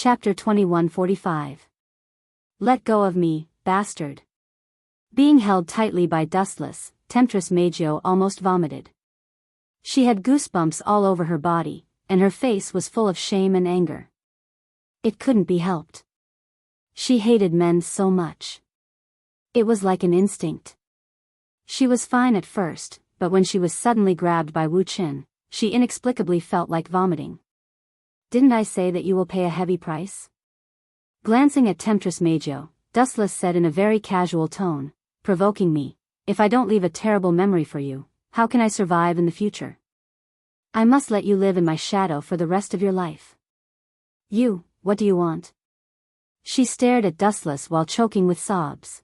Chapter 2145. Let go of me, bastard. Being held tightly by Dustless, Temptress Magio almost vomited. She had goosebumps all over her body, and her face was full of shame and anger. It couldn't be helped. She hated men so much. It was like an instinct. She was fine at first, but when she was suddenly grabbed by Wu Qin, she inexplicably felt like vomiting. Didn't I say that you will pay a heavy price? Glancing at Temptress Magio, Dustless said in a very casual tone, provoking me, if I don't leave a terrible memory for you, how can I survive in the future? I must let you live in my shadow for the rest of your life. You, what do you want? She stared at Dustless while choking with sobs.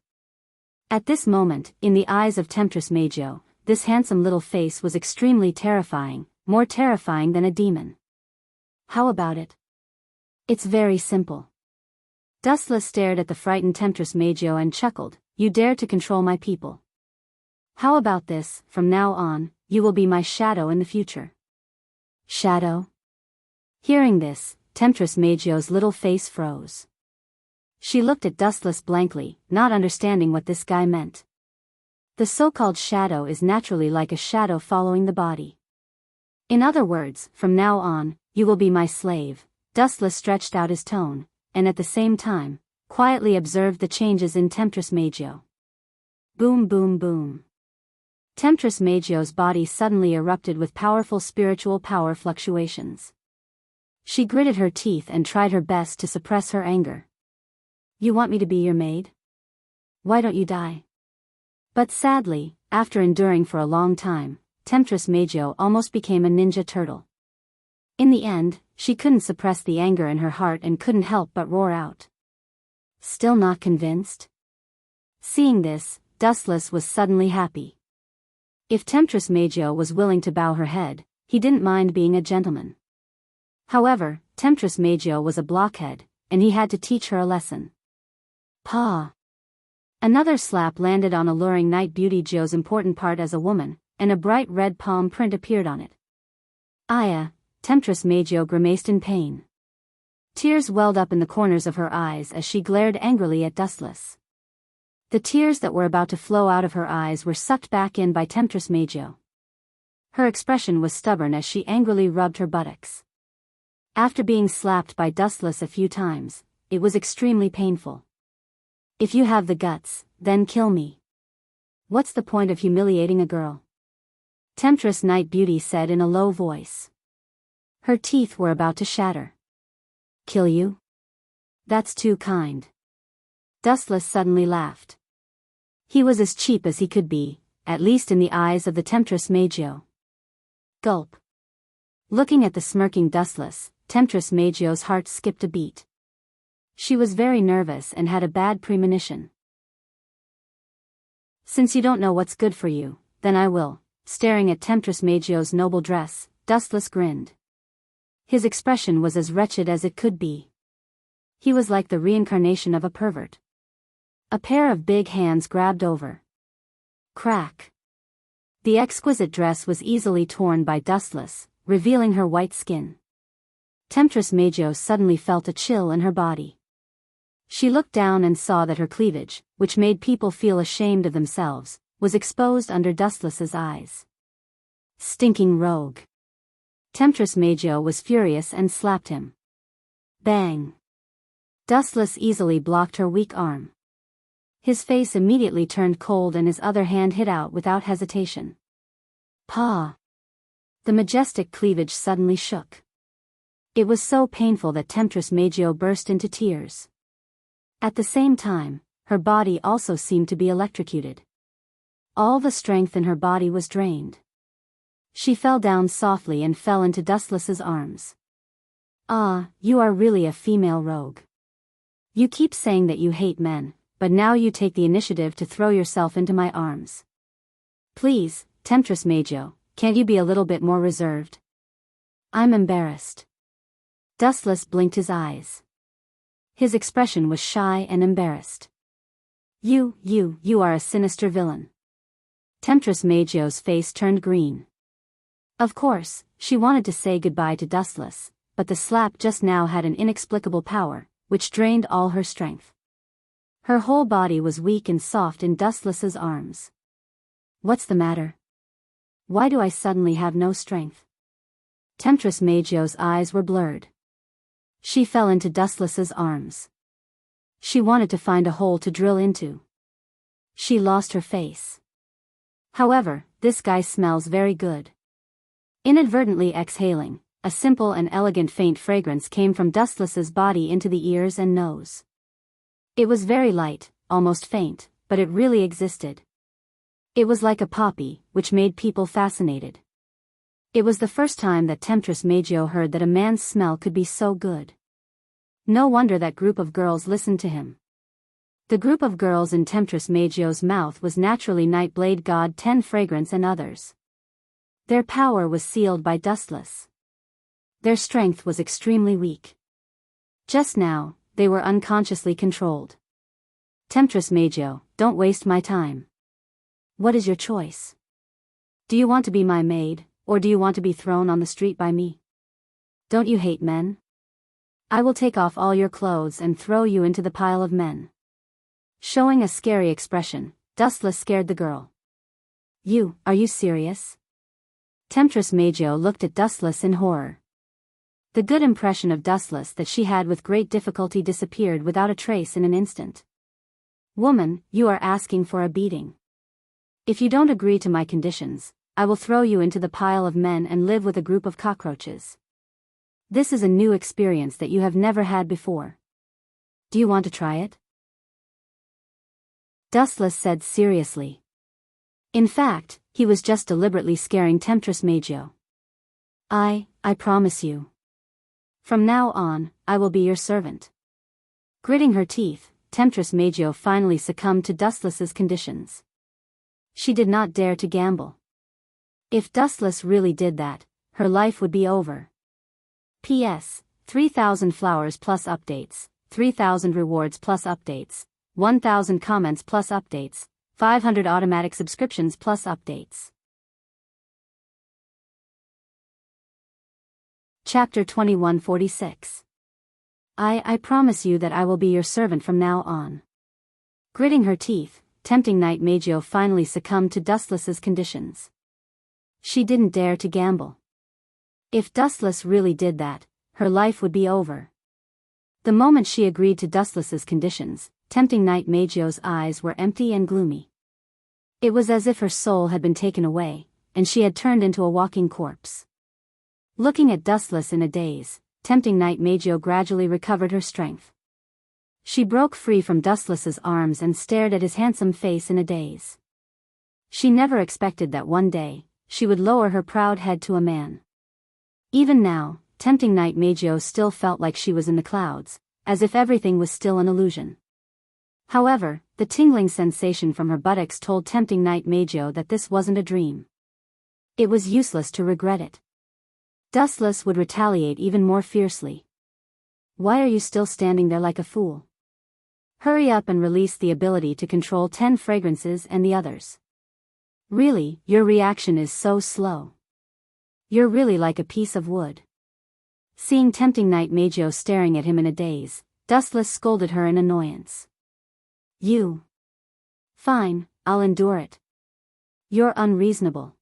At this moment, in the eyes of Temptress Magio, this handsome little face was extremely terrifying, more terrifying than a demon. How about it? It's very simple. Dustless stared at the frightened Temptress Magio and chuckled, you dare to control my people. How about this, from now on, you will be my shadow in the future. Shadow? Hearing this, Temptress Magio's little face froze. She looked at Dustless blankly, not understanding what this guy meant. The so-called shadow is naturally like a shadow following the body. In other words, from now on, you will be my slave. Dustless stretched out his tone, and at the same time, quietly observed the changes in Temptress Magio. Boom boom boom. Temptress Magio's body suddenly erupted with powerful spiritual power fluctuations. She gritted her teeth and tried her best to suppress her anger. You want me to be your maid? Why don't you die? But sadly, after enduring for a long time, Temptress Magio almost became a ninja turtle. In the end, she couldn't suppress the anger in her heart and couldn't help but roar out. Still not convinced? Seeing this, Dustless was suddenly happy. If Temptress Magio was willing to bow her head, he didn't mind being a gentleman. However, Temptress Magio was a blockhead, and he had to teach her a lesson. Pa! Another slap landed on alluring Night Beauty Joe's important part as a woman, and a bright red palm print appeared on it. Aya! Temptress Magio grimaced in pain. Tears welled up in the corners of her eyes as she glared angrily at Dustless. The tears that were about to flow out of her eyes were sucked back in by Temptress Magio. Her expression was stubborn as she angrily rubbed her buttocks. After being slapped by Dustless a few times, it was extremely painful. If you have the guts, then kill me. What's the point of humiliating a girl? Temptress Night Beauty said in a low voice. Her teeth were about to shatter. Kill you? That's too kind. Dustless suddenly laughed. He was as cheap as he could be, at least in the eyes of the Temptress Magio. Gulp. Looking at the smirking Dustless, Temptress Magio's heart skipped a beat. She was very nervous and had a bad premonition. Since you don't know what's good for you, then I will. Staring at Temptress Magio's noble dress, Dustless grinned. His expression was as wretched as it could be. He was like the reincarnation of a pervert. A pair of big hands grabbed over. Crack. The exquisite dress was easily torn by Dustless, revealing her white skin. Temptress Magio suddenly felt a chill in her body. She looked down and saw that her cleavage, which made people feel ashamed of themselves, was exposed under Dustless's eyes. Stinking rogue. Temptress Magio was furious and slapped him. Bang. Dustless easily blocked her weak arm. His face immediately turned cold and his other hand hit out without hesitation. Pa! The majestic cleavage suddenly shook. It was so painful that Temptress Magio burst into tears. At the same time, her body also seemed to be electrocuted. All the strength in her body was drained. She fell down softly and fell into Dustless's arms. Ah, you are really a female rogue. You keep saying that you hate men, but now you take the initiative to throw yourself into my arms. Please, Temptress Magio, can't you be a little bit more reserved? I'm embarrassed. Dustless blinked his eyes. His expression was shy and embarrassed. You are a sinister villain. Temptress Magio's face turned green. Of course, she wanted to say goodbye to Dustless, but the slap just now had an inexplicable power, which drained all her strength. Her whole body was weak and soft in Dustless's arms. What's the matter? Why do I suddenly have no strength? Temptress Magio's eyes were blurred. She fell into Dustless's arms. She wanted to find a hole to drill into. She lost her face. However, this guy smells very good. Inadvertently exhaling, a simple and elegant faint fragrance came from Dustless's body into the ears and nose. It was very light, almost faint, but it really existed. It was like a poppy, which made people fascinated. It was the first time that Temptress Magio heard that a man's smell could be so good. No wonder that group of girls listened to him. The group of girls in Temptress Magio's mouth was naturally Nightblade God 10 Fragrance and others. Their power was sealed by Dustless. Their strength was extremely weak. Just now, they were unconsciously controlled. Temptress Magio, don't waste my time. What is your choice? Do you want to be my maid, or do you want to be thrown on the street by me? Don't you hate men? I will take off all your clothes and throw you into the pile of men. Showing a scary expression, Dustless scared the girl. Are you serious? Temptress Magio looked at Dustless in horror. The good impression of Dustless that she had with great difficulty disappeared without a trace in an instant. Woman, you are asking for a beating. If you don't agree to my conditions, I will throw you into the pile of men and live with a group of cockroaches. This is a new experience that you have never had before. Do you want to try it? Dustless said seriously. In fact, he was just deliberately scaring Temptress Magio. I promise you. From now on, I will be your servant. Gritting her teeth, Temptress Magio finally succumbed to Dustless's conditions. She did not dare to gamble. If Dustless really did that, her life would be over. P.S. 3,000 flowers plus updates, 3,000 rewards plus updates, 1,000 comments plus updates, 500 automatic subscriptions plus updates. Chapter 2146. I promise you that I will be your servant from now on. Gritting her teeth, tempting Night Magio finally succumbed to Dustless's conditions. She didn't dare to gamble. If Dustless really did that, her life would be over. The moment she agreed to Dustless's conditions, tempting Night Magio's eyes were empty and gloomy. It was as if her soul had been taken away, and she had turned into a walking corpse. Looking at Dustless in a daze, tempting Night Magio gradually recovered her strength. She broke free from Dustless's arms and stared at his handsome face in a daze. She never expected that one day, she would lower her proud head to a man. Even now, tempting Night Magio still felt like she was in the clouds, as if everything was still an illusion. However, the tingling sensation from her buttocks told tempting Night Magio that this wasn't a dream. It was useless to regret it. Dustless would retaliate even more fiercely. Why are you still standing there like a fool? Hurry up and release the ability to control 10 fragrances and the others. Really, your reaction is so slow. You're really like a piece of wood. Seeing tempting Night Magio staring at him in a daze, Dustless scolded her in annoyance. Fine, I'll endure it. You're unreasonable.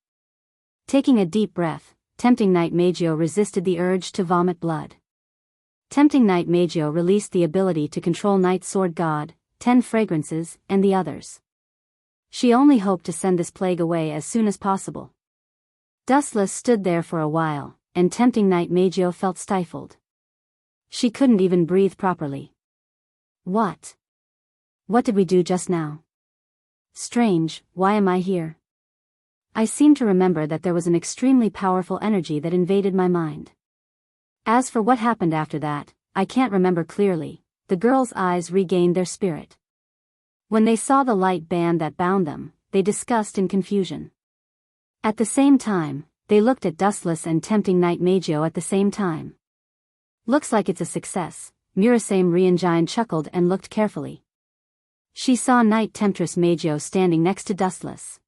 Taking a deep breath, tempting Night Magio resisted the urge to vomit blood. Tempting Night Magio released the ability to control Night Sword God, 10 fragrances, and the others. She only hoped to send this plague away as soon as possible. Dustless stood there for a while, and tempting Night Magio felt stifled. She couldn't even breathe properly. What did we do just now? Strange, why am I here? I seem to remember that there was an extremely powerful energy that invaded my mind. As for what happened after that, I can't remember clearly. The girls' eyes regained their spirit. When they saw the light band that bound them, they discussed in confusion. At the same time, they looked at Dustless and tempting Night Magio at the same time. Looks like it's a success, Murasame Rianjine chuckled and looked carefully. She saw Night Temptress Magio standing next to Dustless.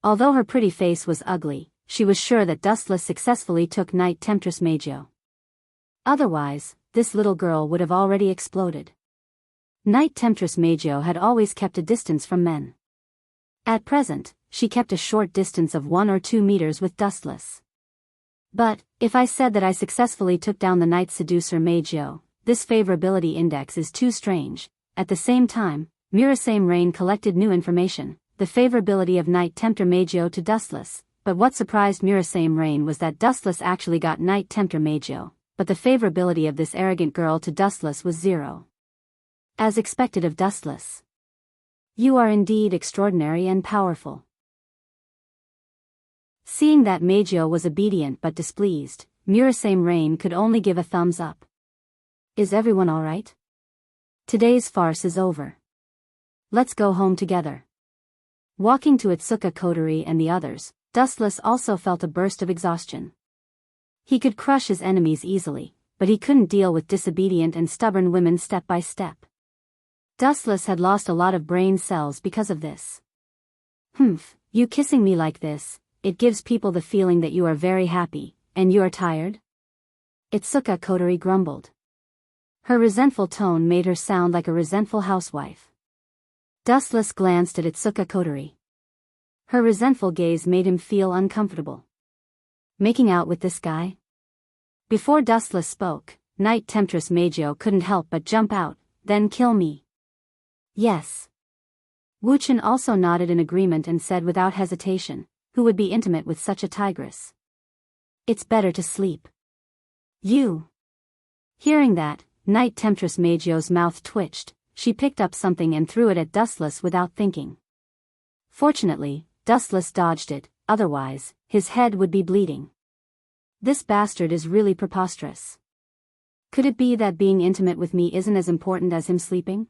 Although her pretty face was ugly, she was sure that Dustless successfully took Night Temptress Magio. Otherwise, this little girl would have already exploded. Knight Temptress Majo had always kept a distance from men. At present, she kept a short distance of 1 or 2 meters with Dustless. But, if I said that I successfully took down the Knight Seducer Majo, this favorability index is too strange. At the same time, Mirasame Rain collected new information, the favorability of Knight Tempter Majo to Dustless, but what surprised Mirasame Rain was that Dustless actually got Knight Tempter Majo, but the favorability of this arrogant girl to Dustless was 0. As expected of Dustless. You are indeed extraordinary and powerful. Seeing that Majo was obedient but displeased, Mirasame Rain could only give a thumbs up. Is everyone alright? Today's farce is over. Let's go home together. Walking to Itsuka Kotori and the others, Dustless also felt a burst of exhaustion. He could crush his enemies easily, but he couldn't deal with disobedient and stubborn women step by step. Dustless had lost a lot of brain cells because of this. You kissing me like this, it gives people the feeling that you are very happy, and you are tired? Itsuka Kotori grumbled. Her resentful tone made her sound like a resentful housewife. Dustless glanced at Itsuka Kotori. Her resentful gaze made him feel uncomfortable. Making out with this guy? Before Dustless spoke, Knight Temptress Majo couldn't help but jump out, then kill me. Yes. Wuchen also nodded in agreement and said without hesitation, who would be intimate with such a tigress? It's better to sleep. You. Hearing that, Knight Temptress Majo's mouth twitched, she picked up something and threw it at Dustless without thinking. Fortunately, Dustless dodged it, otherwise, his head would be bleeding. This bastard is really preposterous. Could it be that being intimate with me isn't as important as him sleeping?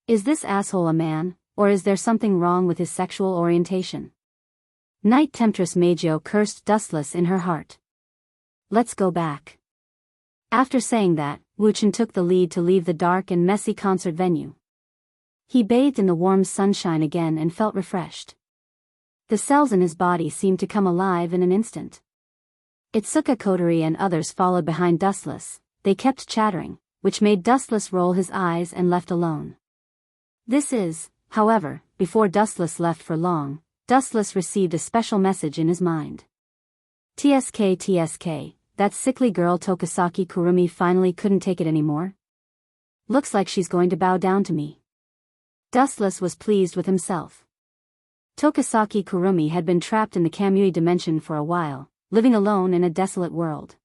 Is this asshole a man, or is there something wrong with his sexual orientation? Knight Temptress Majo cursed Dustless in her heart. Let's go back. After saying that, Wuchen took the lead to leave the dark and messy concert venue. He bathed in the warm sunshine again and felt refreshed. The cells in his body seemed to come alive in an instant. Itsuka Kotori and others followed behind Dustless. They kept chattering, which made Dustless roll his eyes and left alone. This is, however, before Dustless left for long, Dustless received a special message in his mind. TSK, that sickly girl Tokasaki Kurumi finally couldn't take it anymore. Looks like she's going to bow down to me. Dustless was pleased with himself. Tokasaki Kurumi had been trapped in the Kamui dimension for a while, living alone in a desolate world.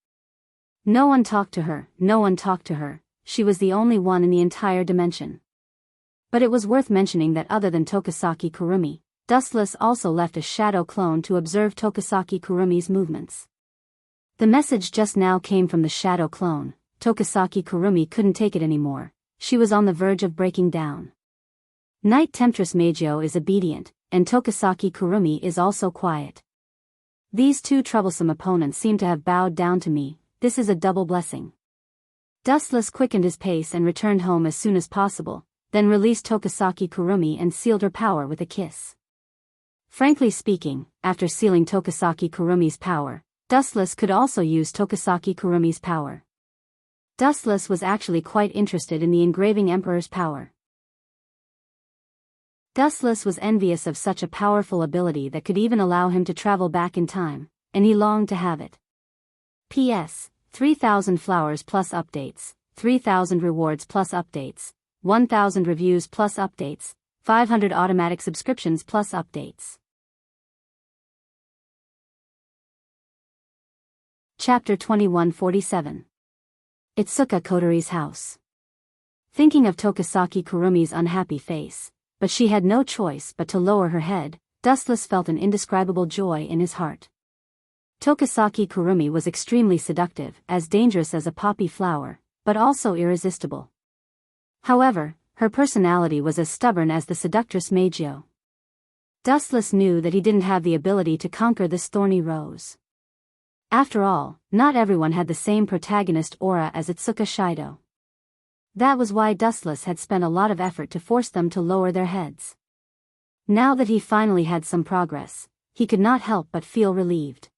No one talked to her, she was the only one in the entire dimension. But it was worth mentioning that other than Tokasaki Kurumi, Dustless also left a shadow clone to observe Tokasaki Kurumi's movements. The message just now came from the shadow clone. Tokasaki Kurumi couldn't take it anymore, she was on the verge of breaking down. Knight Temptress Majo is obedient, and Tokasaki Kurumi is also quiet. These two troublesome opponents seem to have bowed down to me, this is a double blessing. Dustless quickened his pace and returned home as soon as possible, then released Tokasaki Kurumi and sealed her power with a kiss. Frankly speaking, after sealing Tokasaki Kurumi's power, Dustless could also use Tokasaki Kurumi's power. Dustless was actually quite interested in the engraving Emperor's power. Dustless was envious of such a powerful ability that could even allow him to travel back in time, and he longed to have it. P.S. 3,000 flowers plus updates, 3,000 rewards plus updates, 1,000 reviews plus updates, 500 automatic subscriptions plus updates. Chapter 2147. Itsuka Kotori's house. Thinking of Tokasaki Kurumi's unhappy face, but she had no choice but to lower her head, Dustless felt an indescribable joy in his heart. Tokasaki Kurumi was extremely seductive, as dangerous as a poppy flower, but also irresistible. However, her personality was as stubborn as the seductress Majo. Dustless knew that he didn't have the ability to conquer this thorny rose. After all, not everyone had the same protagonist aura as Itsuka Shido. That was why Dustless had spent a lot of effort to force them to lower their heads. Now that he finally had some progress, he could not help but feel relieved.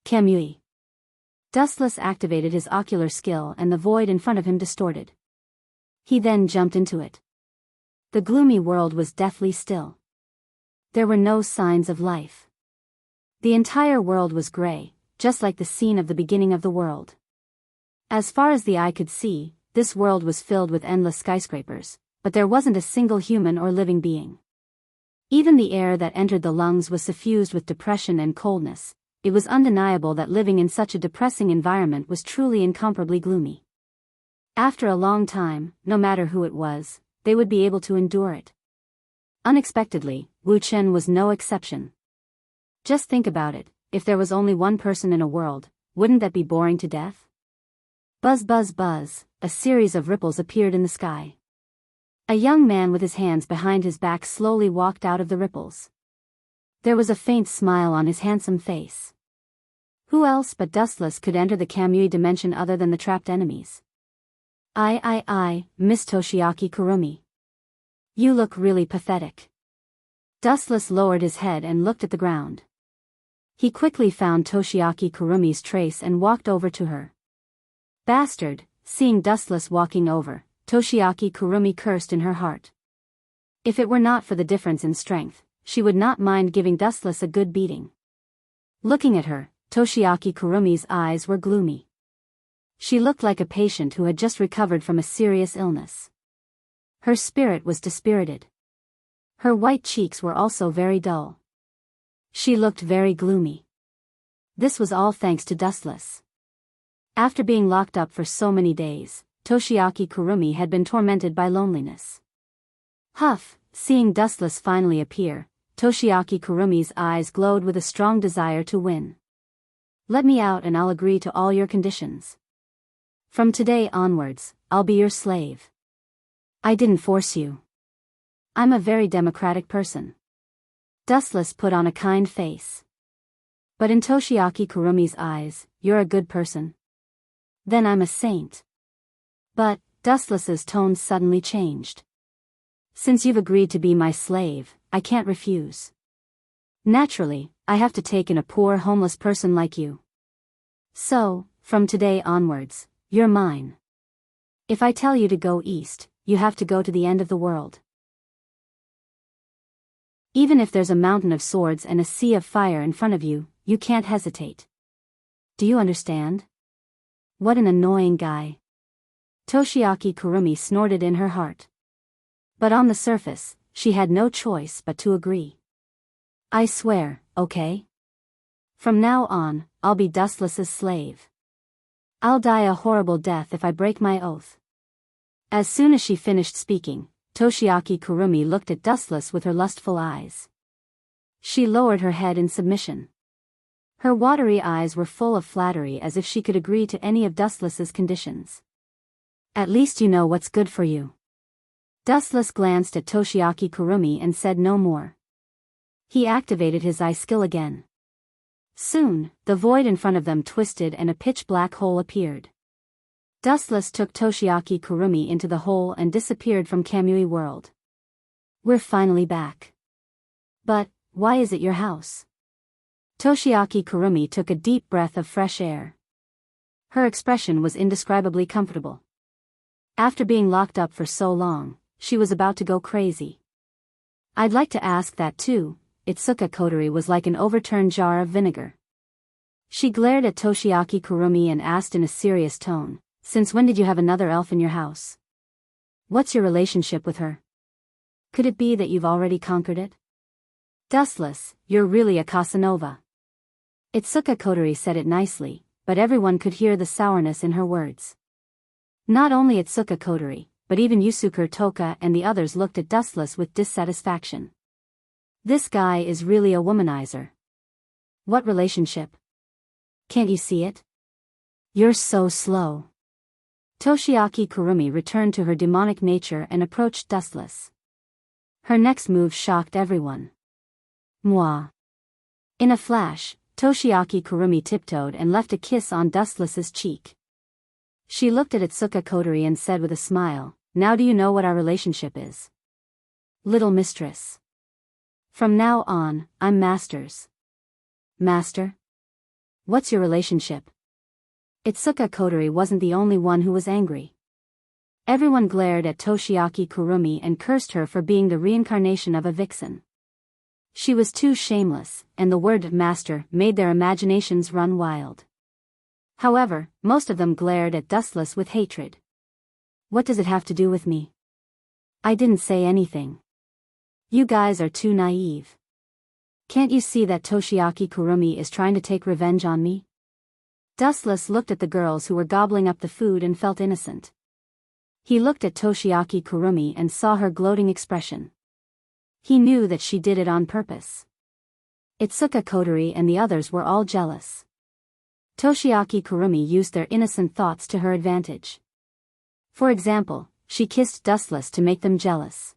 Kamui. Dustless activated his ocular skill and the void in front of him distorted. He then jumped into it. The gloomy world was deathly still. There were no signs of life. The entire world was gray, just like the scene of the beginning of the world. As far as the eye could see, this world was filled with endless skyscrapers, but there wasn't a single human or living being. Even the air that entered the lungs was suffused with depression and coldness. It was undeniable that living in such a depressing environment was truly incomparably gloomy. After a long time, no matter who it was, they would be able to endure it. Unexpectedly, Wu Chen was no exception. Just think about it, if there was only one person in a world, wouldn't that be boring to death? Buzz buzz buzz, a series of ripples appeared in the sky. A young man with his hands behind his back slowly walked out of the ripples. There was a faint smile on his handsome face. Who else but Dustless could enter the Kamui dimension other than the trapped enemies? Miss Toshiaki Kurumi. You look really pathetic. Dustless lowered his head and looked at the ground. He quickly found Toshiaki Kurumi's trace and walked over to her. Bastard, seeing Dustless walking over, Toshiaki Kurumi cursed in her heart. If it were not for the difference in strength, she would not mind giving Dustless a good beating. Looking at her, Toshiaki Kurumi's eyes were gloomy. She looked like a patient who had just recovered from a serious illness. Her spirit was dispirited. Her white cheeks were also very dull. She looked very gloomy. This was all thanks to Dustless. After being locked up for so many days, Toshiaki Kurumi had been tormented by loneliness. Huff, seeing Dustless finally appear, Toshiaki Kurumi's eyes glowed with a strong desire to win. Let me out and I'll agree to all your conditions. From today onwards, I'll be your slave. I didn't force you. I'm a very democratic person. Dustless put on a kind face. But in Toshiaki Kurumi's eyes, you're a good person. Then I'm a saint. But, Dustless's tone suddenly changed. Since you've agreed to be my slave, I can't refuse. Naturally, I have to take in a poor homeless person like you. So, from today onwards, you're mine. If I tell you to go east, you have to go to the end of the world. Even if there's a mountain of swords and a sea of fire in front of you, you can't hesitate. Do you understand? What an annoying guy. Toshiaki Kurumi snorted in her heart. But on the surface, she had no choice but to agree. I swear, okay? From now on, I'll be Dustless's slave. I'll die a horrible death if I break my oath. As soon as she finished speaking, Toshiaki Kurumi looked at Dustless with her lustful eyes. She lowered her head in submission. Her watery eyes were full of flattery as if she could agree to any of Dustless's conditions. At least you know what's good for you. Dustless glanced at Toshiaki Kurumi and said no more. He activated his eye skill again. Soon, the void in front of them twisted and a pitch-black hole appeared. Dustless took Toshiaki Kurumi into the hole and disappeared from Kamui World. We're finally back. But, why is it your house? Toshiaki Kurumi took a deep breath of fresh air. Her expression was indescribably comfortable. After being locked up for so long, she was about to go crazy. I'd like to ask that too. Itsuka Kotori was like an overturned jar of vinegar. She glared at Toshiaki Kurumi and asked in a serious tone, since when did you have another elf in your house? What's your relationship with her? Could it be that you've already conquered it? Dustless, you're really a Casanova. Itsuka Kotori said it nicely, but everyone could hear the sourness in her words. Not only Itsuka Kotori, but even Yusuke Toka and the others looked at Dustless with dissatisfaction. This guy is really a womanizer. What relationship? Can't you see it? You're so slow. Toshiaki Kurumi returned to her demonic nature and approached Dustless. Her next move shocked everyone. Mwah. In a flash, Toshiaki Kurumi tiptoed and left a kiss on Dustless's cheek. She looked at Itsuka Kotori and said with a smile, now do you know what our relationship is? Little mistress. From now on, I'm Masters. Master? What's your relationship? Itsuka Kotori wasn't the only one who was angry. Everyone glared at Toshiaki Kurumi and cursed her for being the reincarnation of a vixen. She was too shameless, and the word master made their imaginations run wild. However, most of them glared at Dustless with hatred. What does it have to do with me? I didn't say anything. You guys are too naive. Can't you see that Toshiaki Kurumi is trying to take revenge on me? Dustless looked at the girls who were gobbling up the food and felt innocent. He looked at Toshiaki Kurumi and saw her gloating expression. He knew that she did it on purpose. Itsuka Kotori and the others were all jealous. Toshiaki Kurumi used their innocent thoughts to her advantage. For example, she kissed Dustless to make them jealous.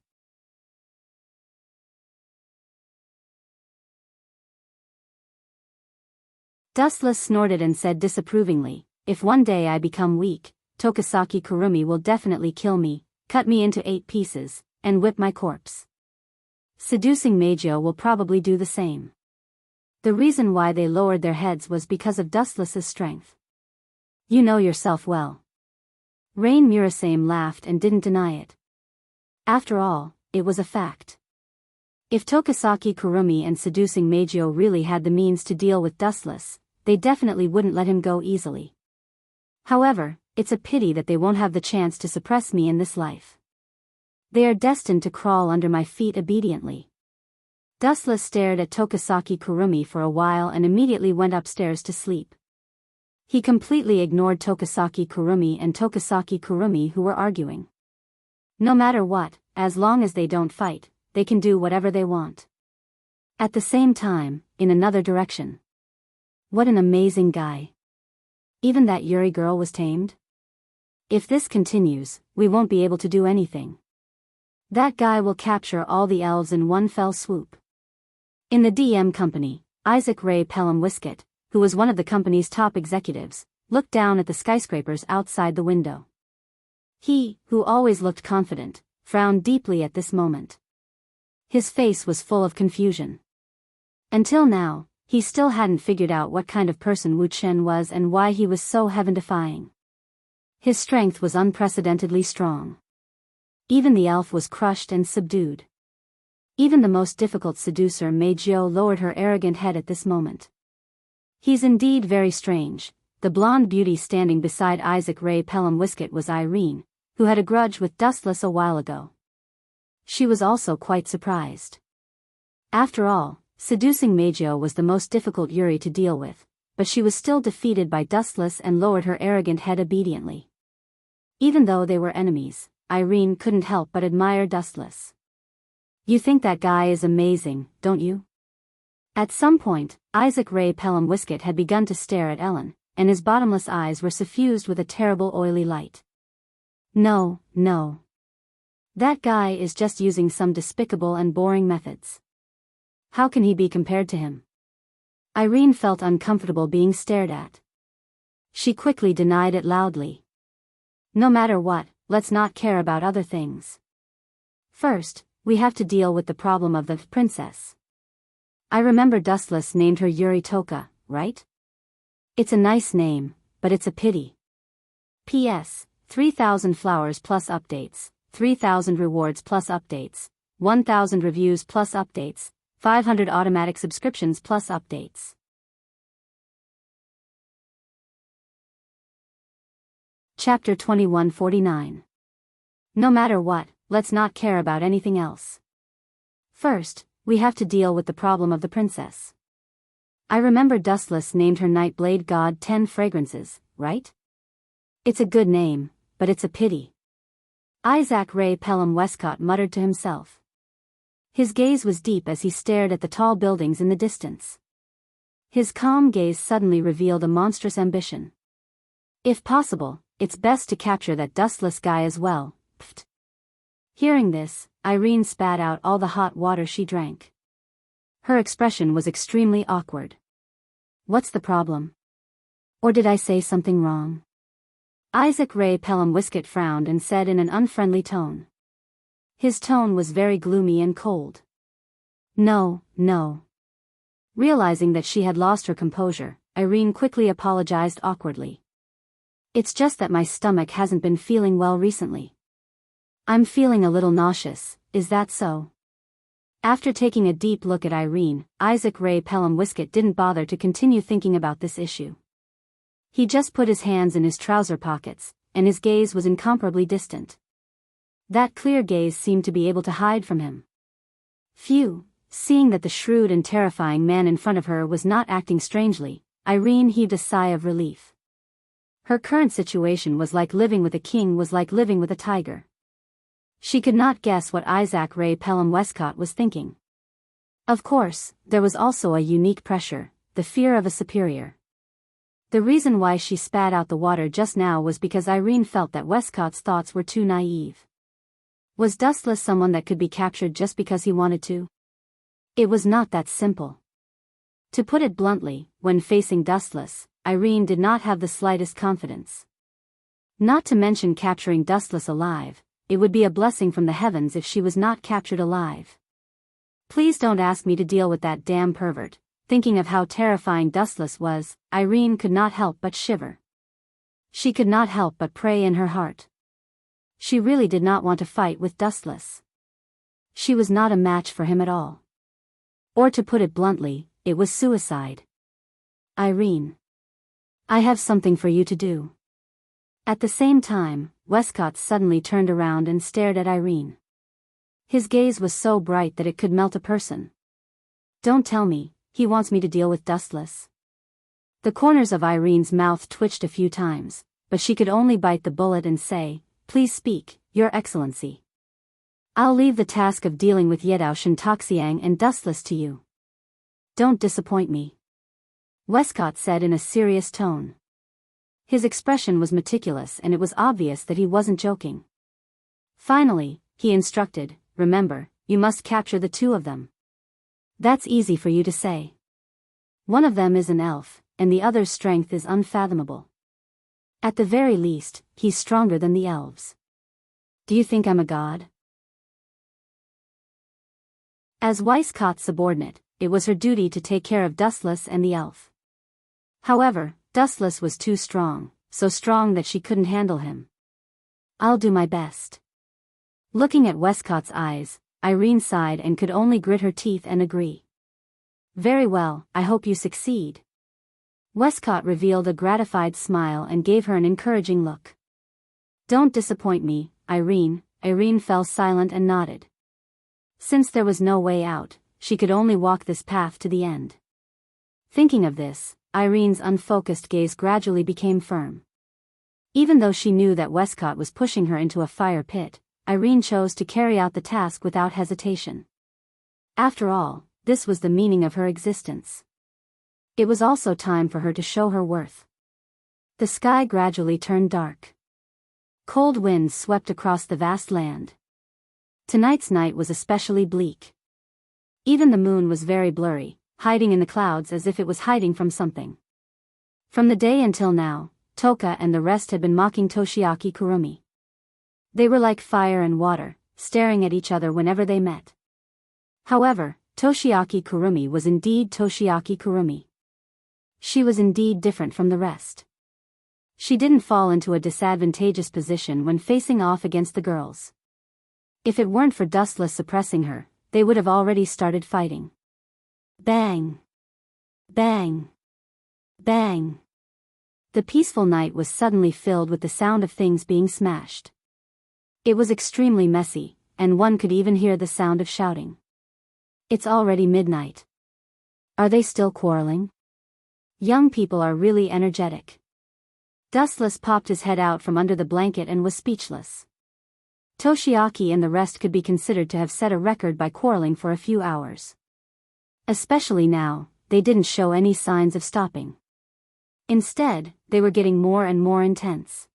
Dustless snorted and said disapprovingly, "If one day I become weak, Tokisaki Kurumi will definitely kill me, cut me into 8 pieces, and whip my corpse. Seducing Meijio will probably do the same." The reason why they lowered their heads was because of Dustless's strength. You know yourself well. Rain Murasame laughed and didn't deny it. After all, it was a fact. If Tokisaki Kurumi and seducing Meijio really had the means to deal with Dustless, they definitely wouldn't let him go easily. However, it's a pity that they won't have the chance to suppress me in this life. They are destined to crawl under my feet obediently. Dustless stared at Tokisaki Kurumi for a while and immediately went upstairs to sleep. He completely ignored Tokisaki Kurumi and Tokisaki Kurumi who were arguing. No matter what, as long as they don't fight, they can do whatever they want. At the same time, in another direction. What an amazing guy. Even that Yuri girl was tamed? If this continues, we won't be able to do anything. That guy will capture all the elves in one fell swoop. In the DM company, Isaac Ray Pelham Wiskett, who was one of the company's top executives, looked down at the skyscrapers outside the window. He, who always looked confident, frowned deeply at this moment. His face was full of confusion. Until now, he still hadn't figured out what kind of person Wu Chen was and why he was so heaven-defying. His strength was unprecedentedly strong. Even the elf was crushed and subdued. Even the most difficult seducer Meijio lowered her arrogant head at this moment. He's indeed very strange. The blonde beauty standing beside Isaac Ray Pelham Wiskett was Irene, who had a grudge with Dustless a while ago. She was also quite surprised. After all, seducing Meijio was the most difficult Yuri to deal with, but she was still defeated by Dustless and lowered her arrogant head obediently. Even though they were enemies, Irene couldn't help but admire Dustless. You think that guy is amazing, don't you? At some point, Isaac Ray Pelham Wiskett had begun to stare at Ellen, and his bottomless eyes were suffused with a terrible oily light. No, no. That guy is just using some despicable and boring methods. How can he be compared to him? Irene felt uncomfortable being stared at. She quickly denied it loudly. No matter what, let's not care about other things. First, we have to deal with the problem of the princess. I remember Dustless named her Yuri Toka, right? It's a nice name, but it's a pity. P.S. 3,000 flowers plus updates, 3,000 rewards plus updates, 1,000 reviews plus updates, 500 automatic subscriptions plus updates. Chapter 2149. No matter what, let's not care about anything else. First, we have to deal with the problem of the princess. I remember Dustless named her Nightblade God 10 Fragrances, right? It's a good name, but it's a pity. Isaac Ray Pelham Westcott muttered to himself. His gaze was deep as he stared at the tall buildings in the distance. His calm gaze suddenly revealed a monstrous ambition. If possible, it's best to capture that Dustless guy as well. Pfft. Hearing this, Irene spat out all the hot water she drank. Her expression was extremely awkward. What's the problem? Or did I say something wrong? Isaac Ray Pelham Wiskett frowned and said in an unfriendly tone. His tone was very gloomy and cold. No, no. Realizing that she had lost her composure, Irene quickly apologized awkwardly. It's just that my stomach hasn't been feeling well recently. I'm feeling a little nauseous, is that so? After taking a deep look at Irene, Isaac Ray Pelham Wiskett didn't bother to continue thinking about this issue. He just put his hands in his trouser pockets, and his gaze was incomparably distant. That clear gaze seemed to be able to hide from him. Phew, seeing that the shrewd and terrifying man in front of her was not acting strangely, Irene heaved a sigh of relief. Her current situation was like living with a king was like living with a tiger. She could not guess what Isaac Ray Pelham Westcott was thinking. Of course, there was also a unique pressure, the fear of a superior. The reason why she spat out the water just now was because Irene felt that Westcott's thoughts were too naive. Was Dustless someone that could be captured just because he wanted to? It was not that simple. To put it bluntly, when facing Dustless, Irene did not have the slightest confidence. Not to mention capturing Dustless alive, it would be a blessing from the heavens if she was not captured alive. Please don't ask me to deal with that damn pervert. Thinking of how terrifying Dustless was, Irene could not help but shiver. She could not help but pray in her heart. She really did not want to fight with Dustless. She was not a match for him at all. Or to put it bluntly, it was suicide. Irene. I have something for you to do. At the same time, Westcott suddenly turned around and stared at Irene. His gaze was so bright that it could melt a person. Don't tell me, he wants me to deal with Dustless. The corners of Irene's mouth twitched a few times, but she could only bite the bullet and say, Please speak, Your Excellency. I'll leave the task of dealing with Yedao Shintoxiang and Dustless to you. Don't disappoint me. Westcott said in a serious tone. His expression was meticulous and it was obvious that he wasn't joking. Finally, he instructed, Remember, you must capture the two of them. That's easy for you to say. One of them is an elf, and the other's strength is unfathomable. At the very least, he's stronger than the elves. Do you think I'm a god? As Weiscott's subordinate, it was her duty to take care of Dustless and the elf. However, Dustless was too strong, so strong that she couldn't handle him. I'll do my best. Looking at Westcott's eyes, Irene sighed and could only grit her teeth and agree. Very well, I hope you succeed. Westcott revealed a gratified smile and gave her an encouraging look. Don't disappoint me, Irene. Irene fell silent and nodded. Since there was no way out, she could only walk this path to the end. Thinking of this, Irene's unfocused gaze gradually became firm. Even though she knew that Westcott was pushing her into a fire pit, Irene chose to carry out the task without hesitation. After all, this was the meaning of her existence. It was also time for her to show her worth. The sky gradually turned dark. Cold winds swept across the vast land. Tonight's night was especially bleak. Even the moon was very blurry, hiding in the clouds as if it was hiding from something. From the day until now, Toka and the rest had been mocking Toshiaki Kurumi. They were like fire and water, staring at each other whenever they met. However, Toshiaki Kurumi was indeed Toshiaki Kurumi. She was indeed different from the rest. She didn't fall into a disadvantageous position when facing off against the girls. If it weren't for Dustless suppressing her, they would have already started fighting. Bang! Bang! Bang! The peaceful night was suddenly filled with the sound of things being smashed. It was extremely messy, and one could even hear the sound of shouting. It's already midnight. Are they still quarreling? Young people are really energetic. Dustless popped his head out from under the blanket and was speechless. Toshiaki and the rest could be considered to have set a record by quarreling for a few hours. Especially now, they didn't show any signs of stopping. Instead, they were getting more and more intense.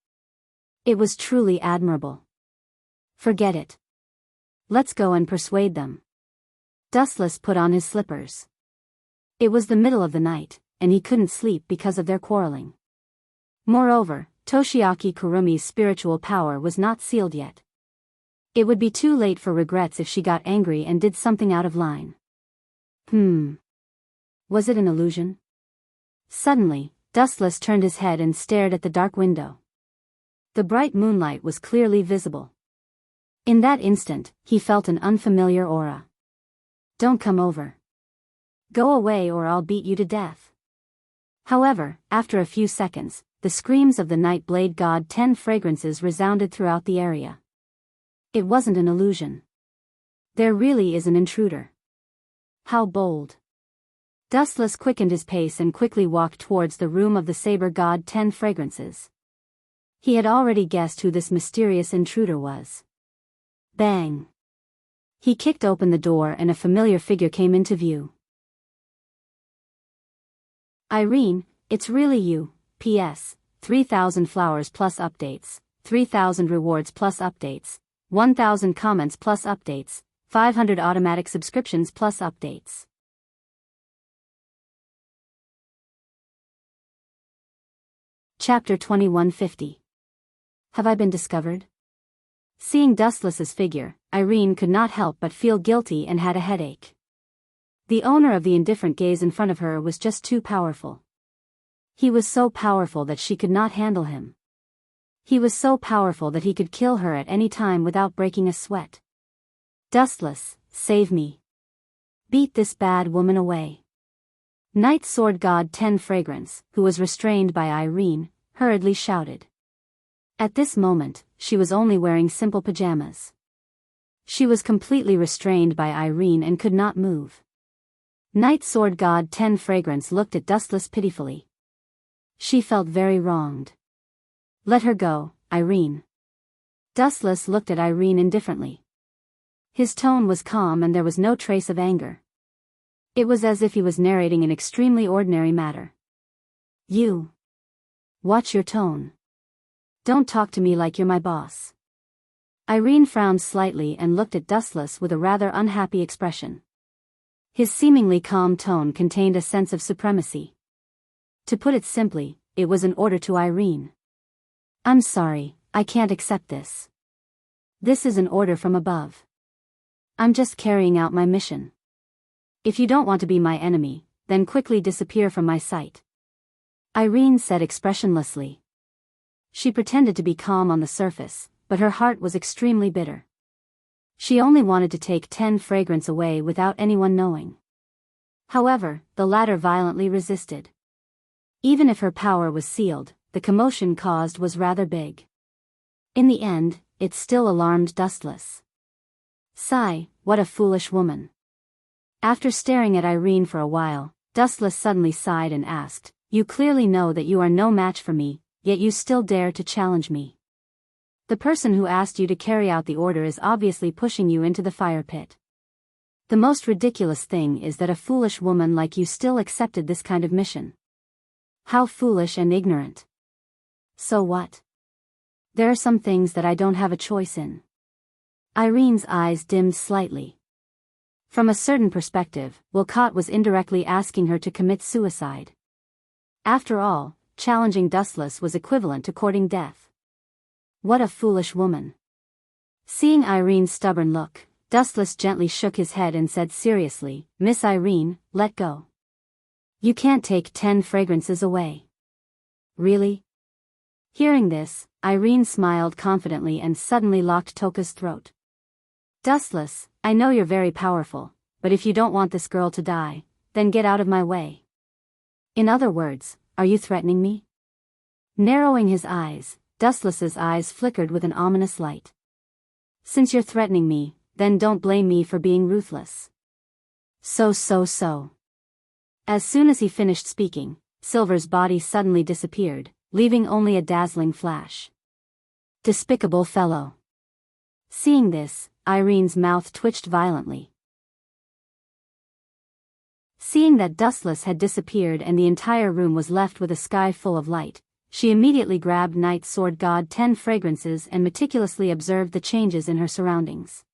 It was truly admirable. Forget it. Let's go and persuade them. Dustless put on his slippers. It was the middle of the night, and he couldn't sleep because of their quarreling. Moreover, Toshiaki Kurumi's spiritual power was not sealed yet. It would be too late for regrets if she got angry and did something out of line. Was it an illusion? Suddenly, Dustless turned his head and stared at the dark window. The bright moonlight was clearly visible. In that instant, he felt an unfamiliar aura. "Don't come over. Go away or I'll beat you to death." However, after a few seconds, the screams of the Night Blade God 10 fragrances resounded throughout the area. It wasn't an illusion. There really is an intruder. How bold. Dustless quickened his pace and quickly walked towards the room of the Saber God 10 fragrances. He had already guessed who this mysterious intruder was. Bang! He kicked open the door and a familiar figure came into view. "Irene, it's really you. P.S. 3,000 flowers plus updates, 3,000 rewards plus updates, 1,000 comments plus updates, 500 automatic subscriptions plus updates." Chapter 2150. Have I been discovered? Seeing Dustless's figure, Irene could not help but feel guilty and had a headache. The owner of the indifferent gaze in front of her was just too powerful. He was so powerful that she could not handle him. He was so powerful that he could kill her at any time without breaking a sweat. "Dustless, save me. Beat this bad woman away." Night Sword God 10 Fragrance, who was restrained by Irene, hurriedly shouted. At this moment, she was only wearing simple pajamas. She was completely restrained by Irene and could not move. Night Sword God 10 Fragrance looked at Dustless pitifully. She felt very wronged. "Let her go, Irene." Dustless looked at Irene indifferently. His tone was calm and there was no trace of anger. It was as if he was narrating an extremely ordinary matter. "You. Watch your tone. Don't talk to me like you're my boss." Irene frowned slightly and looked at Dustless with a rather unhappy expression. His seemingly calm tone contained a sense of supremacy. To put it simply, it was an order to Irene. "I'm sorry, I can't accept this. This is an order from above. I'm just carrying out my mission. If you don't want to be my enemy, then quickly disappear from my sight." Irene said expressionlessly. She pretended to be calm on the surface, but her heart was extremely bitter. She only wanted to take 10 fragrance away without anyone knowing. However, the latter violently resisted. Even if her power was sealed, the commotion caused was rather big. In the end, it still alarmed Dustless. Sigh, what a foolish woman. After staring at Irene for a while, Dustless suddenly sighed and asked, "You clearly know that you are no match for me, yet you still dare to challenge me. The person who asked you to carry out the order is obviously pushing you into the fire pit. The most ridiculous thing is that a foolish woman like you still accepted this kind of mission. How foolish and ignorant. So what? There are some things that I don't have a choice in." Irene's eyes dimmed slightly. From a certain perspective, Wilcott was indirectly asking her to commit suicide. After all, challenging Dustless was equivalent to courting death. What a foolish woman. Seeing Irene's stubborn look, Dustless gently shook his head and said seriously, "Miss Irene, let go. You can't take 10 fragrances away." "Really?" Hearing this, Irene smiled confidently and suddenly locked Toka's throat. "Dustless, I know you're very powerful, but if you don't want this girl to die, then get out of my way. In other words, are you threatening me?" Narrowing his eyes, Dustless's eyes flickered with an ominous light. "Since you're threatening me, then don't blame me for being ruthless." So. As soon as he finished speaking, Silver's body suddenly disappeared, leaving only a dazzling flash. Despicable fellow. Seeing this, Irene's mouth twitched violently. Seeing that Dustless had disappeared and the entire room was left with a sky full of light, she immediately grabbed Night Sword God 10 fragrances and meticulously observed the changes in her surroundings.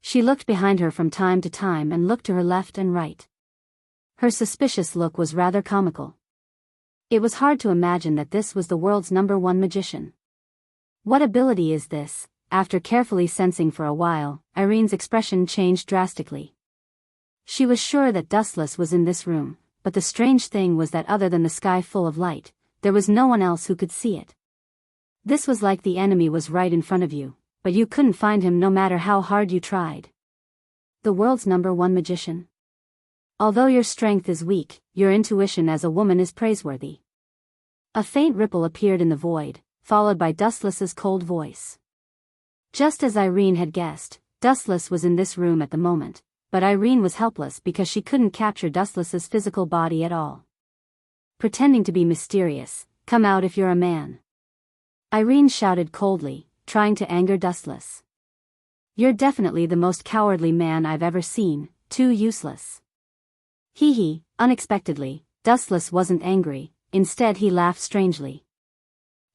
She looked behind her from time to time and looked to her left and right. Her suspicious look was rather comical. It was hard to imagine that this was the world's #1 magician. What ability is this? After carefully sensing for a while, Irene's expression changed drastically. She was sure that Dustless was in this room, but the strange thing was that other than the sky full of light, there was no one else who could see it. This was like the enemy was right in front of you, but you couldn't find him no matter how hard you tried. The world's #1 magician. Although your strength is weak, your intuition as a woman is praiseworthy. A faint ripple appeared in the void, followed by Dustless's cold voice. Just as Irene had guessed, Dustless was in this room at the moment, but Irene was helpless because she couldn't capture Dustless's physical body at all. Pretending to be mysterious, "Come out if you're a man," Irene shouted coldly, trying to anger Dustless. "You're definitely the most cowardly man I've ever seen, too useless." Hee. Unexpectedly, Dustless wasn't angry, instead he laughed strangely.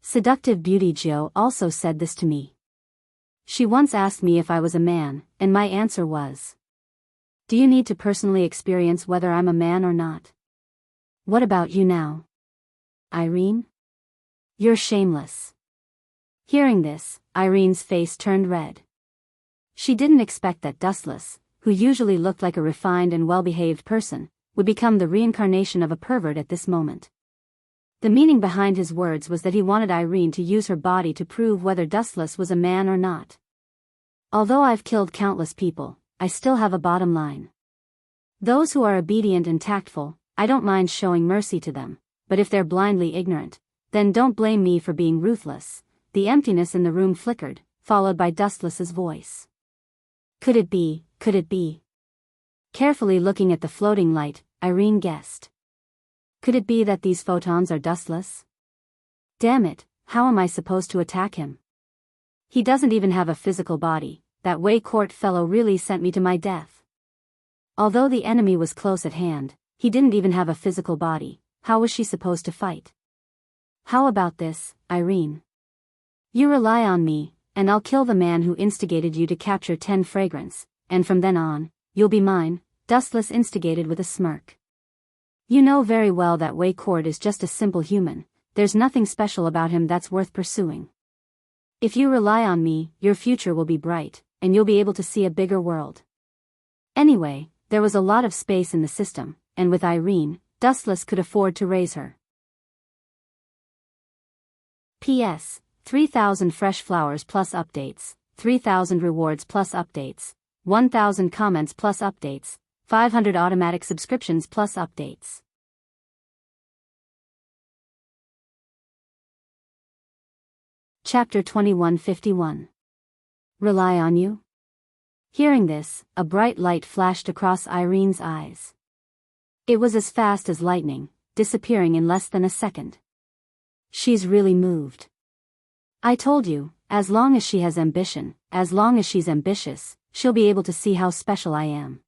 Seductive Beauty Jo also said this to me. She once asked me if I was a man, and my answer was, "Do you need to personally experience whether I'm a man or not? What about you now? Irene? You're shameless." Hearing this, Irene's face turned red. She didn't expect that Dustless, who usually looked like a refined and well-behaved person, would become the reincarnation of a pervert at this moment. The meaning behind his words was that he wanted Irene to use her body to prove whether Dustless was a man or not. Although I've killed countless people, I still have a bottom line. Those who are obedient and tactful, I don't mind showing mercy to them, but if they're blindly ignorant, then don't blame me for being ruthless. The emptiness in the room flickered, followed by Dustless's voice. Could it be? Could it be? Carefully looking at the floating light, Irene guessed. Could it be that these photons are Dustless? Damn it, how am I supposed to attack him? He doesn't even have a physical body. That Wei Court fellow really sent me to my death. Although the enemy was close at hand, he didn't even have a physical body. How was she supposed to fight? How about this, Irene? You rely on me, and I'll kill the man who instigated you to capture 10 fragrance, and from then on, you'll be mine, Dustless instigated with a smirk. You know very well that Wei Court is just a simple human. There's nothing special about him that's worth pursuing. If you rely on me, your future will be bright, and you'll be able to see a bigger world. Anyway, there was a lot of space in the system, and with Irene, Dustless could afford to raise her. P.S. 3,000 fresh flowers plus updates, 3,000 rewards plus updates, 1,000 comments plus updates, 500 automatic subscriptions plus updates. Chapter 2151. Rely on you? Hearing this, a bright light flashed across Irene's eyes. It was as fast as lightning, disappearing in less than a second. She's really moved. I told you, as long as she has ambition, as long as she's ambitious, she'll be able to see how special I am.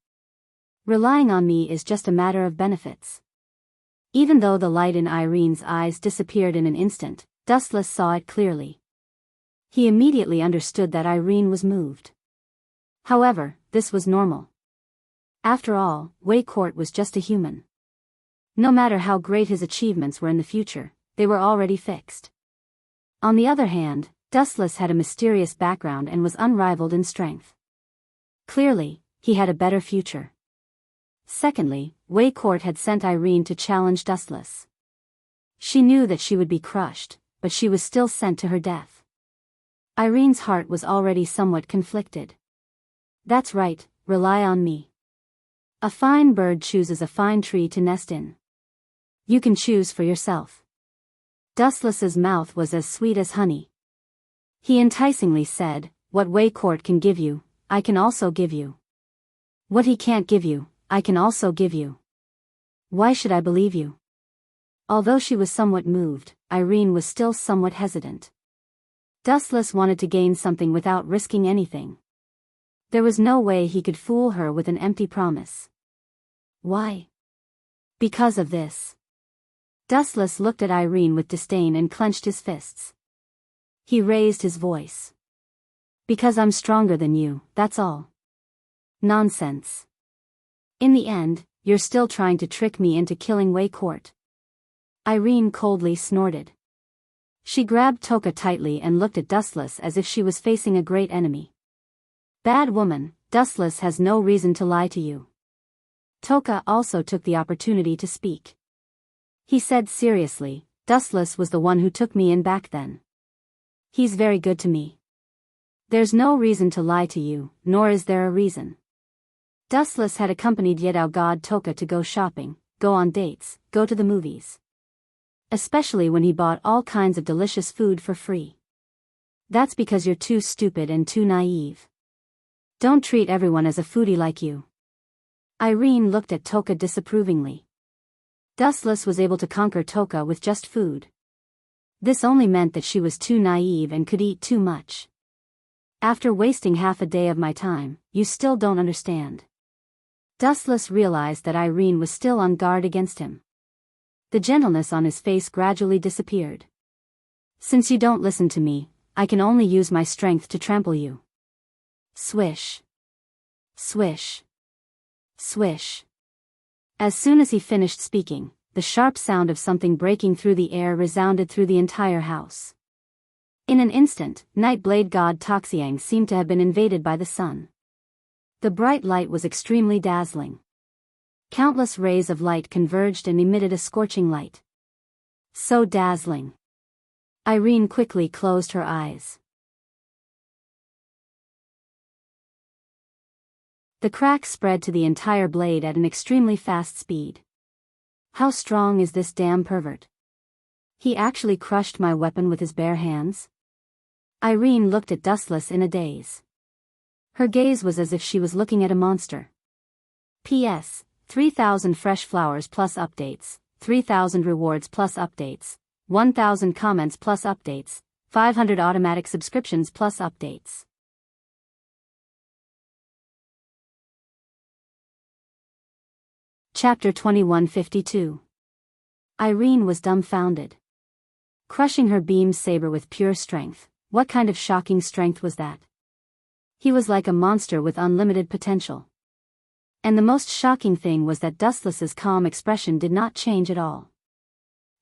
Relying on me is just a matter of benefits. Even though the light in Irene's eyes disappeared in an instant, Dustless saw it clearly. He immediately understood that Irene was moved. However, this was normal. After all, Wei Court was just a human. No matter how great his achievements were in the future, they were already fixed. On the other hand, Dustless had a mysterious background and was unrivaled in strength. Clearly, he had a better future. Secondly, Wei Court had sent Irene to challenge Dustless. She knew that she would be crushed, but she was still sent to her death. Irene's heart was already somewhat conflicted. That's right, rely on me. A fine bird chooses a fine tree to nest in. You can choose for yourself. Dustless's mouth was as sweet as honey. He enticingly said, "What Wei Court can give you, I can also give you. What he can't give you, I can also give you. Why should I believe you?" Although she was somewhat moved, Irene was still somewhat hesitant. Dustless wanted to gain something without risking anything. There was no way he could fool her with an empty promise. Why? Because of this. Dustless looked at Irene with disdain and clenched his fists. He raised his voice. Because I'm stronger than you, that's all. Nonsense. In the end, you're still trying to trick me into killing Wei Court. Irene coldly snorted. She grabbed Toka tightly and looked at Dustless as if she was facing a great enemy. Bad woman, Dustless has no reason to lie to you. Toka also took the opportunity to speak. He said seriously, Dustless was the one who took me in back then. He's very good to me. There's no reason to lie to you, nor is there a reason. Dustless had accompanied Yedao God Toka to go shopping, go on dates, go to the movies. Especially when he bought all kinds of delicious food for free. That's because you're too stupid and too naive. Don't treat everyone as a foodie like you. Irene looked at Toka disapprovingly. Dustless was able to conquer Toka with just food. This only meant that she was too naive and could eat too much. After wasting half a day of my time, you still don't understand. Dustless realized that Irene was still on guard against him. The gentleness on his face gradually disappeared. Since you don't listen to me, I can only use my strength to trample you. Swish. Swish. Swish. As soon as he finished speaking, the sharp sound of something breaking through the air resounded through the entire house. In an instant, Nightblade God Toxiang seemed to have been invaded by the sun. The bright light was extremely dazzling. Countless rays of light converged and emitted a scorching light. So dazzling. Irene quickly closed her eyes. The crack spread to the entire blade at an extremely fast speed. How strong is this damn pervert? He actually crushed my weapon with his bare hands? Irene looked at Dustless in a daze. Her gaze was as if she was looking at a monster. P.S. 3,000 fresh flowers plus updates, 3,000 rewards plus updates, 1,000 comments plus updates, 500 automatic subscriptions plus updates. Chapter 2152. Irene was dumbfounded. Crushing her beam saber with pure strength, what kind of shocking strength was that? He was like a monster with unlimited potential. And the most shocking thing was that Dustless's calm expression did not change at all.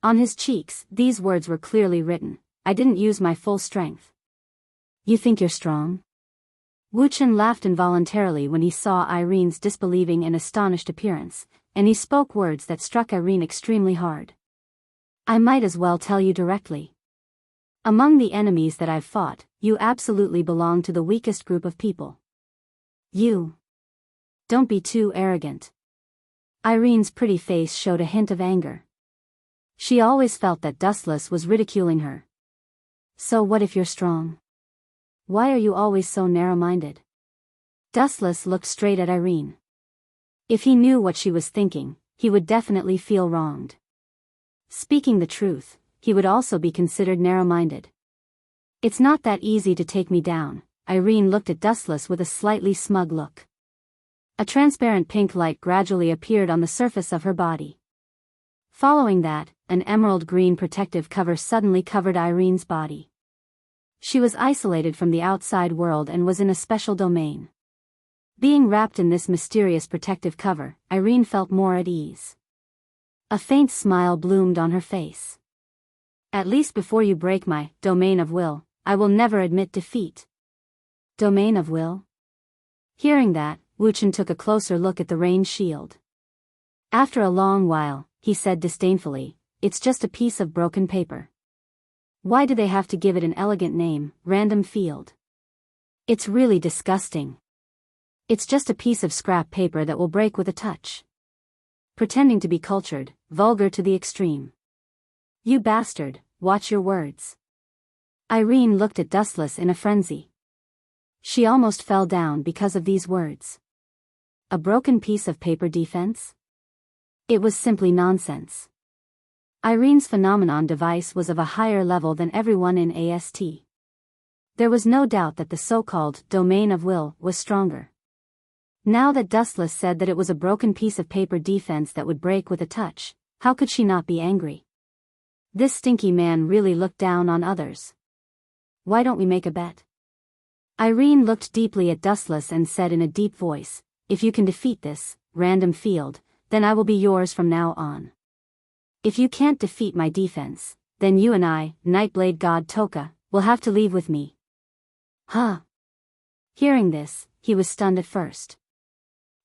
On his cheeks, these words were clearly written, I didn't use my full strength. You think you're strong? Wu Chen laughed involuntarily when he saw Irene's disbelieving and astonished appearance, and he spoke words that struck Irene extremely hard. I might as well tell you directly. Among the enemies that I've fought, you absolutely belong to the weakest group of people. You. Don't be too arrogant. Irene's pretty face showed a hint of anger. She always felt that Dustless was ridiculing her. So what if you're strong? Why are you always so narrow-minded? Dustless looked straight at Irene. If he knew what she was thinking, he would definitely feel wronged. Speaking the truth, he would also be considered narrow-minded. It's not that easy to take me down. Irene looked at Dustless with a slightly smug look. A transparent pink light gradually appeared on the surface of her body. Following that, an emerald green protective cover suddenly covered Irene's body. She was isolated from the outside world and was in a special domain. Being wrapped in this mysterious protective cover, Irene felt more at ease. A faint smile bloomed on her face. At least before you break my domain of will, I will never admit defeat. Domain of will? Hearing that, Wu Chen took a closer look at the rain shield. After a long while, he said disdainfully, it's just a piece of broken paper. Why do they have to give it an elegant name, random field? It's really disgusting. It's just a piece of scrap paper that will break with a touch. Pretending to be cultured, vulgar to the extreme. You bastard, watch your words. Irene looked at Dustless in a frenzy. She almost fell down because of these words. A broken piece of paper defense? It was simply nonsense. Irene's phenomenon device was of a higher level than everyone in AST. There was no doubt that the so-called domain of will was stronger. Now that Dustless said that it was a broken piece of paper defense that would break with a touch, how could she not be angry? This stinky man really looked down on others. Why don't we make a bet? Irene looked deeply at Dustless and said in a deep voice, if you can defeat this random field, then I will be yours from now on. If you can't defeat my defense, then you and I, Nightblade God Toka, will have to leave with me. Huh? Hearing this, he was stunned at first.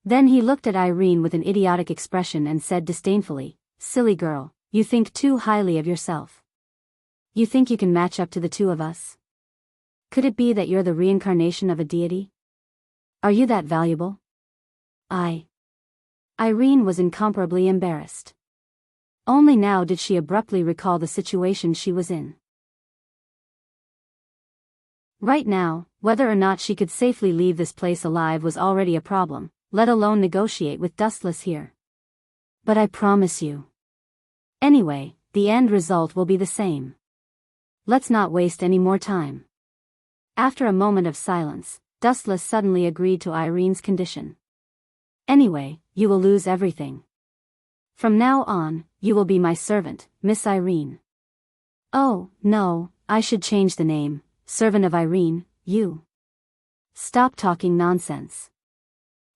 Then he looked at Irene with an idiotic expression and said disdainfully, silly girl, you think too highly of yourself. You think you can match up to the two of us? Could it be that you're the reincarnation of a deity? Are you that valuable? Irene was incomparably embarrassed. Only now did she abruptly recall the situation she was in. Right now, whether or not she could safely leave this place alive was already a problem, let alone negotiate with Dustless here. But I promise you. Anyway, the end result will be the same. Let's not waste any more time. After a moment of silence, Dustless suddenly agreed to Irene's condition. Anyway, you will lose everything. From now on, you will be my servant, Miss Irene. Oh, no, I should change the name, Servant of Irene, you. Stop talking nonsense.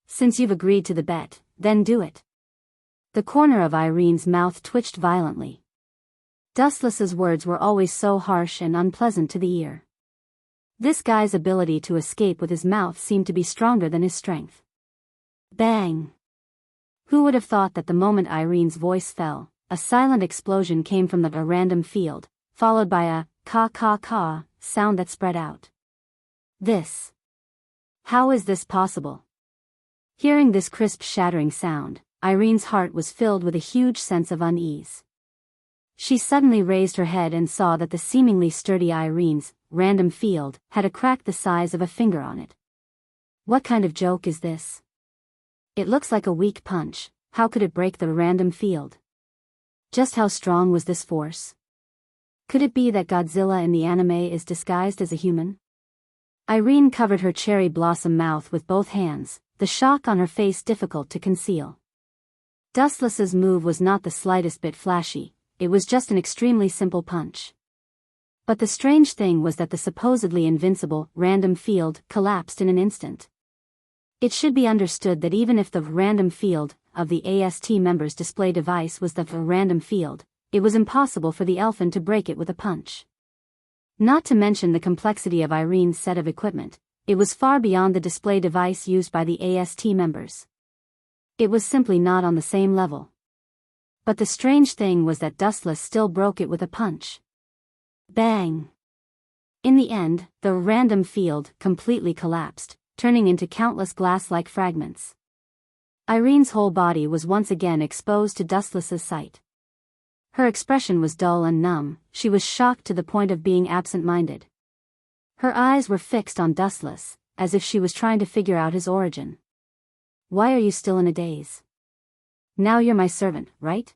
Since you've agreed to the bet, then do it. The corner of Irene's mouth twitched violently. Dustless's words were always so harsh and unpleasant to the ear. This guy's ability to escape with his mouth seemed to be stronger than his strength. Bang! Who would have thought that the moment Irene's voice fell, a silent explosion came from a random field, followed by a caw sound that spread out. How is this possible? Hearing this crisp shattering sound, Irene's heart was filled with a huge sense of unease. She suddenly raised her head and saw that the seemingly sturdy Irene's random field had a crack the size of a finger on it. What kind of joke is this? It looks like a weak punch, how could it break the random field? Just how strong was this force? Could it be that Godzilla in the anime is disguised as a human? Irene covered her cherry blossom mouth with both hands, the shock on her face difficult to conceal. Dustless's move was not the slightest bit flashy, it was just an extremely simple punch. But the strange thing was that the supposedly invincible, random field collapsed in an instant. It should be understood that even if the random field of the AST member's display device was the random field, it was impossible for the elfin to break it with a punch. Not to mention the complexity of Irene's set of equipment, it was far beyond the display device used by the AST members. It was simply not on the same level. But the strange thing was that Dustless still broke it with a punch. Bang! In the end, the random field completely collapsed, turning into countless glass-like fragments. Irene's whole body was once again exposed to Dustless's sight. Her expression was dull and numb, she was shocked to the point of being absent-minded. Her eyes were fixed on Dustless, as if she was trying to figure out his origin. Why are you still in a daze? Now you're my servant, right?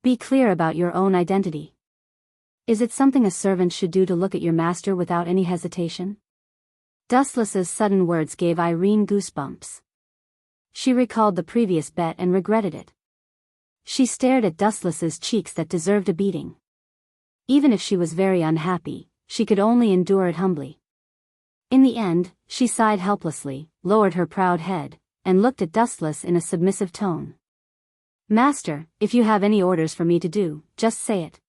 Be clear about your own identity. Is it something a servant should do to look at your master without any hesitation? Dustless's sudden words gave Irene goosebumps. She recalled the previous bet and regretted it. She stared at Dustless's cheeks that deserved a beating. Even if she was very unhappy, she could only endure it humbly. In the end, she sighed helplessly, lowered her proud head, and looked at Dustless in a submissive tone. Master, if you have any orders for me to do, just say it.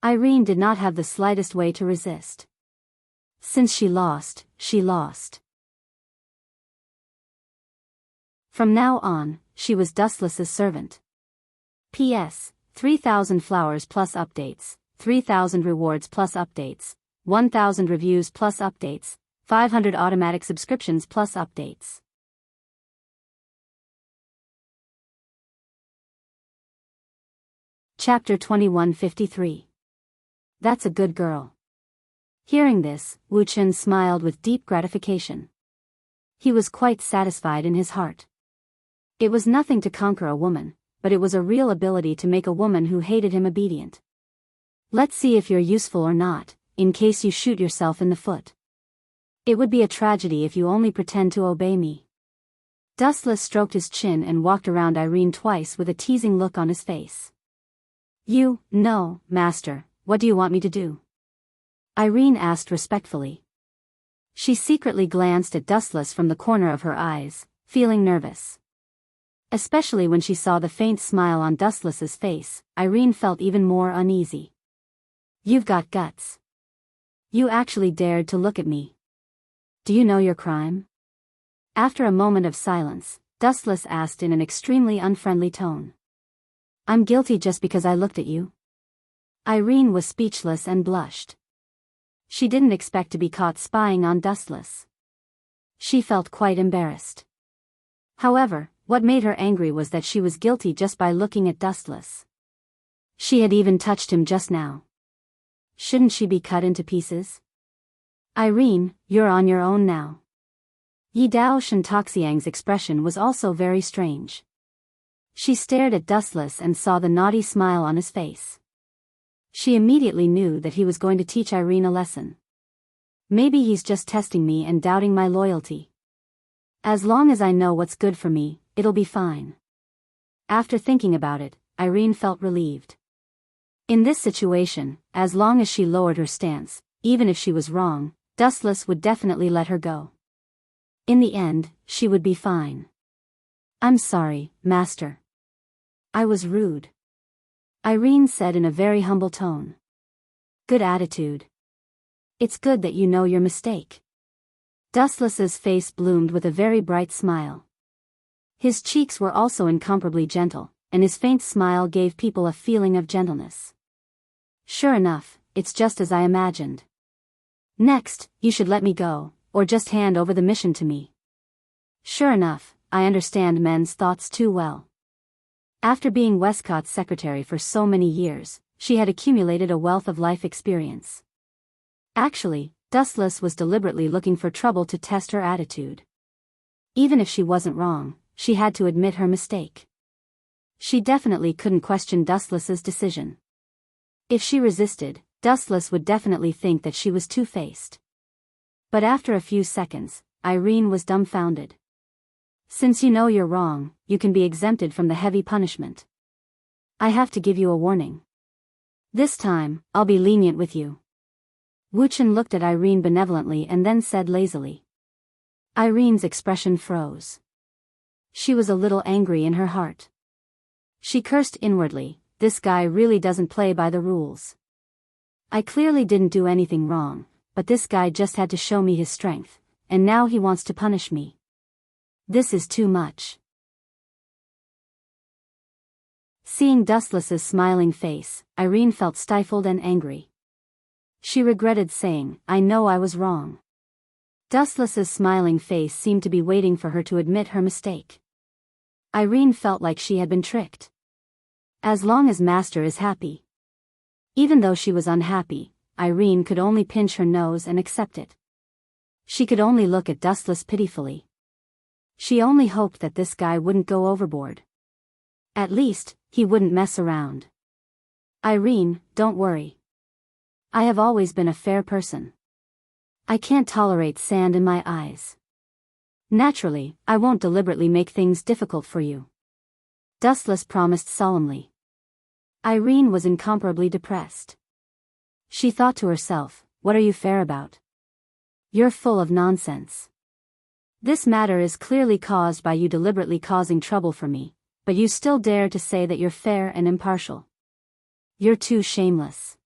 Irene did not have the slightest way to resist. Since she lost, she lost. From now on, she was Dustless's servant. P.S. 3,000 flowers plus updates, 3,000 rewards plus updates, 1,000 reviews plus updates, 500 automatic subscriptions plus updates. Chapter 2153. That's a good girl. Hearing this, Wu Chen smiled with deep gratification. He was quite satisfied in his heart. It was nothing to conquer a woman, but it was a real ability to make a woman who hated him obedient. Let's see if you're useful or not, in case you shoot yourself in the foot. It would be a tragedy if you only pretend to obey me. Dustless stroked his chin and walked around Irene twice with a teasing look on his face. No, master, what do you want me to do? Irene asked respectfully. She secretly glanced at Dustless from the corner of her eyes, feeling nervous. Especially when she saw the faint smile on Dustless's face, Irene felt even more uneasy. You've got guts. You actually dared to look at me. Do you know your crime? After a moment of silence, Dustless asked in an extremely unfriendly tone. I'm guilty just because I looked at you. Irene was speechless and blushed. She didn't expect to be caught spying on Dustless. She felt quite embarrassed. However, what made her angry was that she was guilty just by looking at Dustless. She had even touched him just now. Shouldn't she be cut into pieces? Irene, you're on your own now. Yi Dao Shentoxiang's expression was also very strange. She stared at Dustless and saw the naughty smile on his face. She immediately knew that he was going to teach Irene a lesson. Maybe he's just testing me and doubting my loyalty. As long as I know what's good for me, it'll be fine. After thinking about it, Irene felt relieved. In this situation, as long as she lowered her stance, even if she was wrong, Dustless would definitely let her go. In the end, she would be fine. I'm sorry, Master. I was rude. Irene said in a very humble tone. Good attitude. It's good that you know your mistake. Dustless's face bloomed with a very bright smile. His cheeks were also incomparably gentle, and his faint smile gave people a feeling of gentleness. Sure enough, it's just as I imagined. Next, you should let me go, or just hand over the mission to me. Sure enough, I understand men's thoughts too well. After being Westcott's secretary for so many years, she had accumulated a wealth of life experience. Actually, Dustless was deliberately looking for trouble to test her attitude. Even if she wasn't wrong, she had to admit her mistake. She definitely couldn't question Dustless's decision. If she resisted, Dustless would definitely think that she was two-faced. But after a few seconds, Irene was dumbfounded. Since you know you're wrong, you can be exempted from the heavy punishment. I have to give you a warning. This time, I'll be lenient with you. Wu Chen looked at Irene benevolently and then said lazily. Irene's expression froze. She was a little angry in her heart. She cursed inwardly, this guy really doesn't play by the rules. I clearly didn't do anything wrong, but this guy just had to show me his strength, and now he wants to punish me. This is too much. Seeing Dustless's smiling face, Irene felt stifled and angry. She regretted saying, I know I was wrong. Dustless's smiling face seemed to be waiting for her to admit her mistake. Irene felt like she had been tricked. As long as Master is happy. Even though she was unhappy, Irene could only pinch her nose and accept it. She could only look at Dustless pitifully. She only hoped that this guy wouldn't go overboard. At least, he wouldn't mess around. Irene, don't worry. I have always been a fair person. I can't tolerate sand in my eyes. Naturally, I won't deliberately make things difficult for you. Dustless promised solemnly. Irene was incomparably depressed. She thought to herself, what are you fair about? You're full of nonsense. This matter is clearly caused by you deliberately causing trouble for me, but you still dare to say that you're fair and impartial. You're too shameless.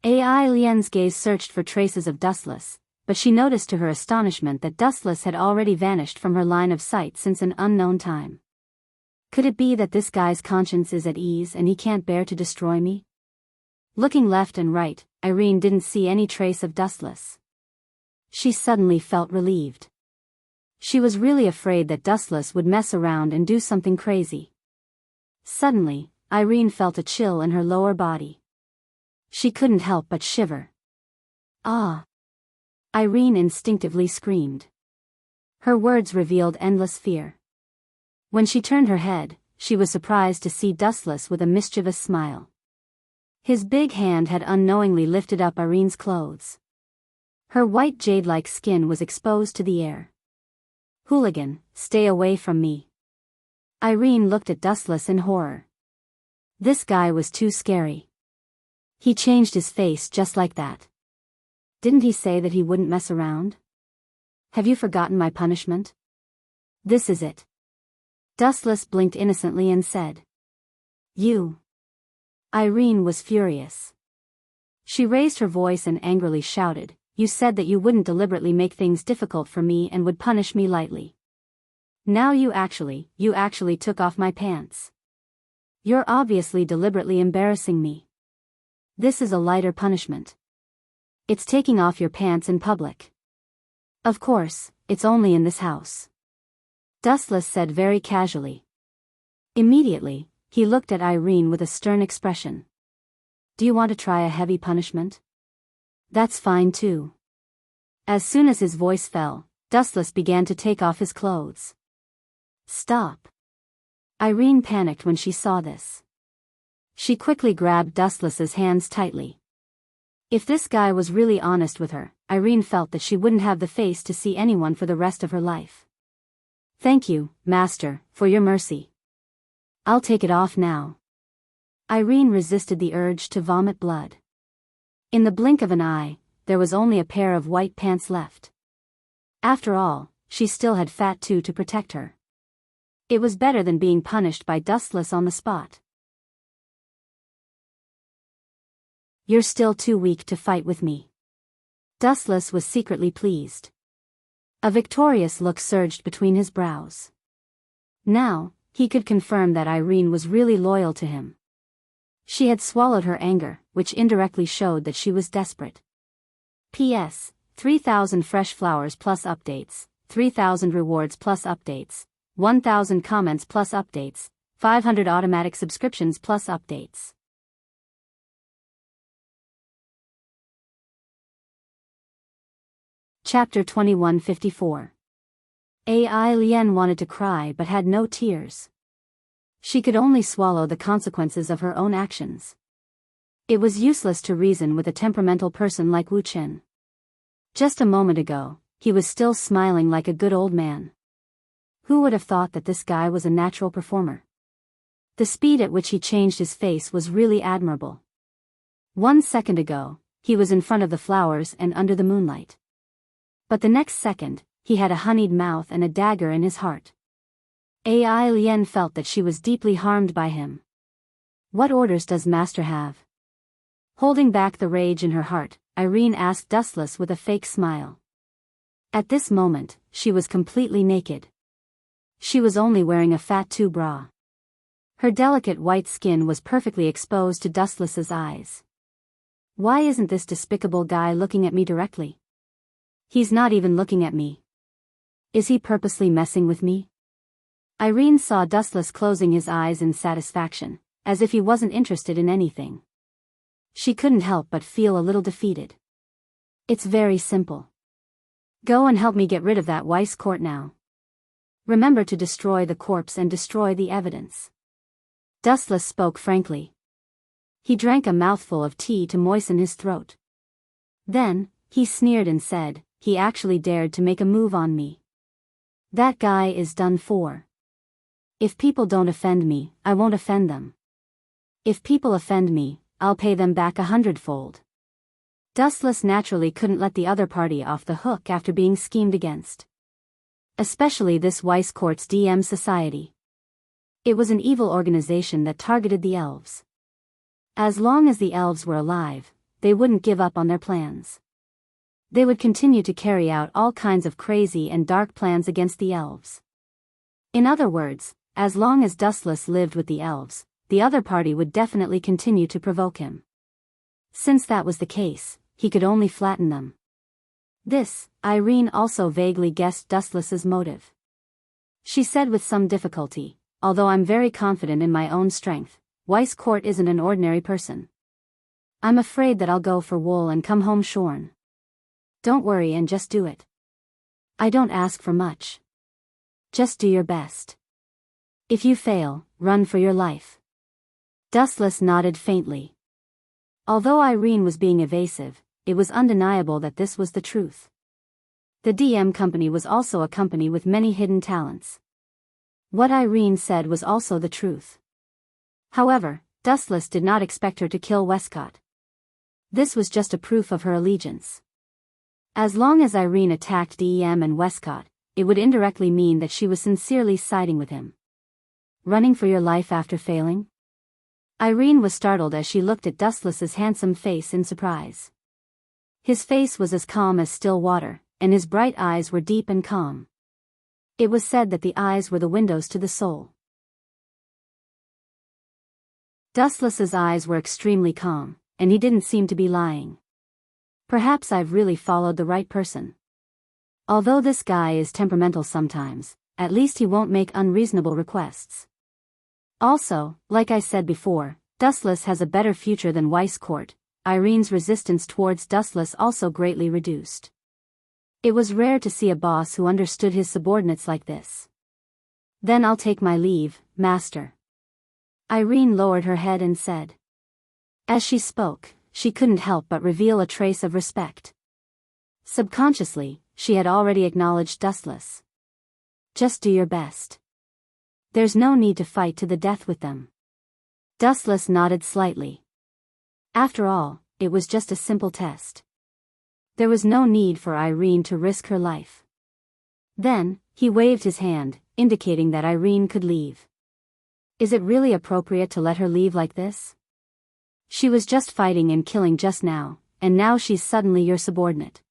Ai Lian's gaze searched for traces of Dustless, but she noticed to her astonishment that Dustless had already vanished from her line of sight since an unknown time. Could it be that this guy's conscience is at ease and he can't bear to destroy me? Looking left and right, Irene didn't see any trace of Dustless. She suddenly felt relieved. She was really afraid that Dustless would mess around and do something crazy. Suddenly, Irene felt a chill in her lower body. She couldn't help but shiver. Ah! Irene instinctively screamed. Her words revealed endless fear. When she turned her head, she was surprised to see Dustless with a mischievous smile. His big hand had unknowingly lifted up Irene's clothes. Her white jade-like skin was exposed to the air. Hooligan, stay away from me. Irene looked at Dustless in horror. This guy was too scary. He changed his face just like that. Didn't he say that he wouldn't mess around? Have you forgotten my punishment? This is it. Dustless blinked innocently and said. You. Irene was furious. She raised her voice and angrily shouted, you said that you wouldn't deliberately make things difficult for me and would punish me lightly. Now you actually took off my pants. You're obviously deliberately embarrassing me. This is a lighter punishment. It's taking off your pants in public. Of course, it's only in this house. Dustless said very casually. Immediately, he looked at Irene with a stern expression. Do you want to try a heavy punishment? That's fine too. As soon as his voice fell, Dustless began to take off his clothes. Stop. Irene panicked when she saw this. She quickly grabbed Dustless's hands tightly. If this guy was really honest with her, Irene felt that she wouldn't have the face to see anyone for the rest of her life. Thank you, Master, for your mercy. I'll take it off now. Irene resisted the urge to vomit blood. In the blink of an eye, there was only a pair of white pants left. After all, she still had Fat Two to protect her. It was better than being punished by Dustless on the spot. You're still too weak to fight with me. Dustless was secretly pleased. A victorious look surged between his brows. Now, he could confirm that Irene was really loyal to him. She had swallowed her anger, which indirectly showed that she was desperate. P.S. 3,000 fresh flowers plus updates, 3,000 rewards plus updates, 1,000 comments plus updates, 500 automatic subscriptions plus updates. Chapter 2154. Ai Lian wanted to cry but had no tears. She could only swallow the consequences of her own actions. It was useless to reason with a temperamental person like Wu Chen. Just a moment ago, he was still smiling like a good old man. Who would have thought that this guy was a natural performer? The speed at which he changed his face was really admirable. 1 second ago, he was in front of the flowers and under the moonlight. But the next second, he had a honeyed mouth and a dagger in his heart. Ai Lian felt that she was deeply harmed by him. What orders does Master have? Holding back the rage in her heart, Irene asked Dustless with a fake smile. At this moment, she was completely naked. She was only wearing a Fat Two bra. Her delicate white skin was perfectly exposed to Dustless's eyes. Why isn't this despicable guy looking at me directly? He's not even looking at me. Is he purposely messing with me? Irene saw Dustless closing his eyes in satisfaction, as if he wasn't interested in anything. She couldn't help but feel a little defeated. It's very simple. Go and help me get rid of that Weiss court now. Remember to destroy the corpse and destroy the evidence. Dustless spoke frankly. He drank a mouthful of tea to moisten his throat. Then, he sneered and said, he actually dared to make a move on me. That guy is done for. If people don't offend me, I won't offend them. If people offend me, I'll pay them back 100-fold. Dustless naturally couldn't let the other party off the hook after being schemed against. Especially this Weiss Court's DM Society. It was an evil organization that targeted the elves. As long as the elves were alive, they wouldn't give up on their plans. They would continue to carry out all kinds of crazy and dark plans against the elves. In other words, as long as Dustless lived with the elves, the other party would definitely continue to provoke him. Since that was the case, he could only flatten them. This, Irene also vaguely guessed Dustless's motive. She said with some difficulty, although I'm very confident in my own strength, Weiss Court isn't an ordinary person. I'm afraid that I'll go for wool and come home shorn. Don't worry and just do it. I don't ask for much. Just do your best. If you fail, run for your life. Dustless nodded faintly. Although Irene was being evasive, it was undeniable that this was the truth. The DM company was also a company with many hidden talents. What Irene said was also the truth. However, Dustless did not expect her to kill Westcott. This was just a proof of her allegiance. As long as Irene attacked DEM and Westcott, it would indirectly mean that she was sincerely siding with him. Running for your life after failing? Irene was startled as she looked at Dustless's handsome face in surprise. His face was as calm as still water, and his bright eyes were deep and calm. It was said that the eyes were the windows to the soul. Dustless's eyes were extremely calm, and he didn't seem to be lying. Perhaps I've really followed the right person. Although this guy is temperamental sometimes, at least he won't make unreasonable requests. Also, like I said before, Dustless has a better future than Weiss Court. Irene's resistance towards Dustless also greatly reduced. It was rare to see a boss who understood his subordinates like this. Then I'll take my leave, master. Irene lowered her head and said. As she spoke, she couldn't help but reveal a trace of respect. Subconsciously, she had already acknowledged Dustless. Just do your best. There's no need to fight to the death with them. Dustless nodded slightly. After all, it was just a simple test. There was no need for Irene to risk her life. Then, he waved his hand, indicating that Irene could leave. Is it really appropriate to let her leave like this? She was just fighting and killing just now, and now she's suddenly your subordinate.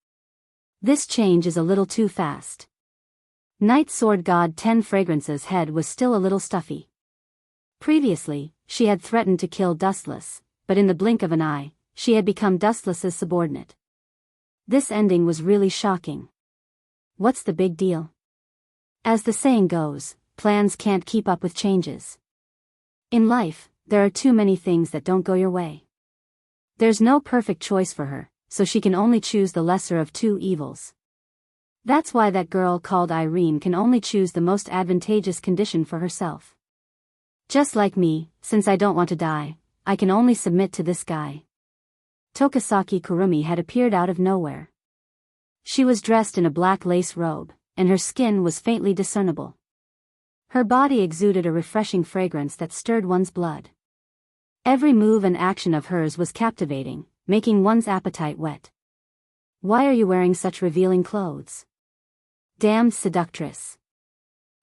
This change is a little too fast. Night Sword God 10 Fragrance's head was still a little stuffy. Previously, she had threatened to kill Dustless, but in the blink of an eye, she had become Dustless's subordinate. This ending was really shocking. What's the big deal? As the saying goes, plans can't keep up with changes. In life, there are too many things that don't go your way. There's no perfect choice for her, so she can only choose the lesser of two evils. That's why that girl called Irene can only choose the most advantageous condition for herself. Just like me, since I don't want to die, I can only submit to this guy. Tokasaki Kurumi had appeared out of nowhere. She was dressed in a black lace robe, and her skin was faintly discernible. Her body exuded a refreshing fragrance that stirred one's blood. Every move and action of hers was captivating, making one's appetite whet. Why are you wearing such revealing clothes? Damned seductress.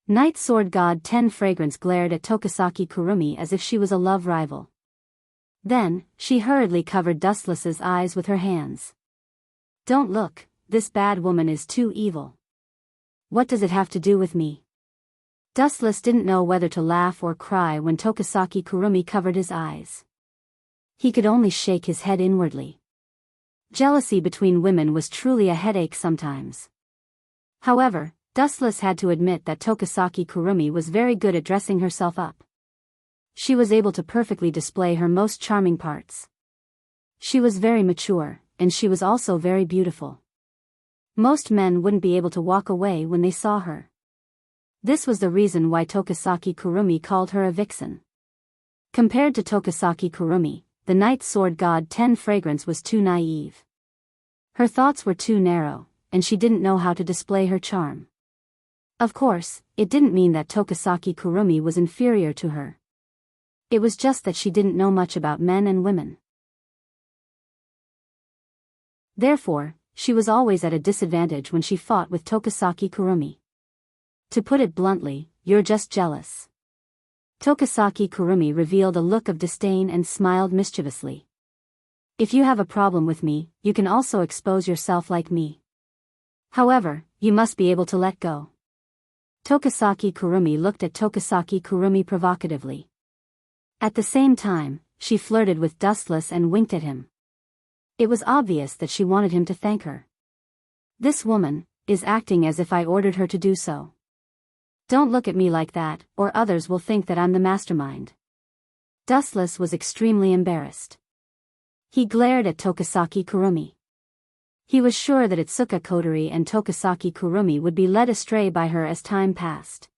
Night Sword God 10 Fragrance glared at Tokasaki Kurumi as if she was a love rival. Then, she hurriedly covered Dustless's eyes with her hands. Don't look, this bad woman is too evil. What does it have to do with me? Dustless didn't know whether to laugh or cry when Tokasaki Kurumi covered his eyes. He could only shake his head inwardly. Jealousy between women was truly a headache sometimes. However, Dustless had to admit that Tokasaki Kurumi was very good at dressing herself up. She was able to perfectly display her most charming parts. She was very mature, and she was also very beautiful. Most men wouldn't be able to walk away when they saw her. This was the reason why Tokasaki Kurumi called her a vixen. Compared to Tokasaki Kurumi, the Night Sword God 10 Fragrance was too naive. Her thoughts were too narrow, and she didn't know how to display her charm. Of course, it didn't mean that Tokasaki Kurumi was inferior to her. It was just that she didn't know much about men and women. Therefore, she was always at a disadvantage when she fought with Tokasaki Kurumi. To put it bluntly, you're just jealous. Tokasaki Kurumi revealed a look of disdain and smiled mischievously. If you have a problem with me, you can also expose yourself like me. However, you must be able to let go. Tokasaki Kurumi looked at Tokasaki Kurumi provocatively. At the same time, she flirted with Dustless and winked at him. It was obvious that she wanted him to thank her. This woman is acting as if I ordered her to do so. Don't look at me like that, or others will think that I'm the mastermind. Dustless was extremely embarrassed. He glared at Tokasaki Kurumi. He was sure that Itsuka Kodori and Tokasaki Kurumi would be led astray by her as time passed.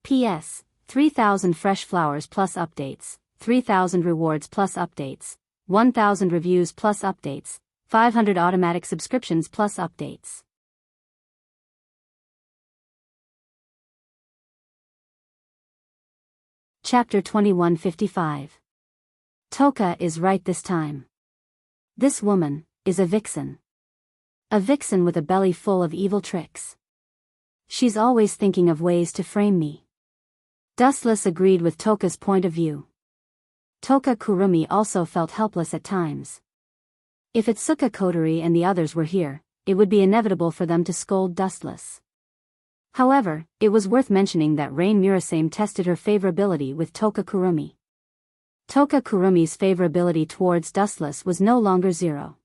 P.S. 3,000 fresh flowers plus updates, 3,000 rewards plus updates, 1,000 reviews plus updates, 500 automatic subscriptions plus updates. Chapter 2155. Toka is right this time. This woman is a vixen. A vixen with a belly full of evil tricks. She's always thinking of ways to frame me. Dustless agreed with Toka's point of view. Toka Kurumi also felt helpless at times. If Itsuka Kodori and the others were here, it would be inevitable for them to scold Dustless. However, it was worth mentioning that Rain Murasame tested her favorability with Toka Kurumi. Toka Kurumi's favorability towards Dustless was no longer 0.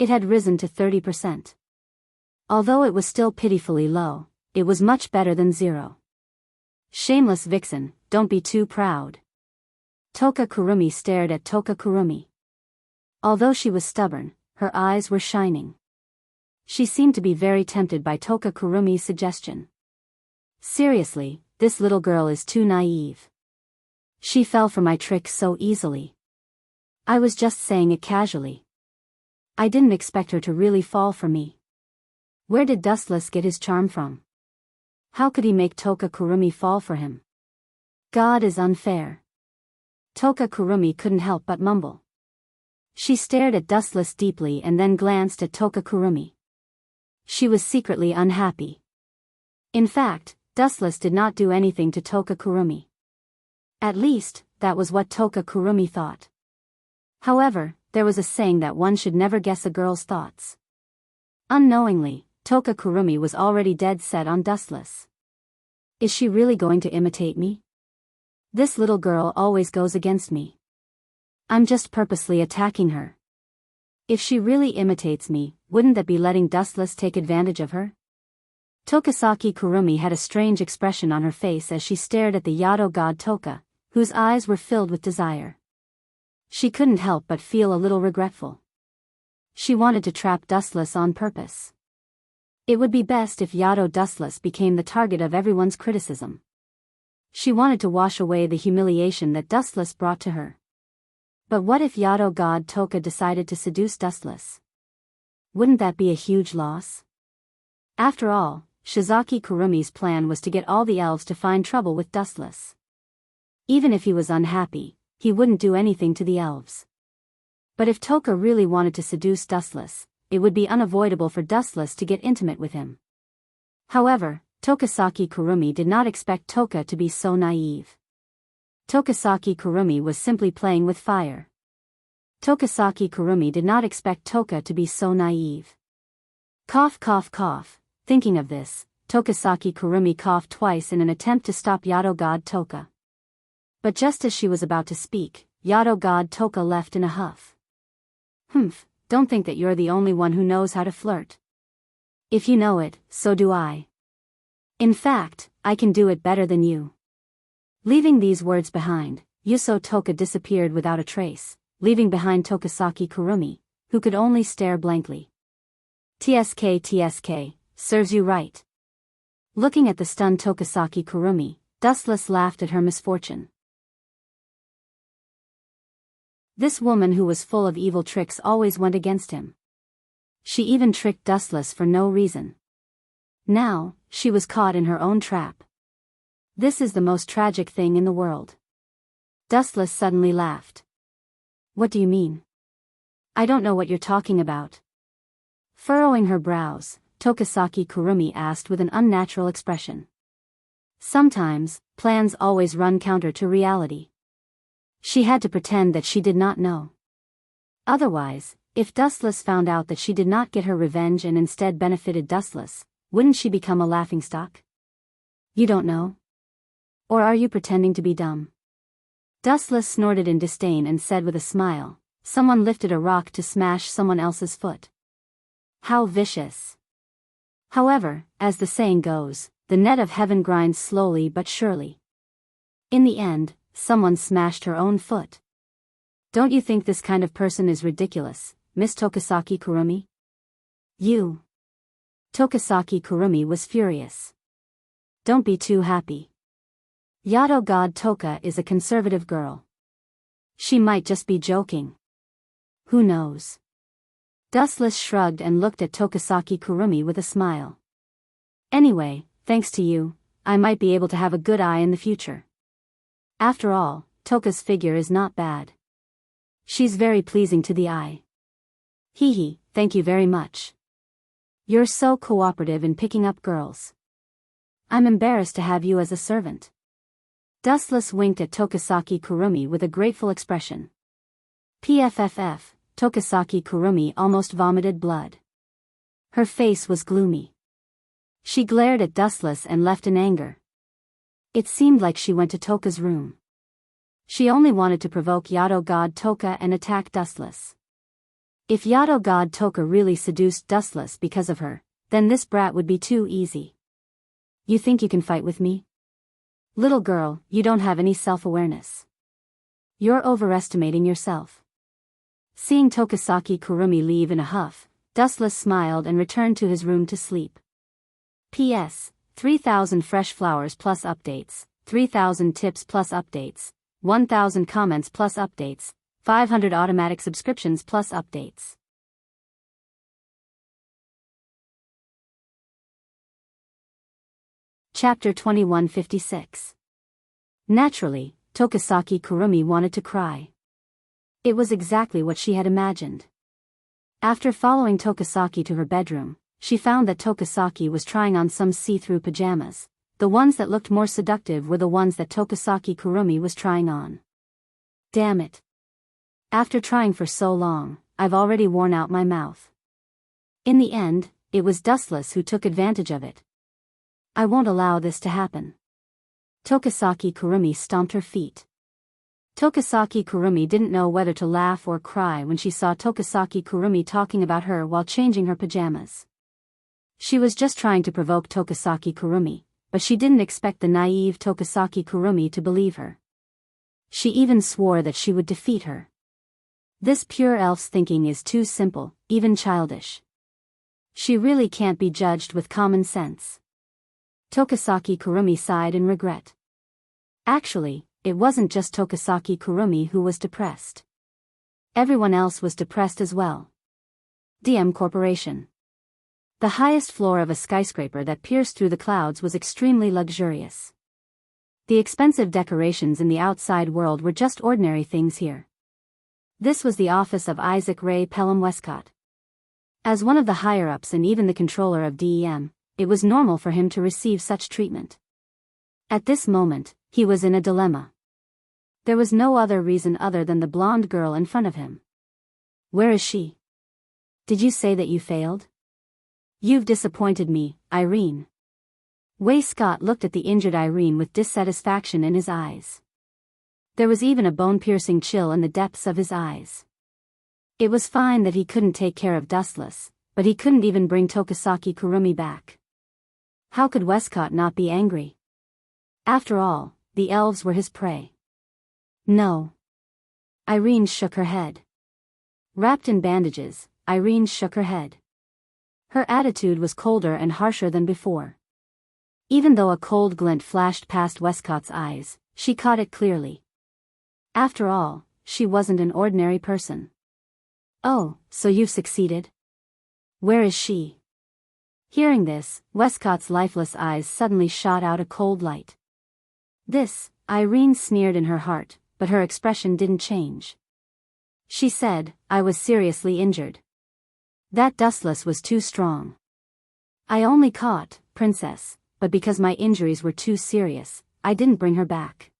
It had risen to 30%. Although it was still pitifully low, it was much better than 0. Shameless vixen, don't be too proud. Toka Kurumi stared at Toka Kurumi. Although she was stubborn, her eyes were shining. She seemed to be very tempted by Toka Kurumi's suggestion. Seriously, this little girl is too naive. She fell for my trick so easily. I was just saying it casually. I didn't expect her to really fall for me. Where did Dustless get his charm from? How could he make Toka Kurumi fall for him? God is unfair. Toka Kurumi couldn't help but mumble. She stared at Dustless deeply and then glanced at Toka Kurumi. She was secretly unhappy. In fact, Dustless did not do anything to Toka Kurumi. At least, that was what Toka Kurumi thought. However, there was a saying that one should never guess a girl's thoughts. Unknowingly, Toka Kurumi was already dead set on Dustless. Is she really going to imitate me? This little girl always goes against me. I'm just purposely attacking her. If she really imitates me, wouldn't that be letting Dustless take advantage of her? Tokasaki Kurumi had a strange expression on her face as she stared at the Yado god Toka, whose eyes were filled with desire. She couldn't help but feel a little regretful. She wanted to trap Dustless on purpose. It would be best if Yado Dustless became the target of everyone's criticism. She wanted to wash away the humiliation that Dustless brought to her. But what if Yado god Toka decided to seduce Dustless? Wouldn't that be a huge loss? After all, Shizaki Kurumi's plan was to get all the elves to find trouble with Dustless. Even if he was unhappy, he wouldn't do anything to the elves. But if Toka really wanted to seduce Dustless, it would be unavoidable for Dustless to get intimate with him. However, Tokasaki Kurumi did not expect Toka to be so naive. Tokasaki Kurumi was simply playing with fire. Tokasaki Kurumi did not expect Toka to be so naive. Cough cough cough. Thinking of this, Tokasaki Kurumi coughed twice in an attempt to stop Yado god Toka. But just as she was about to speak, Yado god Toka left in a huff. Humph, don't think that you're the only one who knows how to flirt. If you know it, so do I. In fact, I can do it better than you. Leaving these words behind, Yuso Toka disappeared without a trace, leaving behind Tokasaki Kurumi, who could only stare blankly. TSK, serves you right. Looking at the stunned Tokasaki Kurumi, Dustless laughed at her misfortune. This woman who was full of evil tricks always went against him. She even tricked Dustless for no reason. Now, she was caught in her own trap. This is the most tragic thing in the world. Dustless suddenly laughed. What do you mean? I don't know what you're talking about. Furrowing her brows, Tokasaki Kurumi asked with an unnatural expression. Sometimes, plans always run counter to reality. She had to pretend that she did not know. Otherwise, if Dustless found out that she did not get her revenge and instead benefited Dustless, wouldn't she become a laughingstock? You don't know? Or are you pretending to be dumb? Dustless snorted in disdain and said with a smile, someone lifted a rock to smash someone else's foot. How vicious. However, as the saying goes, the net of heaven grinds slowly but surely. In the end, someone smashed her own foot. Don't you think this kind of person is ridiculous, Miss Tokasaki Kurumi? You. Tokasaki Kurumi was furious. Don't be too happy. Yado god Toka is a conservative girl. She might just be joking. Who knows? Dustless shrugged and looked at Tokasaki Kurumi with a smile. Anyway, thanks to you, I might be able to have a good eye in the future. After all, Toka's figure is not bad. She's very pleasing to the eye. Hee hee, thank you very much. You're so cooperative in picking up girls. I'm embarrassed to have you as a servant. Dustless winked at Tokasaki Kurumi with a grateful expression. PFFF, Tokasaki Kurumi almost vomited blood. Her face was gloomy. She glared at Dustless and left in anger. It seemed like she went to Toka's room. She only wanted to provoke Yado god Toka and attack Dustless. If Yato god Toka really seduced Dustless because of her, then this brat would be too easy. You think you can fight with me? Little girl, you don't have any self-awareness. You're overestimating yourself. Seeing Tokasaki Kurumi leave in a huff, Dustless smiled and returned to his room to sleep. P.S. 3,000 fresh flowers plus updates, 3,000 tips plus updates, 1,000 comments plus updates, 500 automatic subscriptions plus updates. Chapter 2156. Naturally, Tokasaki Kurumi wanted to cry. It was exactly what she had imagined. After following Tokasaki to her bedroom, she found that Tokasaki was trying on some see-through pajamas. The ones that looked more seductive were the ones that Tokasaki Kurumi was trying on. Damn it. After trying for so long, I've already worn out my mouth. In the end, it was Dustless who took advantage of it. I won't allow this to happen. Tokasaki Kurumi stomped her feet. Tokasaki Kurumi didn't know whether to laugh or cry when she saw Tokasaki Kurumi talking about her while changing her pajamas. She was just trying to provoke Tokasaki Kurumi, but she didn't expect the naive Tokasaki Kurumi to believe her. She even swore that she would defeat her. This pure elf's thinking is too simple, even childish. She really can't be judged with common sense. Tokasaki Kurumi sighed in regret. Actually, it wasn't just Tokasaki Kurumi who was depressed. Everyone else was depressed as well. DM Corporation. The highest floor of a skyscraper that pierced through the clouds was extremely luxurious. The expensive decorations in the outside world were just ordinary things here. This was the office of Isaac Ray Pelham Westcott. As one of the higher-ups and even the controller of DEM, it was normal for him to receive such treatment. At this moment, he was in a dilemma. There was no other reason other than the blonde girl in front of him. Where is she? Did you say that you failed? You've disappointed me, Irene. Way Scott looked at the injured Irene with dissatisfaction in his eyes. There was even a bone-piercing chill in the depths of his eyes. It was fine that he couldn't take care of Dustless, but he couldn't even bring Tokasaki Kurumi back. How could Westcott not be angry? After all, the elves were his prey. No. Irene shook her head. Wrapped in bandages, Irene shook her head. Her attitude was colder and harsher than before. Even though a cold glint flashed past Westcott's eyes, she caught it clearly. After all, she wasn't an ordinary person. Oh, so you've succeeded? Where is she? Hearing this, Westcott's lifeless eyes suddenly shot out a cold light. This, Irene sneered in her heart, but her expression didn't change. She said, I was seriously injured. That Dustless was too strong. I only caught, Princess, but because my injuries were too serious, I didn't bring her back.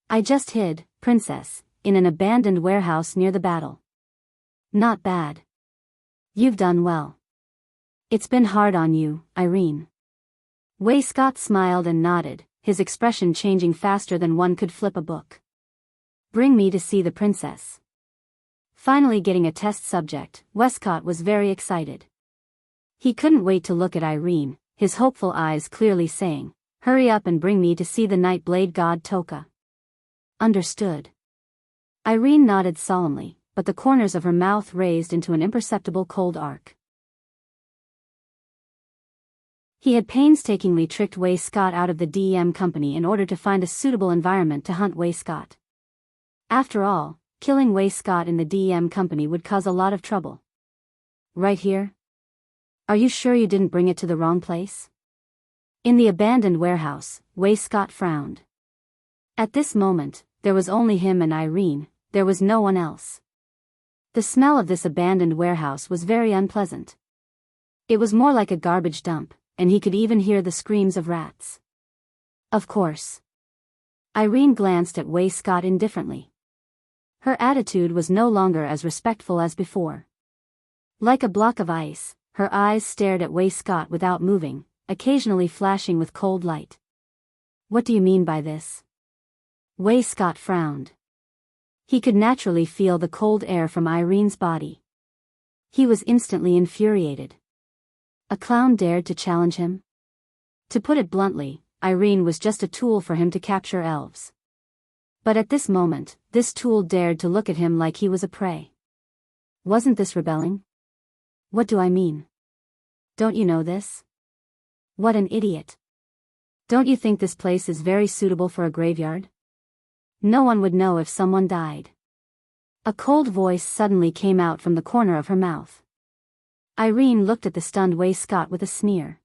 I just hid, Princess, in an abandoned warehouse near the battle. Not bad. You've done well. It's been hard on you, Irene. Way Scott smiled and nodded, his expression changing faster than one could flip a book. Bring me to see the princess. Finally getting a test subject, Westcott was very excited. He couldn't wait to look at Irene, his hopeful eyes clearly saying, hurry up and bring me to see the Night Blade God Toka. Understood. Irene nodded solemnly, but the corners of her mouth raised into an imperceptible cold arc. He had painstakingly tricked Way Scott out of the DEM company in order to find a suitable environment to hunt Way Scott. After all, killing Way Scott in the DEM company would cause a lot of trouble. Right here? Are you sure you didn't bring it to the wrong place? In the abandoned warehouse, Way Scott frowned. At this moment, there was only him and Irene, there was no one else. The smell of this abandoned warehouse was very unpleasant. It was more like a garbage dump, and he could even hear the screams of rats. Of course. Irene glanced at Way Scott indifferently. Her attitude was no longer as respectful as before. Like a block of ice, her eyes stared at Way Scott without moving, occasionally flashing with cold light. What do you mean by this? Way Scott frowned. He could naturally feel the cold air from Irene's body. He was instantly infuriated. A clown dared to challenge him? To put it bluntly, Irene was just a tool for him to capture elves. But at this moment, this tool dared to look at him like he was a prey. Wasn't this rebelling? What do I mean? Don't you know this? What an idiot. Don't you think this place is very suitable for a graveyard? No one would know if someone died. A cold voice suddenly came out from the corner of her mouth. Irene looked at the stunned Way Scott with a sneer.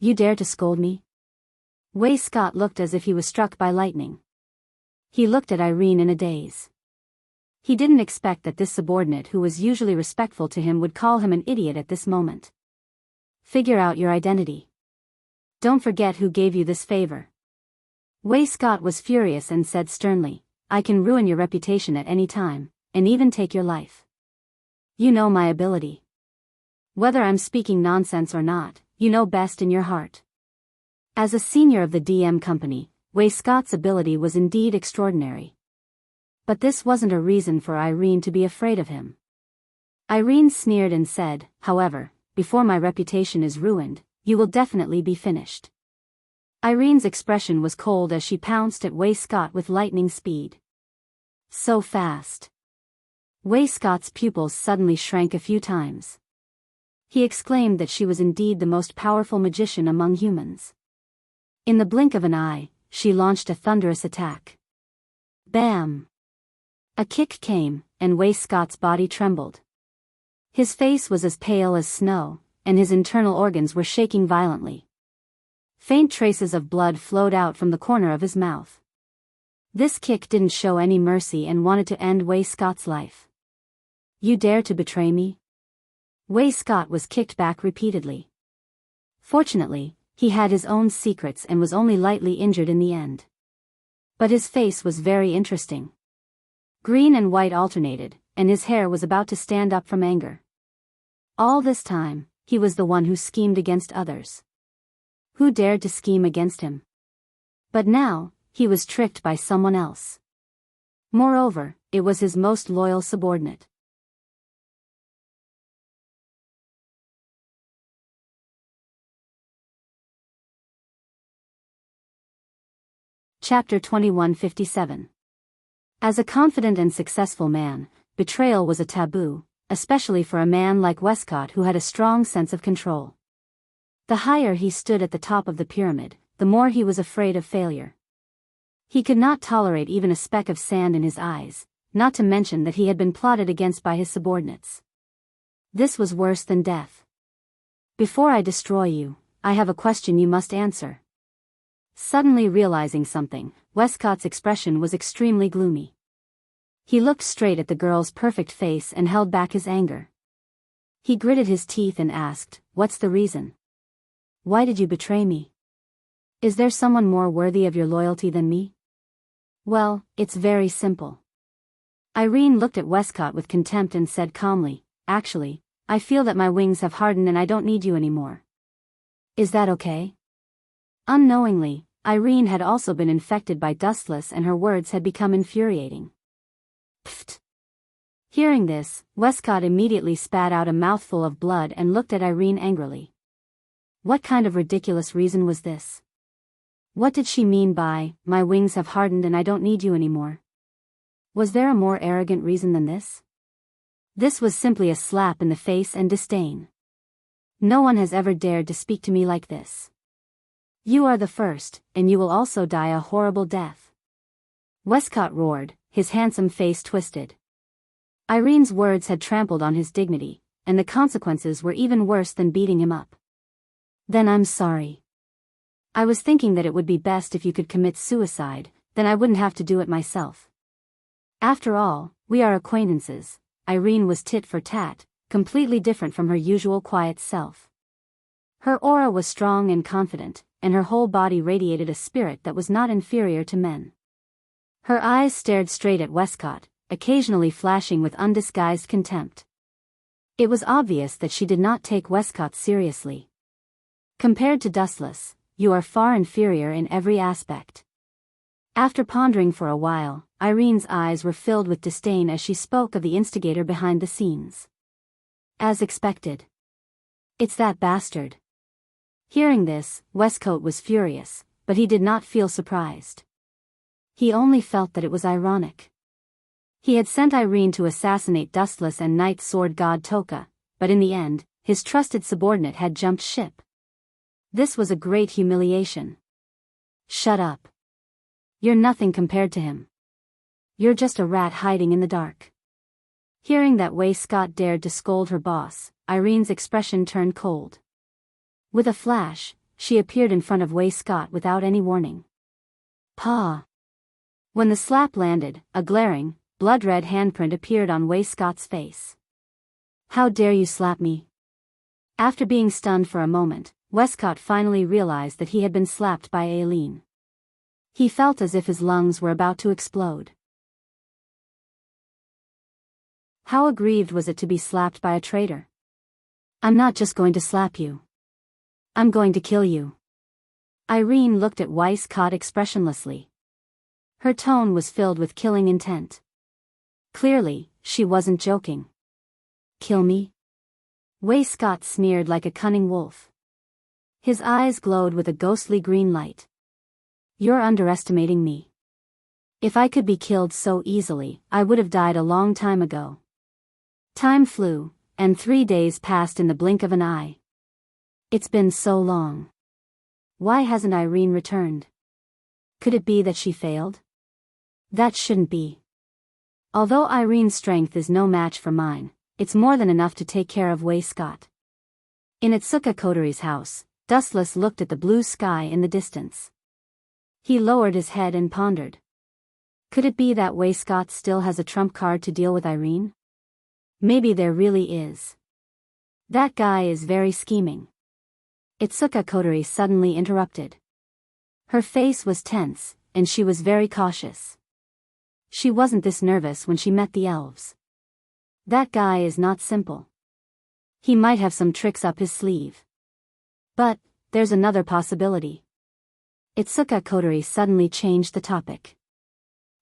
You dare to scold me? Way Scott looked as if he was struck by lightning. He looked at Irene in a daze. He didn't expect that this subordinate who was usually respectful to him would call him an idiot at this moment. Figure out your identity. Don't forget who gave you this favor. Way Scott was furious and said sternly, I can ruin your reputation at any time, and even take your life. You know my ability. Whether I'm speaking nonsense or not, you know best in your heart. As a senior of the DM company, Way Scott's ability was indeed extraordinary. But this wasn't a reason for Irene to be afraid of him. Irene sneered and said, however, before my reputation is ruined, you will definitely be finished. Irene's expression was cold as she pounced at Way Scott with lightning speed. So fast. Way Scott's pupils suddenly shrank a few times. He exclaimed that she was indeed the most powerful magician among humans. In the blink of an eye, she launched a thunderous attack. Bam! A kick came, and Way Scott's body trembled. His face was as pale as snow, and his internal organs were shaking violently. Faint traces of blood flowed out from the corner of his mouth. This kick didn't show any mercy and wanted to end Way Scott's life. You dare to betray me? Way Scott was kicked back repeatedly. Fortunately, he had his own secrets and was only lightly injured in the end. But his face was very interesting. Green and white alternated, and his hair was about to stand up from anger. All this time, he was the one who schemed against others. Who dared to scheme against him? But now, he was tricked by someone else. Moreover, it was his most loyal subordinate. Chapter 2157. As a confident and successful man, betrayal was a taboo, especially for a man like Westcott who had a strong sense of control. The higher he stood at the top of the pyramid, the more he was afraid of failure. He could not tolerate even a speck of sand in his eyes, not to mention that he had been plotted against by his subordinates. This was worse than death. Before I destroy you, I have a question you must answer. Suddenly realizing something, Westcott's expression was extremely gloomy. He looked straight at the girl's perfect face and held back his anger. He gritted his teeth and asked, "What's the reason? Why did you betray me? Is there someone more worthy of your loyalty than me?" Well, it's very simple. Irene looked at Westcott with contempt and said calmly, "Actually, I feel that my wings have hardened and I don't need you anymore. Is that okay?" Unknowingly, Irene had also been infected by Dustless and her words had become infuriating. Pfft! Hearing this, Westcott immediately spat out a mouthful of blood and looked at Irene angrily. What kind of ridiculous reason was this? What did she mean by, "My wings have hardened and I don't need you anymore"? Was there a more arrogant reason than this? This was simply a slap in the face and disdain. No one has ever dared to speak to me like this. You are the first, and you will also die a horrible death. Westcott roared, his handsome face twisted. Irene's words had trampled on his dignity, and the consequences were even worse than beating him up. Then I'm sorry. I was thinking that it would be best if you could commit suicide, then I wouldn't have to do it myself. After all, we are acquaintances. Irene was tit for tat, completely different from her usual quiet self. Her aura was strong and confident, and her whole body radiated a spirit that was not inferior to men. Her eyes stared straight at Westcott, occasionally flashing with undisguised contempt. It was obvious that she did not take Westcott seriously. Compared to Dustless, you are far inferior in every aspect. After pondering for a while, Irene's eyes were filled with disdain as she spoke of the instigator behind the scenes. As expected. It's that bastard. Hearing this, Westcote was furious, but he did not feel surprised. He only felt that it was ironic. He had sent Irene to assassinate Dustless and Night Sword God Toka, but in the end, his trusted subordinate had jumped ship. This was a great humiliation. Shut up. You're nothing compared to him. You're just a rat hiding in the dark. Hearing that Way Scott dared to scold her boss, Irene's expression turned cold. With a flash, she appeared in front of Way Scott without any warning. Paw. When the slap landed, a glaring, blood-red handprint appeared on Way Scott's face. How dare you slap me? After being stunned for a moment, Westcott finally realized that he had been slapped by Aileen. He felt as if his lungs were about to explode. How aggrieved was it to be slapped by a traitor? I'm not just going to slap you. I'm going to kill you. Irene looked at Westcott expressionlessly. Her tone was filled with killing intent. Clearly, she wasn't joking. Kill me? Westcott sneered like a cunning wolf. His eyes glowed with a ghostly green light. You're underestimating me. If I could be killed so easily, I would have died a long time ago. Time flew, and 3 days passed in the blink of an eye. It's been so long. Why hasn't Irene returned? Could it be that she failed? That shouldn't be. Although Irene's strength is no match for mine, it's more than enough to take care of Westcott. In Itsuka Kotori's house, Dustless looked at the blue sky in the distance. He lowered his head and pondered. Could it be that Westcott still has a trump card to deal with Irene? Maybe there really is. That guy is very scheming. Itsuka Kotori suddenly interrupted. Her face was tense, and she was very cautious. She wasn't this nervous when she met the elves. That guy is not simple. He might have some tricks up his sleeve. But, there's another possibility. Itsuka Kotori suddenly changed the topic.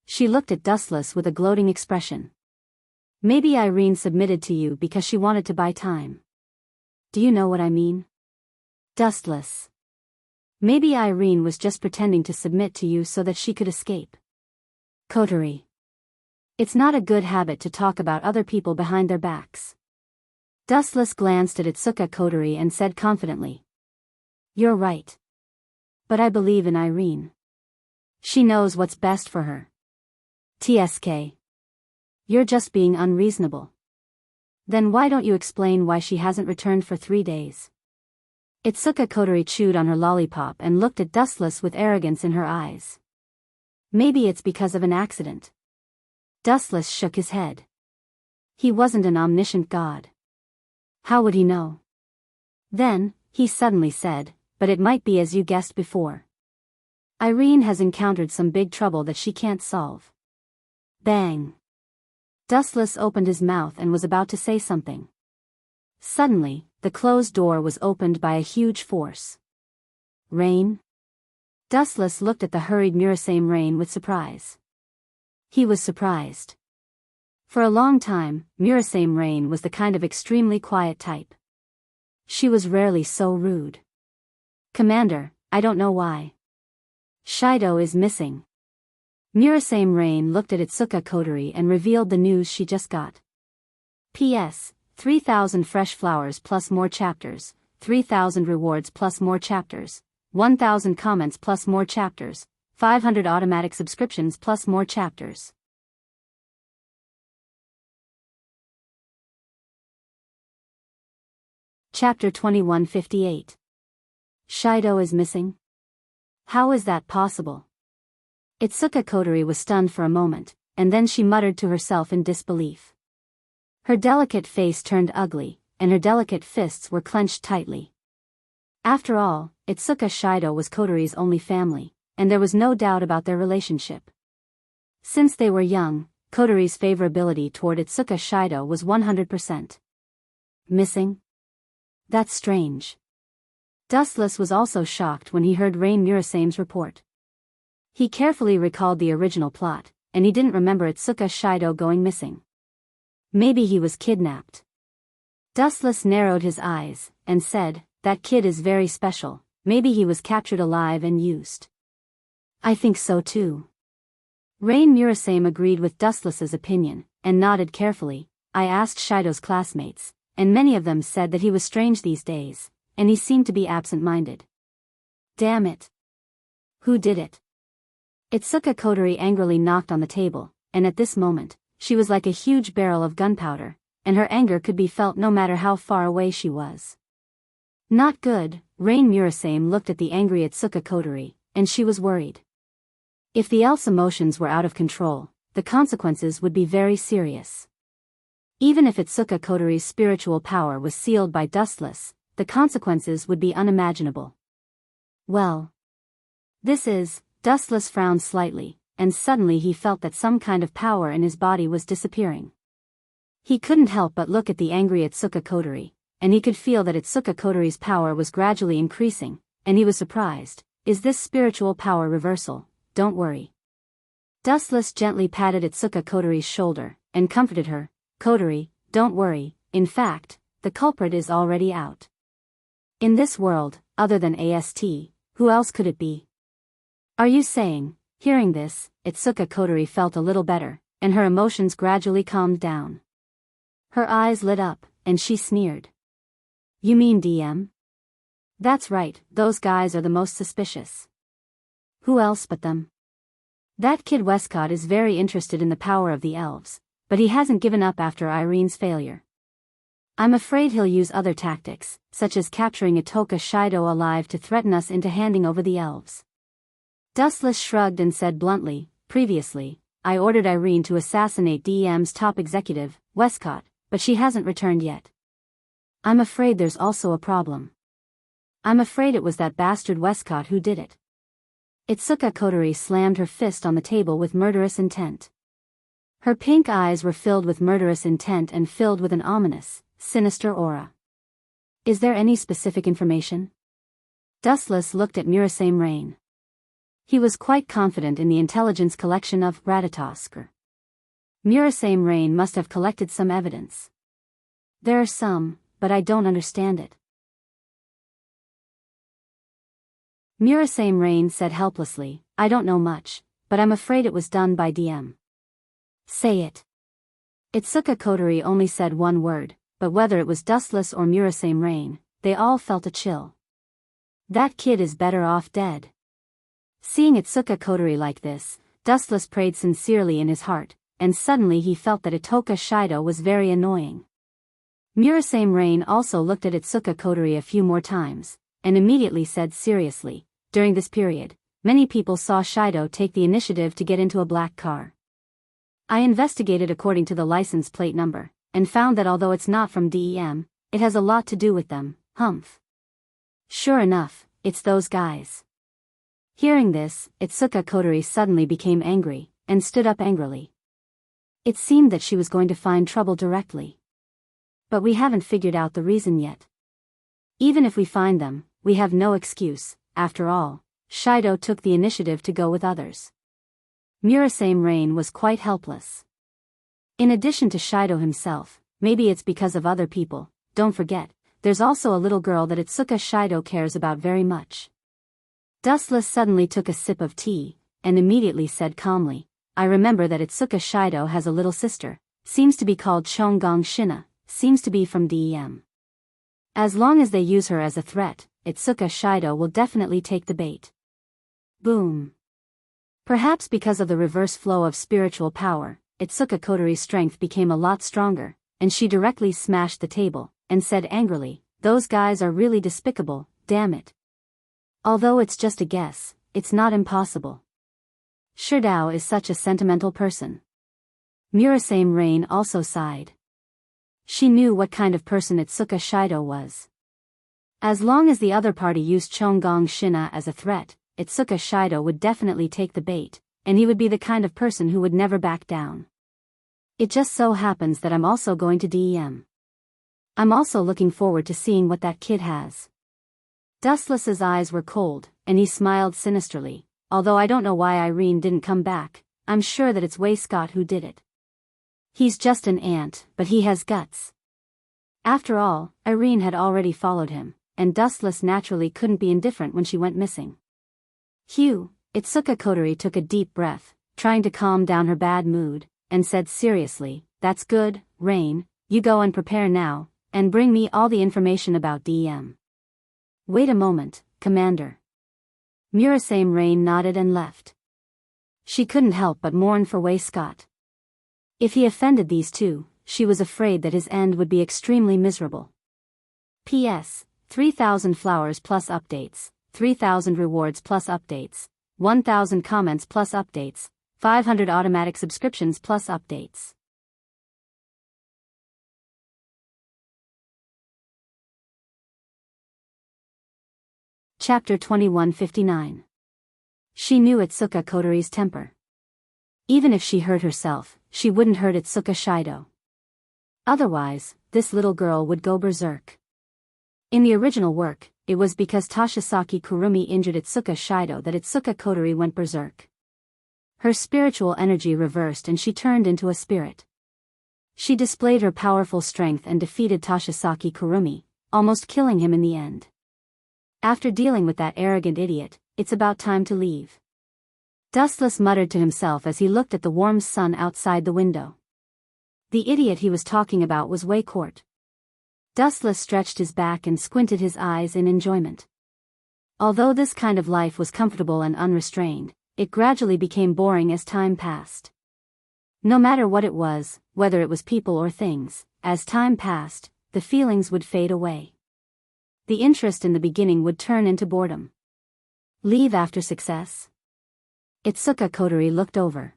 She looked at Dustless with a gloating expression. Maybe Irene submitted to you because she wanted to buy time. Do you know what I mean? Dustless. Maybe Irene was just pretending to submit to you so that she could escape. Kotori. It's not a good habit to talk about other people behind their backs. Dustless glanced at Itsuka Kotori and said confidently. You're right. But I believe in Irene. She knows what's best for her. TSK. You're just being unreasonable. Then why don't you explain why she hasn't returned for 3 days? Itsuka Kotori chewed on her lollipop and looked at Dustless with arrogance in her eyes. Maybe it's because of an accident. Dustless shook his head. He wasn't an omniscient god. How would he know? Then, he suddenly said, but it might be as you guessed before. Irene has encountered some big trouble that she can't solve. Bang. Dustless opened his mouth and was about to say something. Suddenly, the closed door was opened by a huge force. Rain? Dustless looked at the hurried Murasame Rain with surprise. He was surprised. For a long time, Murasame Rain was the kind of extremely quiet type. She was rarely so rude. Commander, I don't know why. Shido is missing. Murasame Rain looked at Itsuka Kotori and revealed the news she just got. P.S. 3,000 fresh flowers plus more chapters, 3,000 rewards plus more chapters, 1,000 comments plus more chapters, 500 automatic subscriptions plus more chapters. Chapter 2158. Shido is missing? How is that possible? Itsuka Kotori was stunned for a moment, and then she muttered to herself in disbelief. Her delicate face turned ugly, and her delicate fists were clenched tightly. After all, Itsuka Shido was Kotori's only family, and there was no doubt about their relationship. Since they were young, Kotori's favorability toward Itsuka Shido was 100%. Missing? That's strange. Dustless was also shocked when he heard Rain Murasame's report. He carefully recalled the original plot, and he didn't remember Itsuka Shido going missing. Maybe he was kidnapped. Dustless narrowed his eyes, and said, "That kid is very special, maybe he was captured alive and used." "I think so too." Rain Murasame agreed with Dustless's opinion, and nodded carefully. "I asked Shido's classmates, and many of them said that he was strange these days, and he seemed to be absent-minded." "Damn it. Who did it?" Itsuka Kotori angrily knocked on the table, and at this moment, she was like a huge barrel of gunpowder, and her anger could be felt no matter how far away she was. Not good. Rain Murasame looked at the angry Itsuka Kotori, and she was worried. If the elf's emotions were out of control, the consequences would be very serious. Even if Itsuka Kotori's spiritual power was sealed by Dustless, the consequences would be unimaginable. Well, Dustless frowned slightly, and suddenly he felt that some kind of power in his body was disappearing. He couldn't help but look at the angry Itsuka Kotori, and he could feel that Itsuka Kotori's power was gradually increasing, and he was surprised. Is this spiritual power reversal? Don't worry. Dustless gently patted Itsuka Kotori's shoulder, and comforted her. "Kotori, don't worry, in fact, the culprit is already out. In this world, other than AST, who else could it be?" "Are you saying?" Hearing this, Itsuka Kotori felt a little better, and her emotions gradually calmed down. Her eyes lit up, and she sneered. "You mean DM? That's right, those guys are the most suspicious. Who else but them? That kid Westcott is very interested in the power of the elves, but he hasn't given up after Irene's failure. I'm afraid he'll use other tactics, such as capturing Itoka Shido alive to threaten us into handing over the elves." Dustless shrugged and said bluntly, "Previously, I ordered Irene to assassinate DEM's top executive, Westcott, but she hasn't returned yet. I'm afraid there's also a problem. I'm afraid it was that bastard Westcott who did it." Itsuka Kotori slammed her fist on the table with murderous intent. Her pink eyes were filled with murderous intent and filled with an ominous, sinister aura. "Is there any specific information?" Dustless looked at Murasame Rain. He was quite confident in the intelligence collection of Ratatosk. Murasame Rain must have collected some evidence. "There are some, but I don't understand it." Murasame Rain said helplessly, "I don't know much, but I'm afraid it was done by DM." "Say it." Itsuka Kotori only said one word, but whether it was Dustless or Murasame Rain, they all felt a chill. That kid is better off dead. Seeing Itsuka Kotori like this, Dustless prayed sincerely in his heart, and suddenly he felt that Itoka Shido was very annoying. Murasame Rain also looked at Itsuka Kotori a few more times, and immediately said seriously, "During this period, many people saw Shido take the initiative to get into a black car. I investigated according to the license plate number, and found that although it's not from DEM, it has a lot to do with them, humph. Sure enough, it's those guys." Hearing this, Itsuka Kotori suddenly became angry, and stood up angrily. It seemed that she was going to find trouble directly. "But we haven't figured out the reason yet. Even if we find them, we have no excuse. After all, Shido took the initiative to go with others." Murasame Rain was quite helpless. In addition to Shido himself, maybe it's because of other people. Don't forget, there's also a little girl that Itsuka Shido cares about very much. Dustless suddenly took a sip of tea, and immediately said calmly, "I remember that Itsuka Shido has a little sister, seems to be called Chonggong Shina, seems to be from DEM. As long as they use her as a threat, Itsuka Shido will definitely take the bait." Boom. Perhaps because of the reverse flow of spiritual power, Itsuka Kotori's strength became a lot stronger, and she directly smashed the table, and said angrily, "Those guys are really despicable, damn it. Although it's just a guess, it's not impossible. Shirdao is such a sentimental person." Murasame Rain also sighed. She knew what kind of person Itsuka Shido was. As long as the other party used Chonggong Shina as a threat, Itsuka Shido would definitely take the bait, and he would be the kind of person who would never back down. "It just so happens that I'm also going to DEM. I'm also looking forward to seeing what that kid has." Dustless's eyes were cold, and he smiled sinisterly. "Although I don't know why Irene didn't come back, I'm sure that it's Westcott who did it. He's just an ant, but he has guts." After all, Irene had already followed him, and Dustless naturally couldn't be indifferent when she went missing. Hugh, Itsuka Kotori took a deep breath, trying to calm down her bad mood, and said seriously, "That's good, Rain, you go and prepare now, and bring me all the information about DEM." "Wait a moment, Commander." Murasame Rain nodded and left. She couldn't help but mourn for Wei Scott. If he offended these two, she was afraid that his end would be extremely miserable. P.S. 3,000 flowers plus updates, 3,000 rewards plus updates, 1,000 comments plus updates, 500 automatic subscriptions plus updates. Chapter 2159. She knew Itsuka Kotori's temper. Even if she hurt herself, she wouldn't hurt Itsuka Shido. Otherwise, this little girl would go berserk. In the original work, it was because Tashisaki Kurumi injured Itsuka Shido that Itsuka Kotori went berserk. Her spiritual energy reversed and she turned into a spirit. She displayed her powerful strength and defeated Tashisaki Kurumi, almost killing him in the end. After dealing with that arrogant idiot, it's about time to leave. Dustless muttered to himself as he looked at the warm sun outside the window. The idiot he was talking about was Wei Court. Dustless stretched his back and squinted his eyes in enjoyment. Although this kind of life was comfortable and unrestrained, it gradually became boring as time passed. No matter what it was, whether it was people or things, as time passed, the feelings would fade away. The interest in the beginning would turn into boredom. Leave after success? Itsuka Kotori looked over.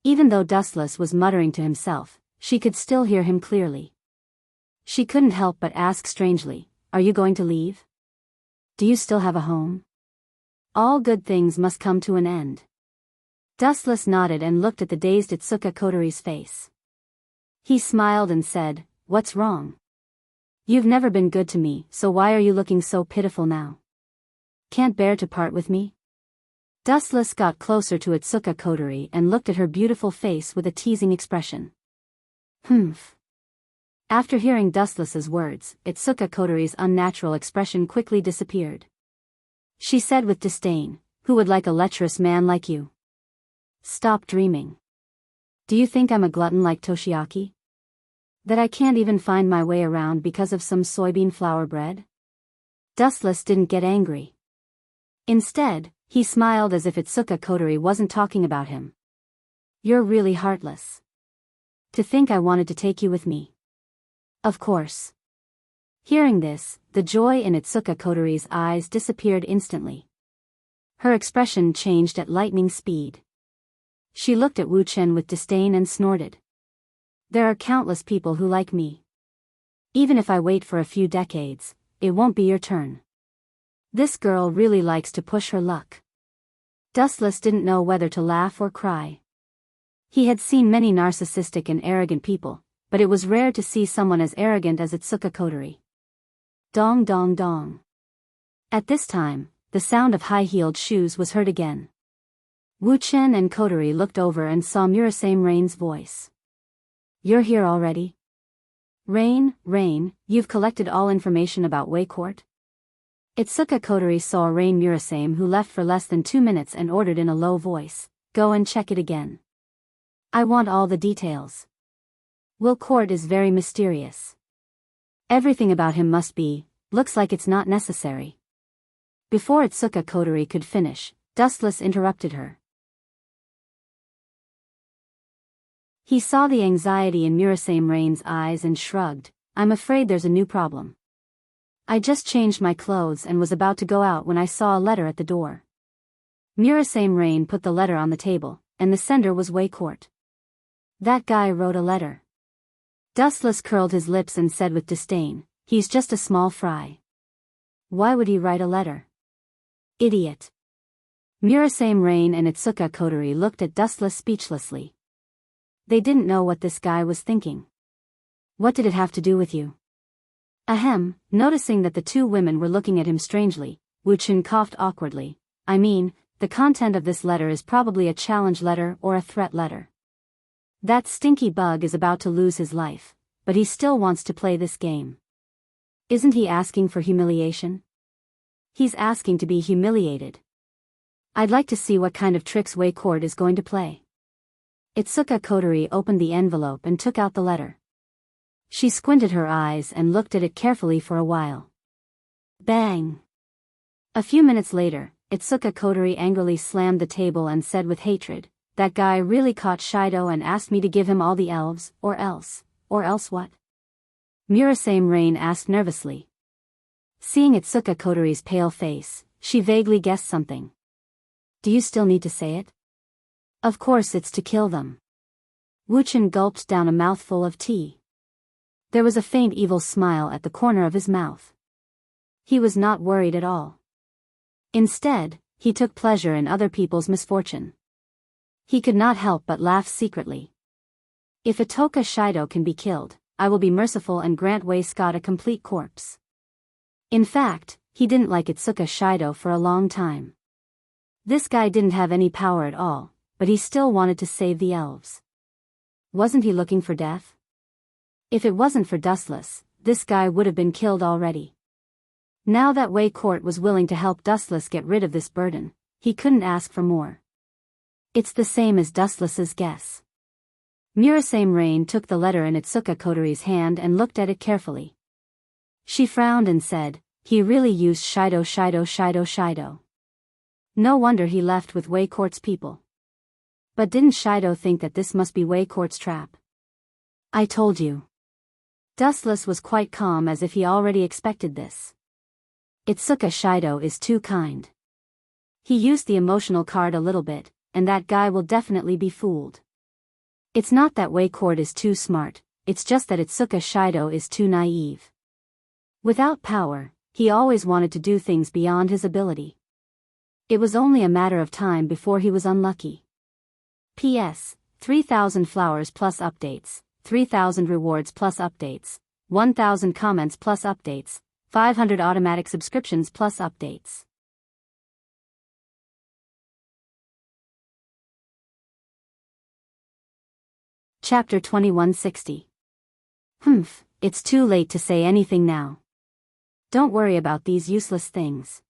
Even though Dustless was muttering to himself, she could still hear him clearly. She couldn't help but ask strangely, "Are you going to leave? Do you still have a home? All good things must come to an end." Dustless nodded and looked at the dazed Itsuka Kotori's face. He smiled and said, "What's wrong? You've never been good to me, so why are you looking so pitiful now? Can't bear to part with me?" Dustless got closer to Itsuka Kotori and looked at her beautiful face with a teasing expression. "Humph." After hearing Dustless's words, Itsuka Kotori's unnatural expression quickly disappeared. She said with disdain, "Who would like a lecherous man like you? Stop dreaming. Do you think I'm a glutton like Toshiaki? That I can't even find my way around because of some soybean flour bread?" Dustless didn't get angry. Instead, he smiled as if Itsuka Kotori wasn't talking about him. "You're really heartless. To think I wanted to take you with me." "Of course." Hearing this, the joy in Itsuka Kotori's eyes disappeared instantly. Her expression changed at lightning speed. She looked at Wu Chen with disdain and snorted. "There are countless people who like me. Even if I wait for a few decades, it won't be your turn. This girl really likes to push her luck." Dustless didn't know whether to laugh or cry. He had seen many narcissistic and arrogant people, but it was rare to see someone as arrogant as Itsuka Kotori. Dong dong dong. At this time, the sound of high-heeled shoes was heard again. Wu Chen and Kotori looked over and saw Murasame Rain's voice. "You're here already? Rain, you've collected all information about Wei Court?" Itsuka Kotori saw Rain Murasame, who left for less than 2 minutes, and ordered in a low voice, "Go and check it again. I want all the details. Will Court is very mysterious. Everything about him must be, looks like it's not necessary." Before Itsuka Kotori could finish, Dustless interrupted her. He saw the anxiety in Murasame Rain's eyes and shrugged, "I'm afraid there's a new problem. I just changed my clothes and was about to go out when I saw a letter at the door." Murasame Rain put the letter on the table, and the sender was Wei Court. "That guy wrote a letter." Dustless curled his lips and said with disdain, "He's just a small fry. Why would he write a letter? Idiot." Murasame Rain and Itsuka Kotori looked at Dustless speechlessly. They didn't know what this guy was thinking. "What did it have to do with you?" Ahem. Noticing that the two women were looking at him strangely, Wu Chen coughed awkwardly. "I mean, the content of this letter is probably a challenge letter or a threat letter. That stinky bug is about to lose his life, but he still wants to play this game. Isn't he asking for humiliation? He's asking to be humiliated. I'd like to see what kind of tricks Wei Court is going to play. Itsuka Kotori opened the envelope and took out the letter. She squinted her eyes and looked at it carefully for a while. Bang! A few minutes later, Itsuka Kotori angrily slammed the table and said with hatred, "That guy really caught Shido and asked me to give him all the elves, or else what?" Murasame Rain asked nervously. Seeing Itsuka Kotori's pale face, she vaguely guessed something. "Do you still need to say it?" "Of course it's to kill them." Wuchen gulped down a mouthful of tea. There was a faint evil smile at the corner of his mouth. He was not worried at all. Instead, he took pleasure in other people's misfortune. He could not help but laugh secretly. If Itoka Shido can be killed, I will be merciful and grant Wei Scott a complete corpse. In fact, he didn't like Itsuka Shido for a long time. This guy didn't have any power at all, but he still wanted to save the elves. Wasn't he looking for death? If it wasn't for Dustless, this guy would have been killed already. Now that Wei Court was willing to help Dustless get rid of this burden, he couldn't ask for more. It's the same as Dustless's guess. Murasame Rain took the letter in Itsuka Kotori's hand and looked at it carefully. She frowned and said, "He really used Shido. No wonder he left with Wei Court's people. But didn't Shido think that this must be Wei Court's trap?" "I told you." Dustless was quite calm as if he already expected this. Itsuka Shido is too kind. He used the emotional card a little bit, and that guy will definitely be fooled. It's not that Wei Court is too smart, it's just that Itsuka Shido is too naive. Without power, he always wanted to do things beyond his ability. It was only a matter of time before he was unlucky. P.S. 3,000 flowers plus updates, 3,000 rewards plus updates, 1,000 comments plus updates, 500 automatic subscriptions plus updates. Chapter 2160. It's too late to say anything now. Don't worry about these useless things.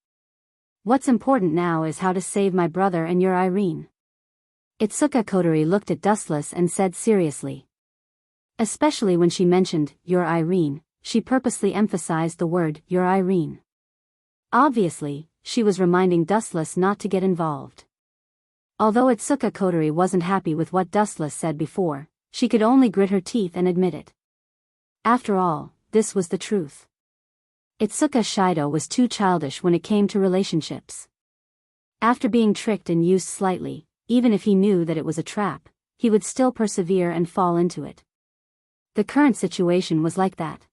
What's important now is how to save my brother and your Irene. Itsuka Kotori looked at Dustless and said seriously. Especially when she mentioned, your Irene, she purposely emphasized the word, your Irene. Obviously, she was reminding Dustless not to get involved. Although Itsuka Kotori wasn't happy with what Dustless said before, she could only grit her teeth and admit it. After all, this was the truth. Itsuka Shido was too childish when it came to relationships. After being tricked and used slightly, even if he knew that it was a trap, he would still persevere and fall into it. The current situation was like that.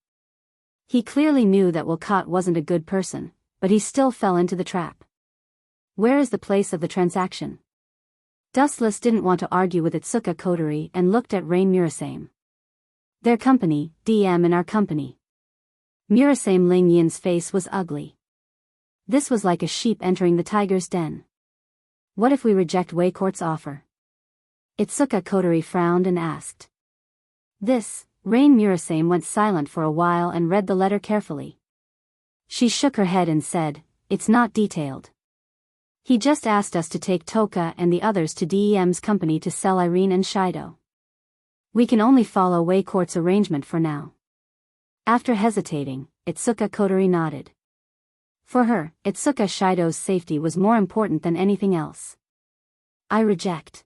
He clearly knew that Wolcott wasn't a good person, but he still fell into the trap. Where is the place of the transaction? Dustless didn't want to argue with Itsuka Kotori and looked at Rain Murasame. Their company, DM in our company. Murasame Ling Yin's face was ugly. This was like a sheep entering the tiger's den. What if we reject Wei Court's offer? Itsuka Kotori frowned and asked. Rain Murasame went silent for a while and read the letter carefully. She shook her head and said, "It's not detailed. He just asked us to take Toka and the others to DEM's company to sell Irene and Shido. We can only follow Wei Court's arrangement for now." After hesitating, Itsuka Kotori nodded. For her, Itsuka Shido's safety was more important than anything else. "I reject."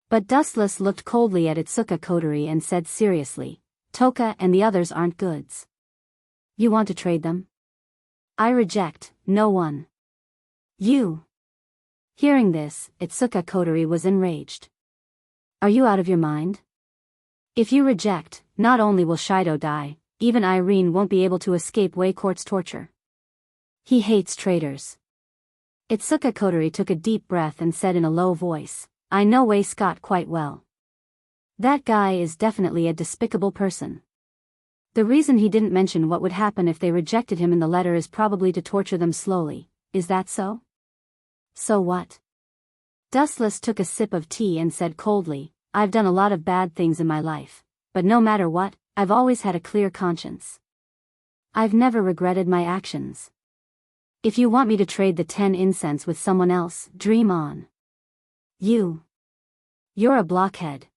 But Dustless looked coldly at Itsuka Kotori and said seriously, "Toka and the others aren't goods. You want to trade them?" "I reject, no one." "You." Hearing this, Itsuka Kotori was enraged. "Are you out of your mind? If you reject, not only will Shido die, even Irene won't be able to escape Wei Court's torture. He hates traitors." Itsuka Kotori took a deep breath and said in a low voice, "I know Wei Scott quite well. That guy is definitely a despicable person. The reason he didn't mention what would happen if they rejected him in the letter is probably to torture them slowly. Is that so?" "So what?" Dustless took a sip of tea and said coldly, "I've done a lot of bad things in my life, but no matter what, I've always had a clear conscience. I've never regretted my actions. If you want me to trade the 10 incense with someone else, dream on. You're a blockhead.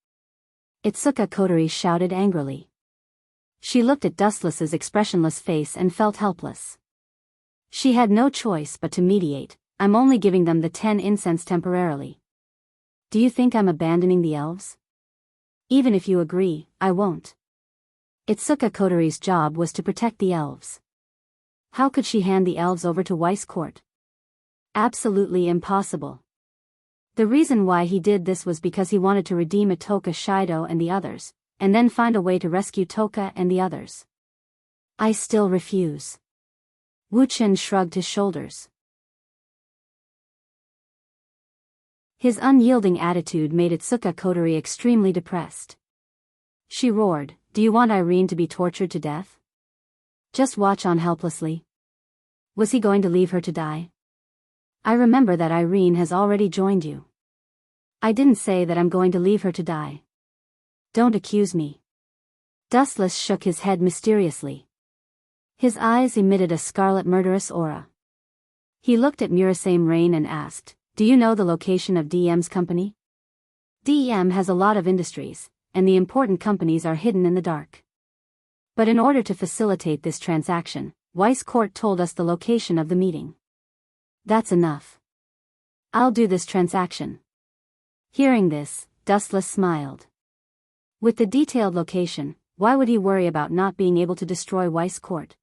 Itsuka Kotori shouted angrily. She looked at Dustless's expressionless face and felt helpless. She had no choice but to mediate. I'm only giving them the 10 incense temporarily. Do you think I'm abandoning the elves? Even if you agree, I won't. Itsuka Kotori's job was to protect the elves. How could she hand the elves over to Weiss Court? Absolutely impossible. The reason why he did this was because he wanted to redeem Itoka Shido and the others, and then find a way to rescue Toka and the others. I still refuse. Wuchen shrugged his shoulders. His unyielding attitude made Itsuka Kotori extremely depressed. She roared, "Do you want Irene to be tortured to death? Just watch on helplessly." Was he going to leave her to die? I remember that Irene has already joined you. I didn't say that I'm going to leave her to die. Don't accuse me. Dustless shook his head mysteriously. His eyes emitted a scarlet murderous aura. He looked at Murasame Rain and asked, "Do you know the location of DEM's company?" DEM has a lot of industries, and the important companies are hidden in the dark. But in order to facilitate this transaction, Weiss Court told us the location of the meeting. That's enough. I'll do this transaction. Hearing this, Dustless smiled. With the detailed location, why would he worry about not being able to destroy Weiss Court?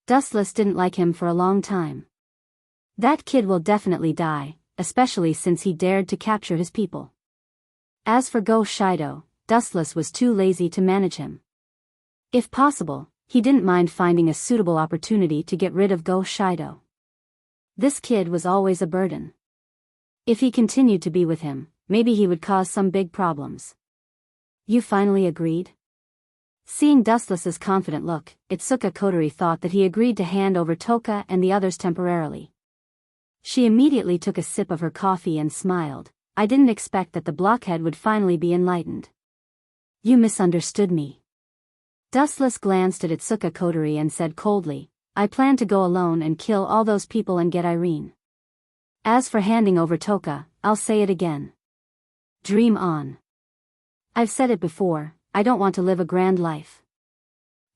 Dustless didn't like him for a long time. That kid will definitely die, especially since he dared to capture his people. As for Go Shido, Dustless was too lazy to manage him. If possible, he didn't mind finding a suitable opportunity to get rid of Go Shido. This kid was always a burden. If he continued to be with him, maybe he would cause some big problems. You finally agreed? Seeing Dustless's confident look, Itsuka Kotori thought that he agreed to hand over Toka and the others temporarily. She immediately took a sip of her coffee and smiled. I didn't expect that the blockhead would finally be enlightened. You misunderstood me. Dustless glanced at Itsuka Kotori and said coldly, I plan to go alone and kill all those people and get Irene. As for handing over Toka, I'll say it again. Dream on. I've said it before, I don't want to live a grand life.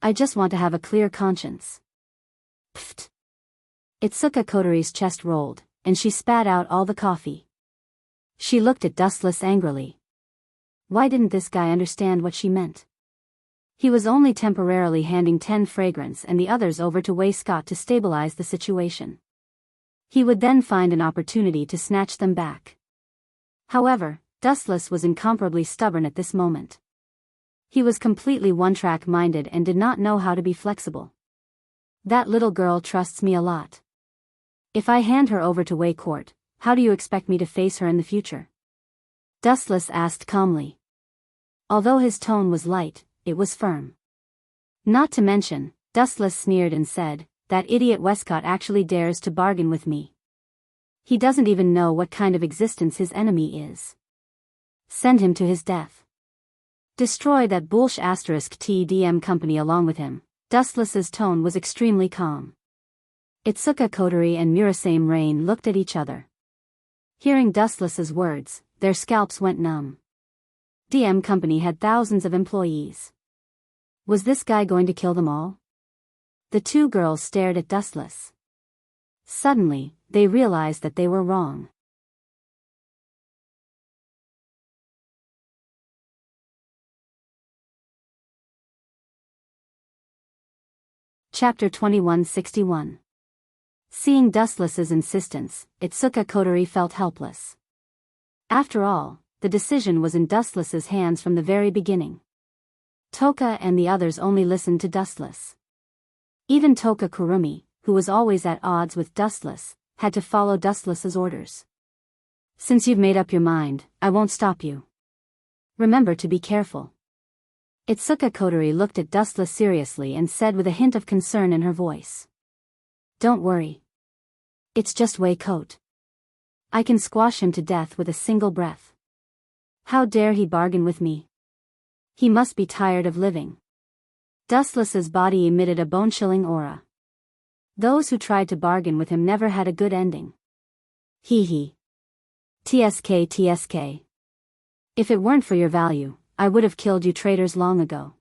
I just want to have a clear conscience. Pfft. Itsuka Kotori's chest rolled, and she spat out all the coffee. She looked at Dustless angrily. Why didn't this guy understand what she meant? He was only temporarily handing 10 fragrance and the others over to Wayscott to stabilize the situation. He would then find an opportunity to snatch them back. However, Dustless was incomparably stubborn at this moment. He was completely one-track minded and did not know how to be flexible. That little girl trusts me a lot. If I hand her over to Way Court, how do you expect me to face her in the future? Dustless asked calmly. Although his tone was light, it was firm. Not to mention, Dustless sneered and said, that idiot Westcott actually dares to bargain with me. He doesn't even know what kind of existence his enemy is. Send him to his death. Destroy that bullsh *TDM company along with him. Dustless's tone was extremely calm. Itsuka Kotori and Murasame Rain looked at each other. Hearing Dustless's words, their scalps went numb. DM company had thousands of employees. Was this guy going to kill them all? The two girls stared at Dustless. Suddenly, they realized that they were wrong. Chapter 2161. Seeing Dustless's insistence, Itsuka Kotori felt helpless. After all, the decision was in Dustless's hands from the very beginning. Toka and the others only listened to Dustless. Even Toka Kurumi, who was always at odds with Dustless, had to follow Dustless's orders. Since you've made up your mind, I won't stop you. Remember to be careful. Itsuka Kotori looked at Dustless seriously and said with a hint of concern in her voice. Don't worry. It's just Way Coat. I can squash him to death with a single breath. How dare he bargain with me? He must be tired of living. Dustless's body emitted a bone-chilling aura. Those who tried to bargain with him never had a good ending. Hee hee. TSK TSK. If it weren't for your value, I would have killed you traitors long ago.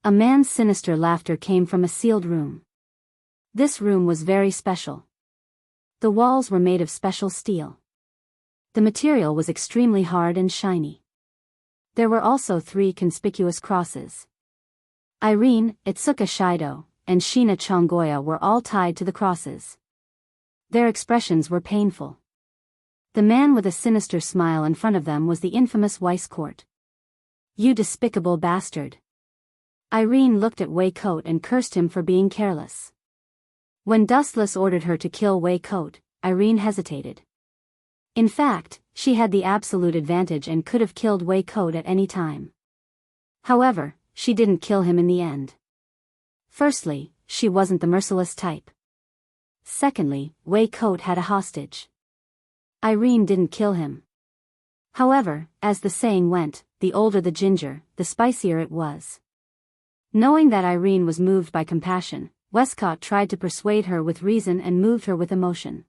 A man's sinister laughter came from a sealed room. This room was very special. The walls were made of special steel. The material was extremely hard and shiny. There were also 3 conspicuous crosses. Irene, Itsuka Shido, and Shina Chongoya were all tied to the crosses. Their expressions were painful. The man with a sinister smile in front of them was the infamous Weisskort. You despicable bastard. Irene looked at Wei Coat and cursed him for being careless. When Dustless ordered her to kill Wei Coat, Irene hesitated. In fact, she had the absolute advantage and could have killed Wei Coat at any time. However, she didn't kill him in the end. Firstly, she wasn't the merciless type. Secondly, Wei Coat had a hostage. Irene didn't kill him. However, as the saying went, the older the ginger, the spicier it was. Knowing that Irene was moved by compassion, Westcott tried to persuade her with reason and moved her with emotion.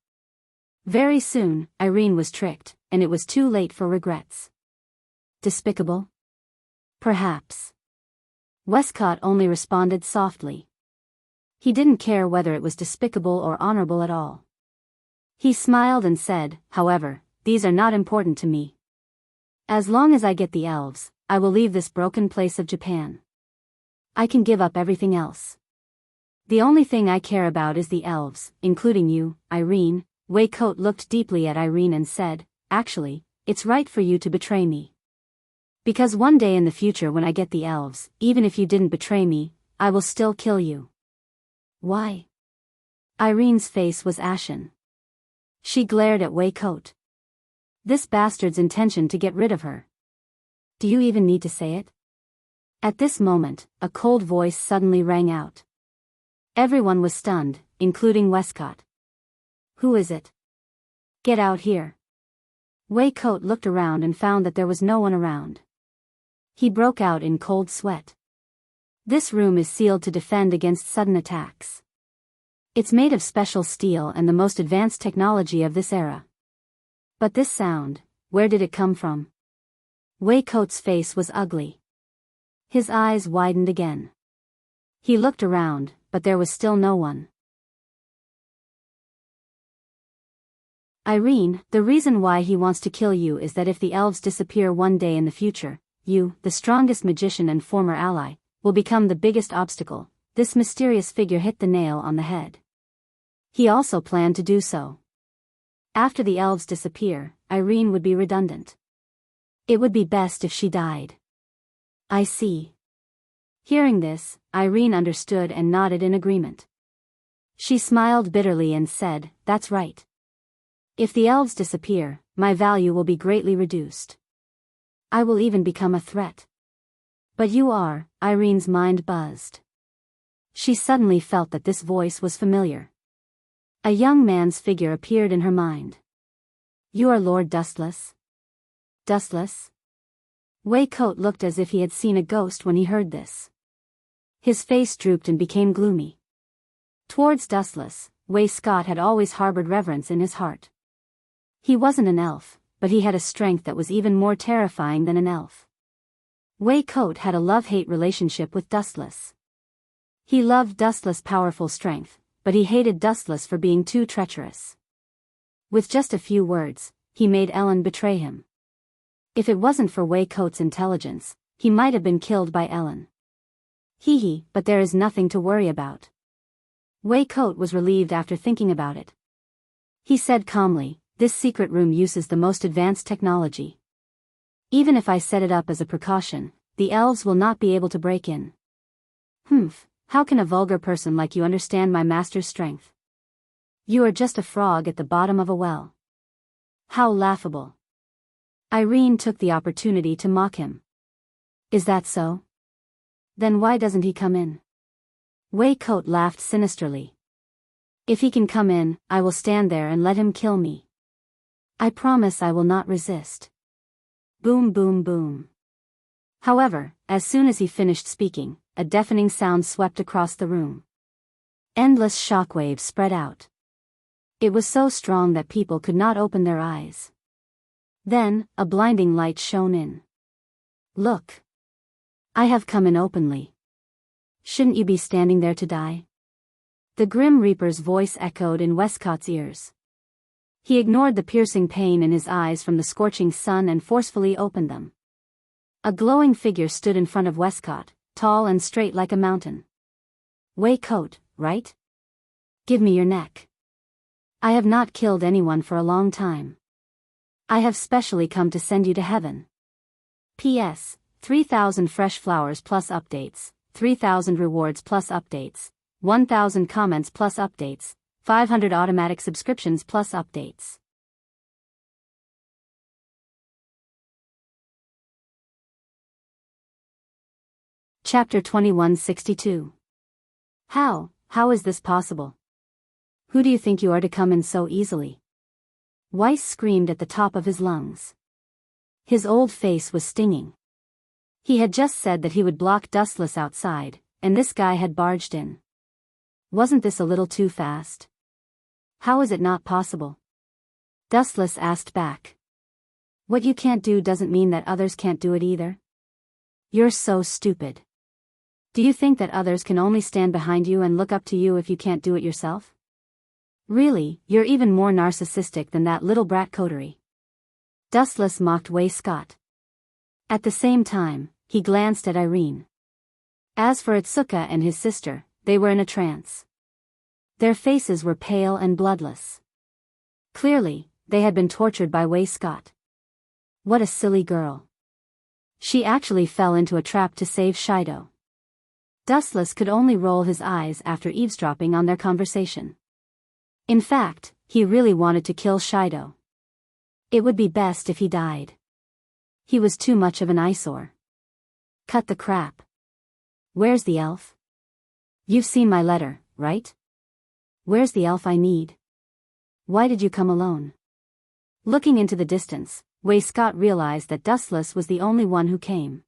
Very soon, Irene was tricked, and it was too late for regrets. Despicable? Perhaps. Westcott only responded softly. He didn't care whether it was despicable or honorable at all. He smiled and said, however, these are not important to me. As long as I get the elves, I will leave this broken place of Japan. I can give up everything else. The only thing I care about is the elves, including you, Irene. Wei Coat looked deeply at Irene and said, actually, it's right for you to betray me. Because one day in the future when I get the elves, even if you didn't betray me, I will still kill you. Why? Irene's face was ashen. She glared at Wei Coat. This bastard's intention to get rid of her. Do you even need to say it? At this moment, a cold voice suddenly rang out. Everyone was stunned, including Westcott. Who is it? Get out here. Wei Coat looked around and found that there was no one around. He broke out in cold sweat. This room is sealed to defend against sudden attacks. It's made of special steel and the most advanced technology of this era. But this sound, where did it come from? Wei Coat's face was ugly. His eyes widened again. He looked around, but there was still no one. Irene, the reason why he wants to kill you is that if the elves disappear one day in the future, you, the strongest magician and former ally, will become the biggest obstacle. This mysterious figure hit the nail on the head. He also planned to do so. After the elves disappear, Irene would be redundant. It would be best if she died. I see. Hearing this, Irene understood and nodded in agreement. She smiled bitterly and said, that's right. If the elves disappear, my value will be greatly reduced. I will even become a threat. But you are, Irene's mind buzzed. She suddenly felt that this voice was familiar. A young man's figure appeared in her mind. You are Lord Dustless? Dustless? Wei Coat looked as if he had seen a ghost when he heard this. His face drooped and became gloomy. Towards Dustless, Weisskott had always harbored reverence in his heart. He wasn't an elf, but he had a strength that was even more terrifying than an elf. Wei Coat had a love-hate relationship with Dustless. He loved Dustless' powerful strength, but he hated Dustless for being too treacherous. With just a few words, he made Ellen betray him. If it wasn't for Wei Coat's intelligence, he might have been killed by Ellen. Hee hee, but there is nothing to worry about. Wei Coat was relieved after thinking about it. He said calmly, this secret room uses the most advanced technology. Even if I set it up as a precaution, the elves will not be able to break in. Humph, how can a vulgar person like you understand my master's strength? You are just a frog at the bottom of a well. How laughable. Irene took the opportunity to mock him. Is that so? Then why doesn't he come in? Wei Coat laughed sinisterly. If he can come in, I will stand there and let him kill me. I promise I will not resist. Boom boom boom. However, as soon as he finished speaking, a deafening sound swept across the room. Endless shockwaves spread out. It was so strong that people could not open their eyes. Then, a blinding light shone in. "Look. I have come in openly. Shouldn't you be standing there to die?" The Grim Reaper's voice echoed in Westcott's ears. He ignored the piercing pain in his eyes from the scorching sun and forcefully opened them. A glowing figure stood in front of Westcott, tall and straight like a mountain. "Coat, right? Give me your neck. I have not killed anyone for a long time. I have specially come to send you to heaven. P.S. 3,000 fresh flowers plus updates, 3,000 rewards plus updates, 1,000 comments plus updates, 500 automatic subscriptions plus updates." Chapter 2162. How is this possible? Who do you think you are to come in so easily? Weiss screamed at the top of his lungs. His old face was stinging. He had just said that he would block Dustless outside, and this guy had barged in. Wasn't this a little too fast? How is it not possible? Dustless asked back. What you can't do doesn't mean that others can't do it either. You're so stupid. Do you think that others can only stand behind you and look up to you if you can't do it yourself? Really, you're even more narcissistic than that little brat coterie. Dustless mocked Scott. At the same time, he glanced at Irene. As for Itsuka and his sister, they were in a trance. Their faces were pale and bloodless. Clearly, they had been tortured by Scott. What a silly girl. She actually fell into a trap to save Shido. Dustless could only roll his eyes after eavesdropping on their conversation. In fact, he really wanted to kill Shido. It would be best if he died. He was too much of an eyesore. Cut the crap. Where's the elf? You've seen my letter, right? Where's the elf I need? Why did you come alone? Looking into the distance, Scott realized that Dustless was the only one who came.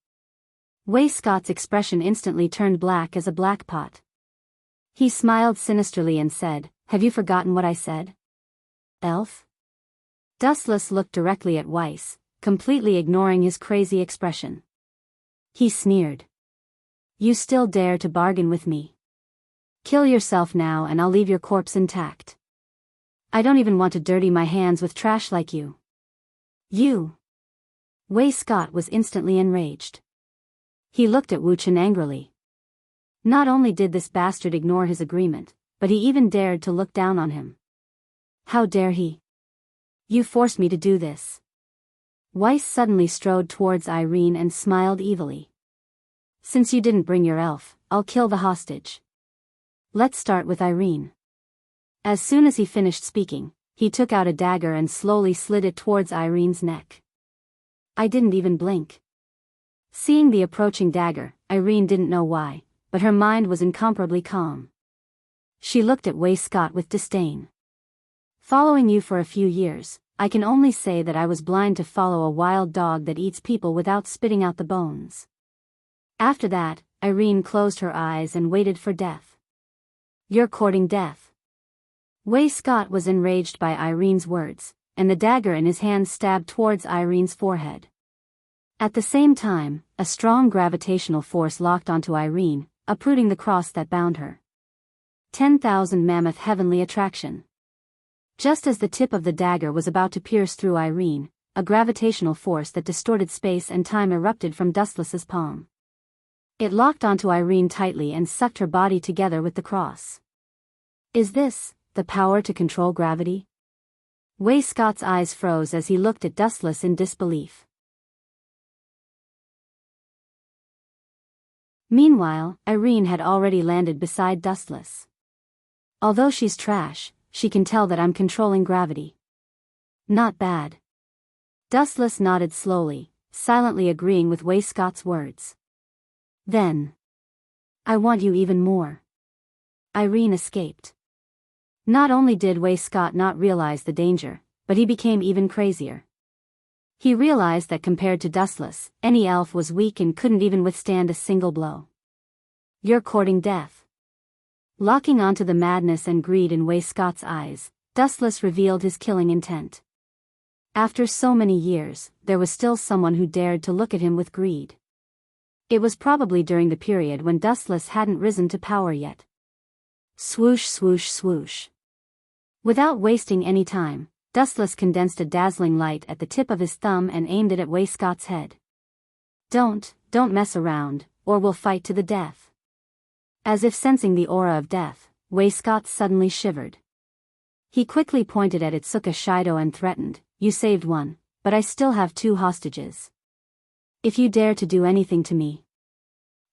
Scott's expression instantly turned black as a black pot. He smiled sinisterly and said, "Have you forgotten what I said? Elf?" Dustless looked directly at Weiss, completely ignoring his crazy expression. He sneered. "You still dare to bargain with me? Kill yourself now and I'll leave your corpse intact. I don't even want to dirty my hands with trash like you." "You?" Scott was instantly enraged. He looked at Wu-chan angrily. Not only did this bastard ignore his agreement, but he even dared to look down on him. How dare he? You forced me to do this. Weiss suddenly strode towards Irene and smiled evilly. Since you didn't bring your elf, I'll kill the hostage. Let's start with Irene. As soon as he finished speaking, he took out a dagger and slowly slid it towards Irene's neck. I didn't even blink. Seeing the approaching dagger, Irene didn't know why, but her mind was incomparably calm. She looked at Scott with disdain. Following you for a few years, I can only say that I was blind to follow a wild dog that eats people without spitting out the bones. After that, Irene closed her eyes and waited for death. You're courting death. Scott was enraged by Irene's words, and the dagger in his hand stabbed towards Irene's forehead. At the same time, a strong gravitational force locked onto Irene, uprooting the cross that bound her. 10,000 mammoth heavenly attraction. Just as the tip of the dagger was about to pierce through Irene, a gravitational force that distorted space and time erupted from Dustless's palm. It locked onto Irene tightly and sucked her body together with the cross. Is this the power to control gravity? Scott's eyes froze as he looked at Dustless in disbelief. Meanwhile, Irene had already landed beside Dustless. Although she's trash, she can tell that I'm controlling gravity. Not bad. Dustless nodded slowly, silently agreeing with Scott's words. Then. I want you even more. Irene escaped. Not only did Scott not realize the danger, but he became even crazier. He realized that compared to Dustless, any elf was weak and couldn't even withstand a single blow. You're courting death. Locking onto the madness and greed in Way Scott's eyes, Dustless revealed his killing intent. After so many years, there was still someone who dared to look at him with greed. It was probably during the period when Dustless hadn't risen to power yet. Swoosh swoosh swoosh. Without wasting any time, Dustless condensed a dazzling light at the tip of his thumb and aimed it at Way Scott's head. Don't mess around, or we'll fight to the death. As if sensing the aura of death, Way Scott suddenly shivered. He quickly pointed at Itsuka Shido and threatened, "You saved one, but I still have 2 hostages. If you dare to do anything to me,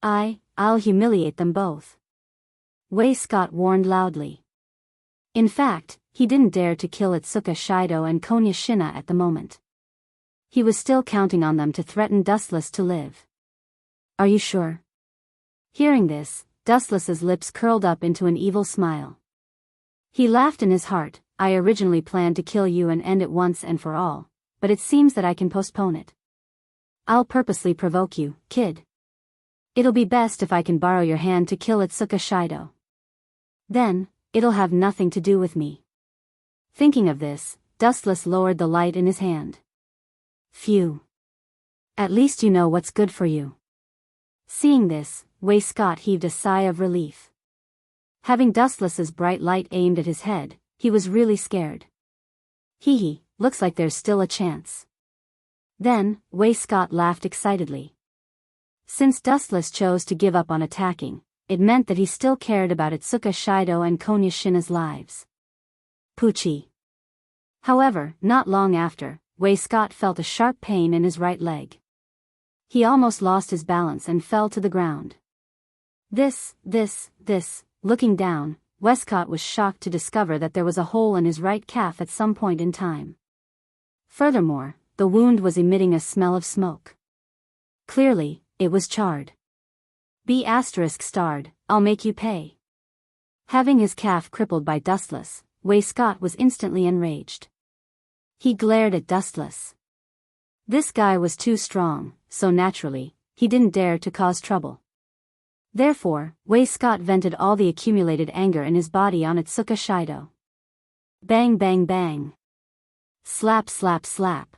I'll humiliate them both." Way Scott warned loudly. In fact, he didn't dare to kill Itsuka Shido and Konya Shina at the moment. He was still counting on them to threaten Dustless to live. "Are you sure?" Hearing this, Dustless's lips curled up into an evil smile. He laughed in his heart. "I originally planned to kill you and end it once and for all, but it seems that I can postpone it. I'll purposely provoke you, kid. It'll be best if I can borrow your hand to kill Itsuka Shido. Then, it'll have nothing to do with me." Thinking of this, Dustless lowered the light in his hand. "Phew. At least you know what's good for you." Seeing this, Way Scott heaved a sigh of relief. Having Dustless's bright light aimed at his head, he was really scared. Hee, looks like there's still a chance. Then, Way Scott laughed excitedly. Since Dustless chose to give up on attacking, it meant that he still cared about Itsuka Shido and Konya Shina's lives. Poochie. However, not long after, Way Scott felt a sharp pain in his right leg. He almost lost his balance and fell to the ground. Looking down, Westcott was shocked to discover that there was a hole in his right calf at some point in time. Furthermore, the wound was emitting a smell of smoke. Clearly, it was charred. B****, I'll make you pay. Having his calf crippled by Dustless, Way Scott was instantly enraged. He glared at Dustless. This guy was too strong, so naturally, he didn't dare to cause trouble. Therefore, Way Scott vented all the accumulated anger in his body on Itsuka Shido. Bang bang bang. Slap slap slap.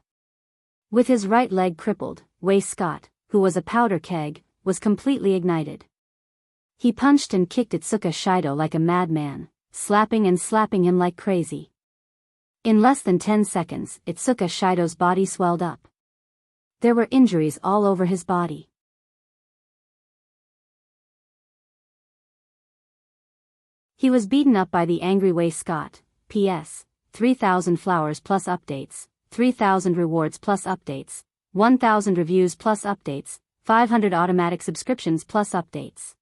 With his right leg crippled, Way Scott, who was a powder keg, was completely ignited. He punched and kicked Itsuka Shido like a madman, slapping and slapping him like crazy. In less than 10 seconds, Itsuka Shido's body swelled up. There were injuries all over his body. He was beaten up by the angry Way Scott. P.S. 3,000 flowers plus updates, 3,000 rewards plus updates, 1,000 reviews plus updates, 500 automatic subscriptions plus updates.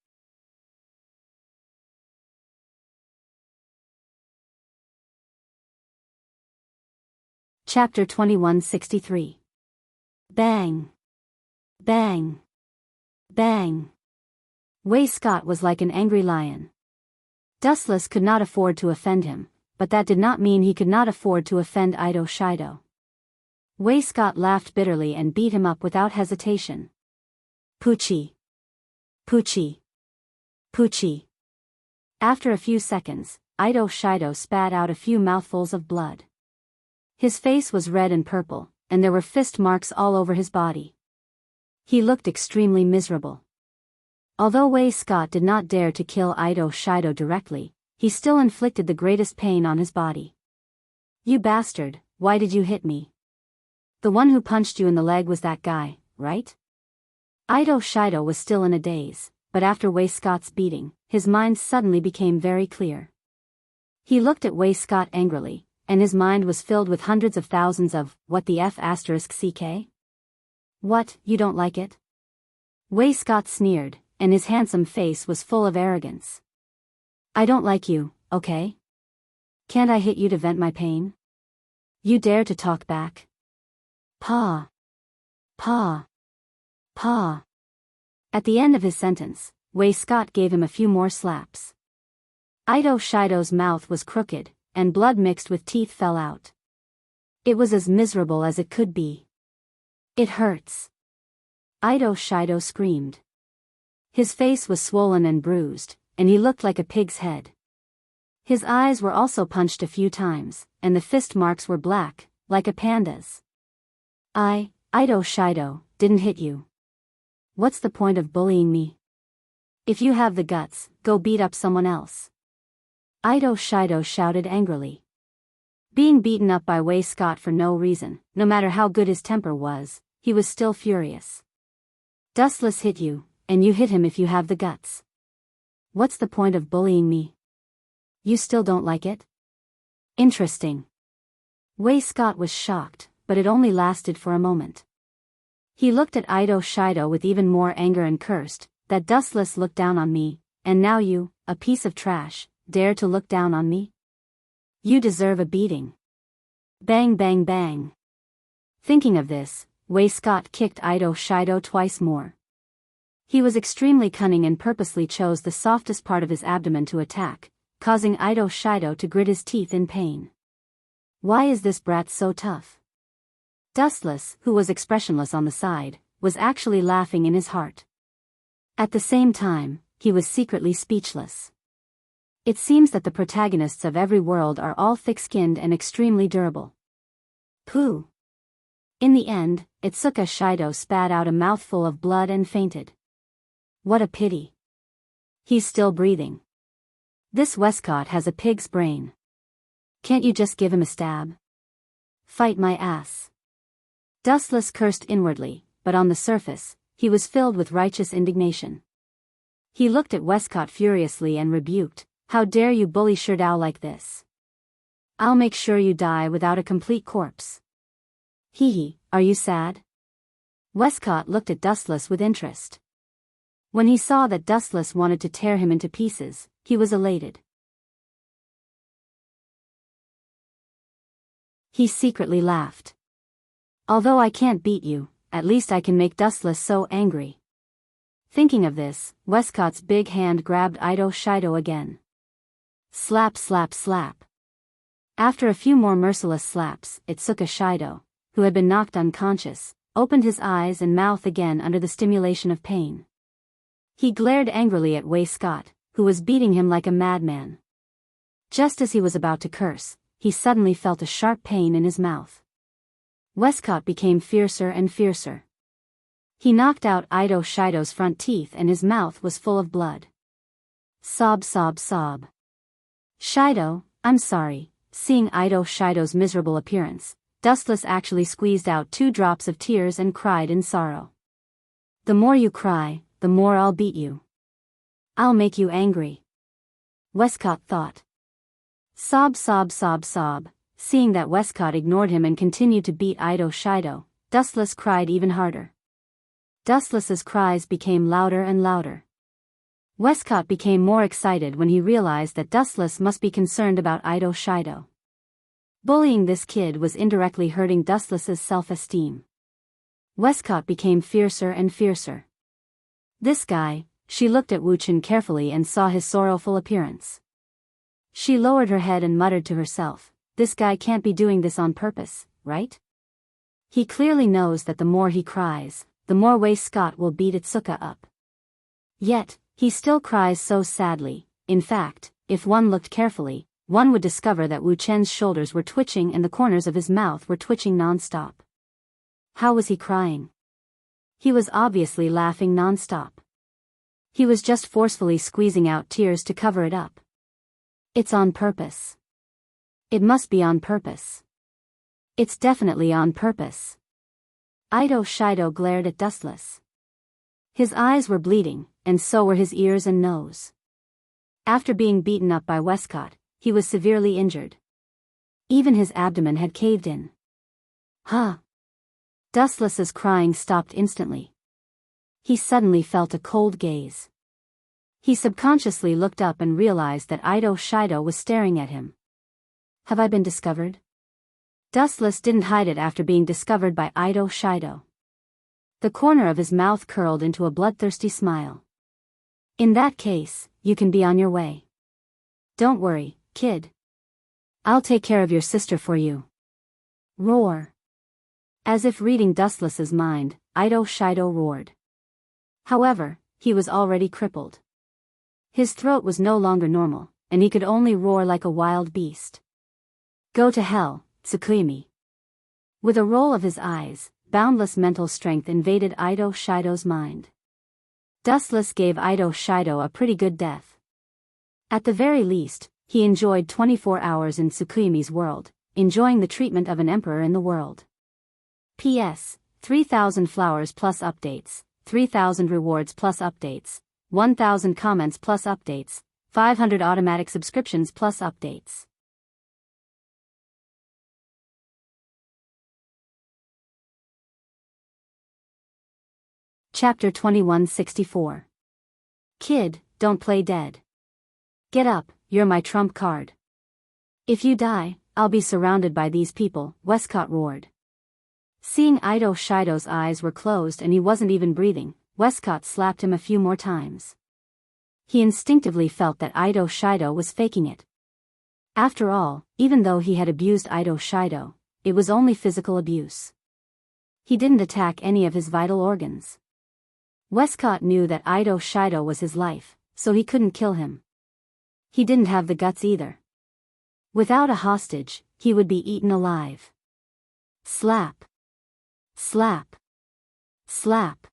Chapter 2163. Bang. Bang. Bang. Way Scott was like an angry lion. Dustless could not afford to offend him, but that did not mean he could not afford to offend Ito Shido. Way Scott laughed bitterly and beat him up without hesitation. Poochie. Poochie. Poochie. After a few seconds, Ito Shido spat out a few mouthfuls of blood. His face was red and purple, and there were fist marks all over his body. He looked extremely miserable. Although Way Scott did not dare to kill Ito Shido directly, he still inflicted the greatest pain on his body. "You bastard, why did you hit me? The one who punched you in the leg was that guy, right?" Ito Shido was still in a daze, but after Way Scott's beating, his mind suddenly became very clear. He looked at Way Scott angrily, and his mind was filled with hundreds of thousands of, "What the F***ck? What, you don't like it?" Way Scott sneered, and his handsome face was full of arrogance. "I don't like you, okay? Can't I hit you to vent my pain? You dare to talk back? Paw. Paw. Paw." At the end of his sentence, Way Scott gave him a few more slaps. Ito Shido's mouth was crooked, and blood mixed with teeth fell out. It was as miserable as it could be. "It hurts." Ito Shido screamed. His face was swollen and bruised, and he looked like a pig's head. His eyes were also punched a few times, and the fist marks were black, like a panda's. Ido Shido, didn't hit you. What's the point of bullying me? If you have the guts, go beat up someone else. Ido Shido shouted angrily. Being beaten up by Wei Scott for no reason, no matter how good his temper was, he was still furious. Dustless hit you, and you hit him if you have the guts. What's the point of bullying me? You still don't like it? Interesting. Wei Scott was shocked, but it only lasted for a moment. He looked at Ido Shido with even more anger and cursed, that Dustless looked down on me, and now you, a piece of trash, dare to look down on me? You deserve a beating. Bang bang bang. Thinking of this, Wei Scott kicked Ido Shido twice more. He was extremely cunning and purposely chose the softest part of his abdomen to attack, causing Ido Shido to grit his teeth in pain. Why is this brat so tough? Dustless, who was expressionless on the side, was actually laughing in his heart. At the same time, he was secretly speechless. It seems that the protagonists of every world are all thick-skinned and extremely durable. Pooh. In the end, Itsuka Shido spat out a mouthful of blood and fainted. What a pity. He's still breathing. This Westcott has a pig's brain. Can't you just give him a stab? Fight my ass. Dustless cursed inwardly, but on the surface, he was filled with righteous indignation. He looked at Westcott furiously and rebuked, "How dare you bully Sherdao like this? I'll make sure you die without a complete corpse." Hee, are you sad? Westcott looked at Dustless with interest. When he saw that Dustless wanted to tear him into pieces, he was elated. He secretly laughed. Although I can't beat you, at least I can make Dustless so angry. Thinking of this, Westcott's big hand grabbed Ido Shido again. Slap slap slap. After a few more merciless slaps, Itsuka Shido, who had been knocked unconscious, opened his eyes and mouth again under the stimulation of pain. He glared angrily at Wei Scott, who was beating him like a madman. Just as he was about to curse, he suddenly felt a sharp pain in his mouth. Westcott became fiercer and fiercer. He knocked out Ido Shido's front teeth and his mouth was full of blood. Sob sob sob. Shido, I'm sorry. Seeing Ido Shido's miserable appearance, Dustless actually squeezed out 2 drops of tears and cried in sorrow. The more you cry, the more I'll beat you. I'll make you angry. Westcott thought. Sob sob sob sob. Seeing that Westcott ignored him and continued to beat Ido Shido, Dustless cried even harder. Dustless's cries became louder and louder. Westcott became more excited when he realized that Dustless must be concerned about Ido Shido. Bullying this kid was indirectly hurting Dustless's self-esteem. Westcott became fiercer and fiercer. This guy, she looked at Wuchen carefully and saw his sorrowful appearance. She lowered her head and muttered to herself, "This guy can't be doing this on purpose, right? He clearly knows that the more he cries, the more Wei Scott will beat Itsuka up. Yet, he still cries so sadly. In fact, if one looked carefully, one would discover that Wu Chen's shoulders were twitching and the corners of his mouth were twitching non-stop. How was he crying? He was obviously laughing non-stop. He was just forcefully squeezing out tears to cover it up. It's on purpose. It must be on purpose. It's definitely on purpose. Ido Shido glared at Dustless. His eyes were bleeding, and so were his ears and nose. After being beaten up by Westcott, he was severely injured. Even his abdomen had caved in. Huh. Dustless's crying stopped instantly. He suddenly felt a cold gaze. He subconsciously looked up and realized that Ido Shido was staring at him. Have I been discovered? Dustless didn't hide it after being discovered by Ido Shido. The corner of his mouth curled into a bloodthirsty smile. In that case, you can be on your way. Don't worry, kid. I'll take care of your sister for you. Roar. As if reading Dustless's mind, Ido Shido roared. However, he was already crippled. His throat was no longer normal, and he could only roar like a wild beast. Go to hell, Tsukumi. With a roll of his eyes, boundless mental strength invaded Ito Shido's mind. Dustless gave Ito Shido a pretty good death. At the very least, he enjoyed 24 hours in Tsukumi's world, enjoying the treatment of an emperor in the world. P.S. 3,000 flowers plus updates, 3,000 rewards plus updates, 1,000 comments plus updates, 500 automatic subscriptions plus updates. Chapter 2164. Kid, don't play dead. Get up, you're my trump card. If you die, I'll be surrounded by these people, Westcott roared. Seeing Ito Shido's eyes were closed and he wasn't even breathing, Westcott slapped him a few more times. He instinctively felt that Ito Shido was faking it. After all, even though he had abused Ito Shido, it was only physical abuse. He didn't attack any of his vital organs. Westcott knew that Ito Shido was his life, so he couldn't kill him. He didn't have the guts either. Without a hostage, he would be eaten alive. Slap. Slap. Slap.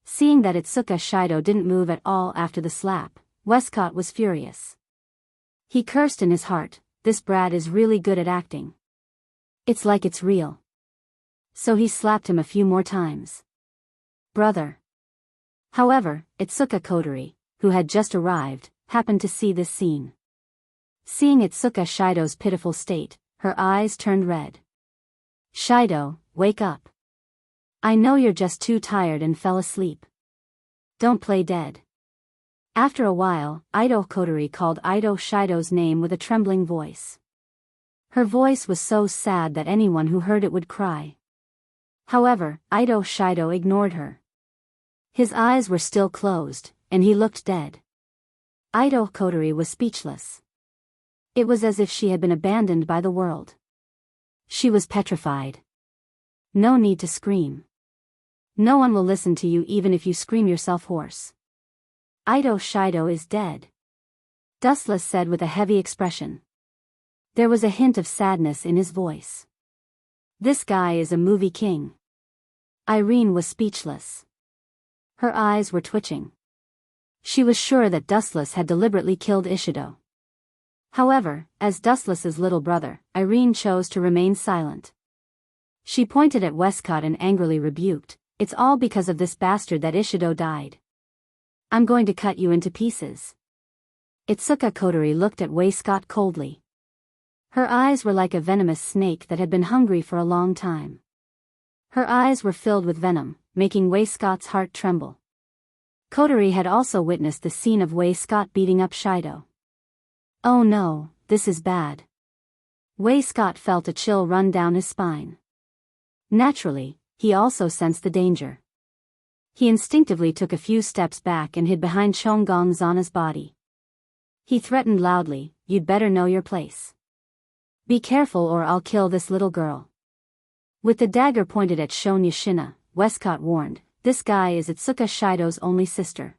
Seeing that Itsuka Shido didn't move at all after the slap, Westcott was furious. He cursed in his heart, this brat is really good at acting. It's like it's real. So he slapped him a few more times. Brother. However, Itsuka Kotori, who had just arrived, happened to see this scene. Seeing Itsuka Shido's pitiful state, her eyes turned red. Shido, wake up. I know you're just too tired and fell asleep. Don't play dead. After a while, Ito Kotori called Ito Shido's name with a trembling voice. Her voice was so sad that anyone who heard it would cry. However, Ito Shido ignored her. His eyes were still closed, and he looked dead. Ito Kotori was speechless. It was as if she had been abandoned by the world. She was petrified. No need to scream. No one will listen to you even if you scream yourself hoarse. Ito Shido is dead. Dustless said with a heavy expression. There was a hint of sadness in his voice. This guy is a movie king. Irene was speechless. Her eyes were twitching. She was sure that Dustless had deliberately killed Ishido. However, as Dustless's little brother, Irene chose to remain silent. She pointed at Westcott and angrily rebuked, "It's all because of this bastard that Ishido died. I'm going to cut you into pieces." Itsuka Kotori looked at Westcott coldly. Her eyes were like a venomous snake that had been hungry for a long time. Her eyes were filled with venom, making Westcott's heart tremble. Kotori had also witnessed the scene of Westcott beating up Shido. Oh no, this is bad. Westcott felt a chill run down his spine. Naturally, he also sensed the danger. He instinctively took a few steps back and hid behind Chonggong Zana's body. He threatened loudly, "You'd better know your place. Be careful or I'll kill this little girl." With the dagger pointed at Shon Yashina, Westcott warned, "This guy is Itsuka Shido's only sister.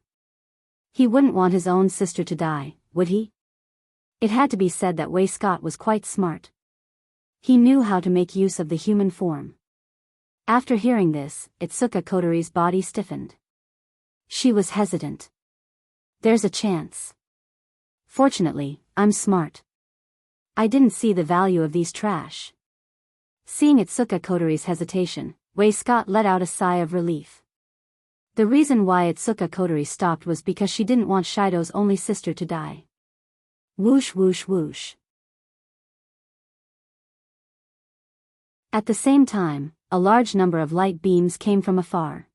He wouldn't want his own sister to die, would he?" It had to be said that Westcott was quite smart. He knew how to make use of the human form. After hearing this, Itsuka Kotori's body stiffened. She was hesitant. There's a chance. Fortunately, I'm smart. I didn't see the value of these trash. Seeing Itsuka Kotori's hesitation, Westcott let out a sigh of relief. The reason why Itsuka Kotori stopped was because she didn't want Shido's only sister to die. Whoosh whoosh whoosh. At the same time, a large number of light beams came from afar.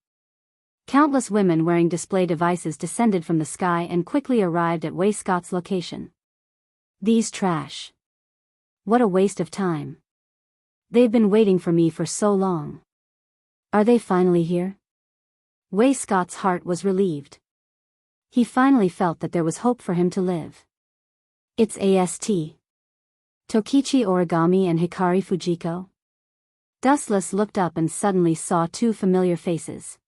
Countless women wearing display devices descended from the sky and quickly arrived at Westcott's location. These trash. What a waste of time. They've been waiting for me for so long. Are they finally here? Westcott's heart was relieved. He finally felt that there was hope for him to live. It's AST. Tokichi Origami and Hikari Fujiko? Dustless looked up and suddenly saw two familiar faces.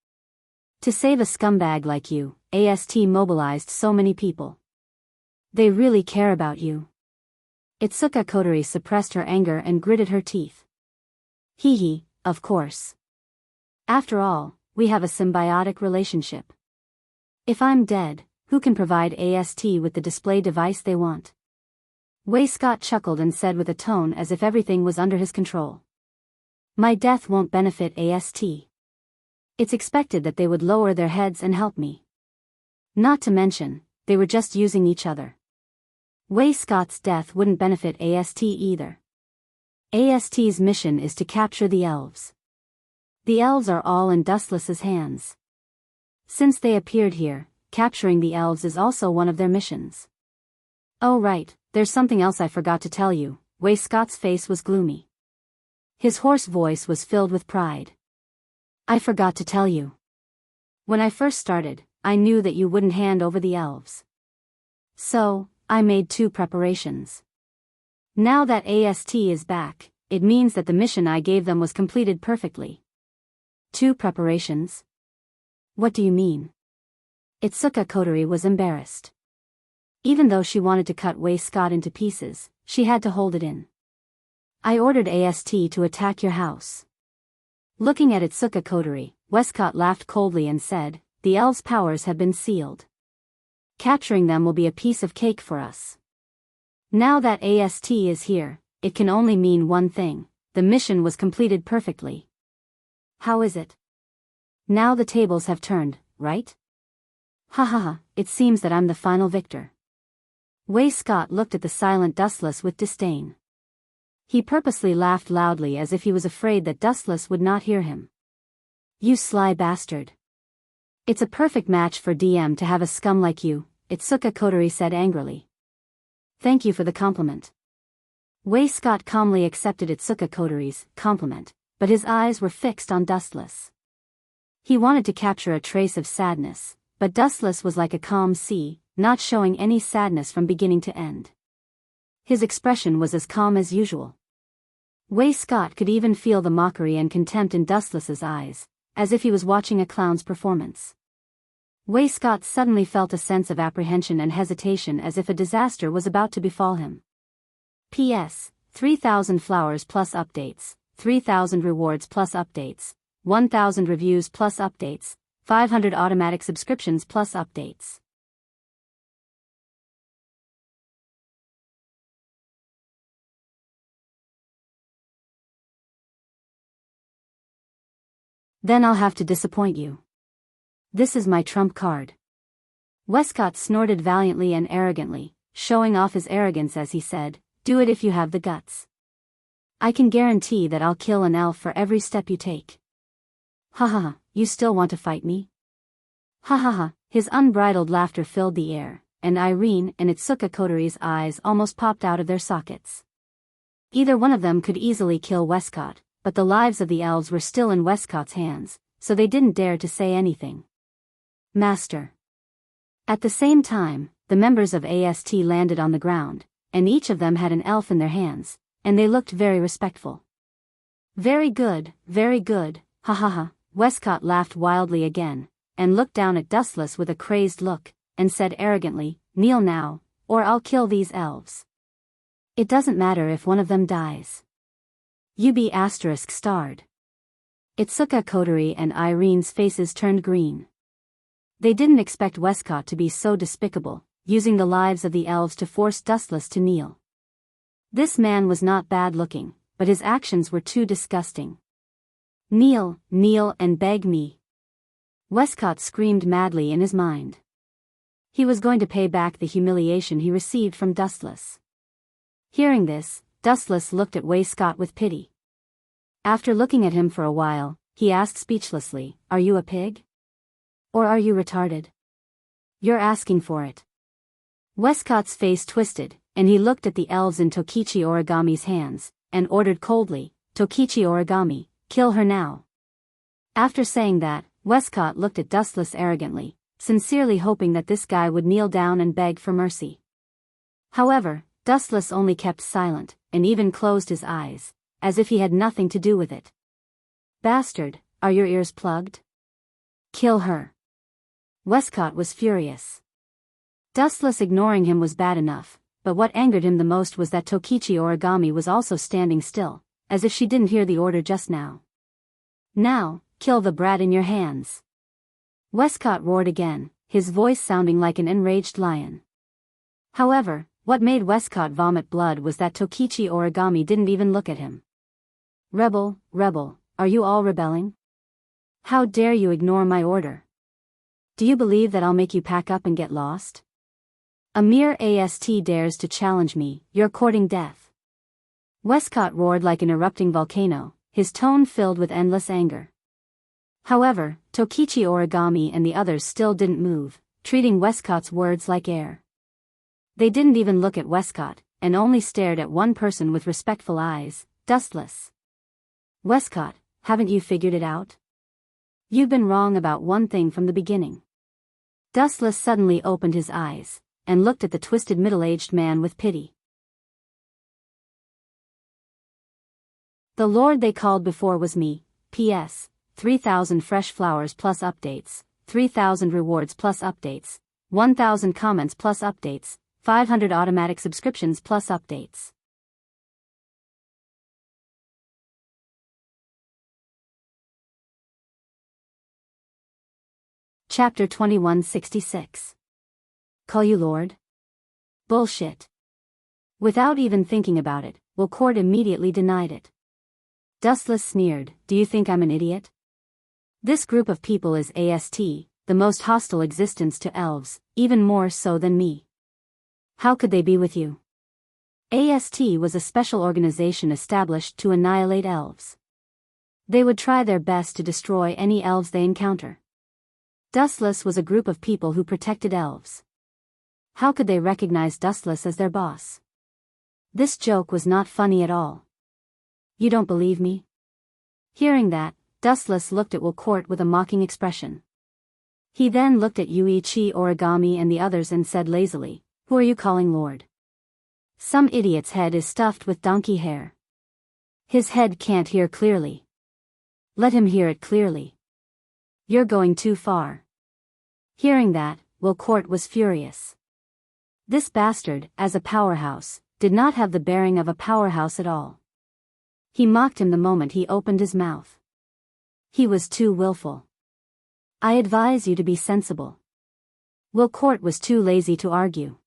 To save a scumbag like you, AST mobilized so many people. They really care about you. Itsuka Kotori suppressed her anger and gritted her teeth. Hee hee, of course. After all, we have a symbiotic relationship. If I'm dead, who can provide AST with the display device they want? Wei Scott chuckled and said with a tone as if everything was under his control. My death won't benefit AST. It's expected that they would lower their heads and help me. Not to mention, they were just using each other. Wei Scott's death wouldn't benefit AST either. AST's mission is to capture the elves. The elves are all in Dustless's hands. Since they appeared here, capturing the elves is also one of their missions. Oh right, there's something else I forgot to tell you. Wei Scott's face was gloomy. His hoarse voice was filled with pride. I forgot to tell you. When I first started, I knew that you wouldn't hand over the elves. So, I made 2 preparations. Now that AST is back, it means that the mission I gave them was completed perfectly. 2 preparations? What do you mean? Itsuka Kotori was embarrassed. Even though she wanted to cut Wei Scott into pieces, she had to hold it in. I ordered AST to attack your house. Looking at Itsuka Kotori, Westcott laughed coldly and said, the elves' powers have been sealed. Capturing them will be a piece of cake for us. Now that AST is here, it can only mean one thing: the mission was completed perfectly. How is it? Now the tables have turned, right? Ha ha ha, it seems that I'm the final victor. Wei Scott looked at the silent Dustless with disdain. He purposely laughed loudly as if he was afraid that Dustless would not hear him. You sly bastard. It's a perfect match for DM to have a scum like you, Itsuka Kotori said angrily. Thank you for the compliment. Wei Scott calmly accepted Itsuka Kotori's compliment, but his eyes were fixed on Dustless. He wanted to capture a trace of sadness, but Dustless was like a calm sea, not showing any sadness from beginning to end. His expression was as calm as usual. Wei Scott could even feel the mockery and contempt in Dustless's eyes, as if he was watching a clown's performance. Wei Scott suddenly felt a sense of apprehension and hesitation as if a disaster was about to befall him. P.S. 3,000 flowers plus updates, 3,000 rewards plus updates, 1,000 reviews plus updates, 500 automatic subscriptions plus updates. Then I'll have to disappoint you. This is my trump card. Westcott snorted valiantly and arrogantly, showing off his arrogance as he said, do it if you have the guts. I can guarantee that I'll kill an elf for every step you take. Ha ha ha, you still want to fight me? Ha ha ha, his unbridled laughter filled the air, and Irene and Itsuka Kotori's eyes almost popped out of their sockets. Either one of them could easily kill Westcott, but the lives of the elves were still in Westcott's hands, so they didn't dare to say anything. Master. At the same time, the members of AST landed on the ground, and each of them had an elf in their hands, and they looked very respectful. Very good, ha ha ha, Westcott laughed wildly again, and looked down at Dustless with a crazed look, and said arrogantly, kneel now, or I'll kill these elves. It doesn't matter if one of them dies. You be *****. Itsuka Kotori and Irene's faces turned green. They didn't expect Westcott to be so despicable, using the lives of the elves to force Dustless to kneel. This man was not bad looking, but his actions were too disgusting. Kneel and beg me. Westcott screamed madly in his mind. He was going to pay back the humiliation he received from Dustless. Hearing this, Dustless looked at Wei Scott with pity. After looking at him for a while, he asked speechlessly, are you a pig? Or are you retarded? You're asking for it. Westcott's face twisted, and he looked at the elves in Tokichi Origami's hands, and ordered coldly, Tokichi Origami, kill her now. After saying that, Westcott looked at Dustless arrogantly, sincerely hoping that this guy would kneel down and beg for mercy. However, Dustless only kept silent, and even closed his eyes, as if he had nothing to do with it. Bastard, are your ears plugged? Kill her. Westcott was furious. Dustless ignoring him was bad enough, but what angered him the most was that Tokichi Origami was also standing still, as if she didn't hear the order just now. Now, kill the brat in your hands. Westcott roared again, his voice sounding like an enraged lion. However, what made Westcott vomit blood was that Tokichi Origami didn't even look at him. Rebel, are you all rebelling? How dare you ignore my order? Do you believe that I'll make you pack up and get lost? A mere AST dares to challenge me, you're courting death. Westcott roared like an erupting volcano, his tone filled with endless anger. However, Tokichi Origami and the others still didn't move, treating Westcott's words like air. They didn't even look at Westcott, and only stared at one person with respectful eyes, Dustless. Westcott, haven't you figured it out? You've been wrong about one thing from the beginning. Dustless suddenly opened his eyes, and looked at the twisted middle-aged man with pity. The lord they called before was me, P.S., 3,000 fresh flowers plus updates, 3,000 rewards plus updates, 1,000 comments plus updates, 500 automatic subscriptions plus updates. Chapter 2166. Call you Lord? Bullshit. Without even thinking about it, Wilcourt immediately denied it. Dustless sneered, do you think I'm an idiot? This group of people is AST, the most hostile existence to elves, even more so than me. How could they be with you? AST was a special organization established to annihilate elves. They would try their best to destroy any elves they encounter. Dustless was a group of people who protected elves. How could they recognize Dustless as their boss? This joke was not funny at all. You don't believe me? Hearing that, Dustless looked at Wilcourt with a mocking expression. He then looked at Yuichi Origami and the others and said lazily, who are you calling Lord? Some idiot's head is stuffed with donkey hair. His head can't hear clearly. Let him hear it clearly. You're going too far. Hearing that, Wilcourt was furious. This bastard, as a powerhouse, did not have the bearing of a powerhouse at all. He mocked him the moment he opened his mouth. He was too willful. I advise you to be sensible. Wilcourt was too lazy to argue.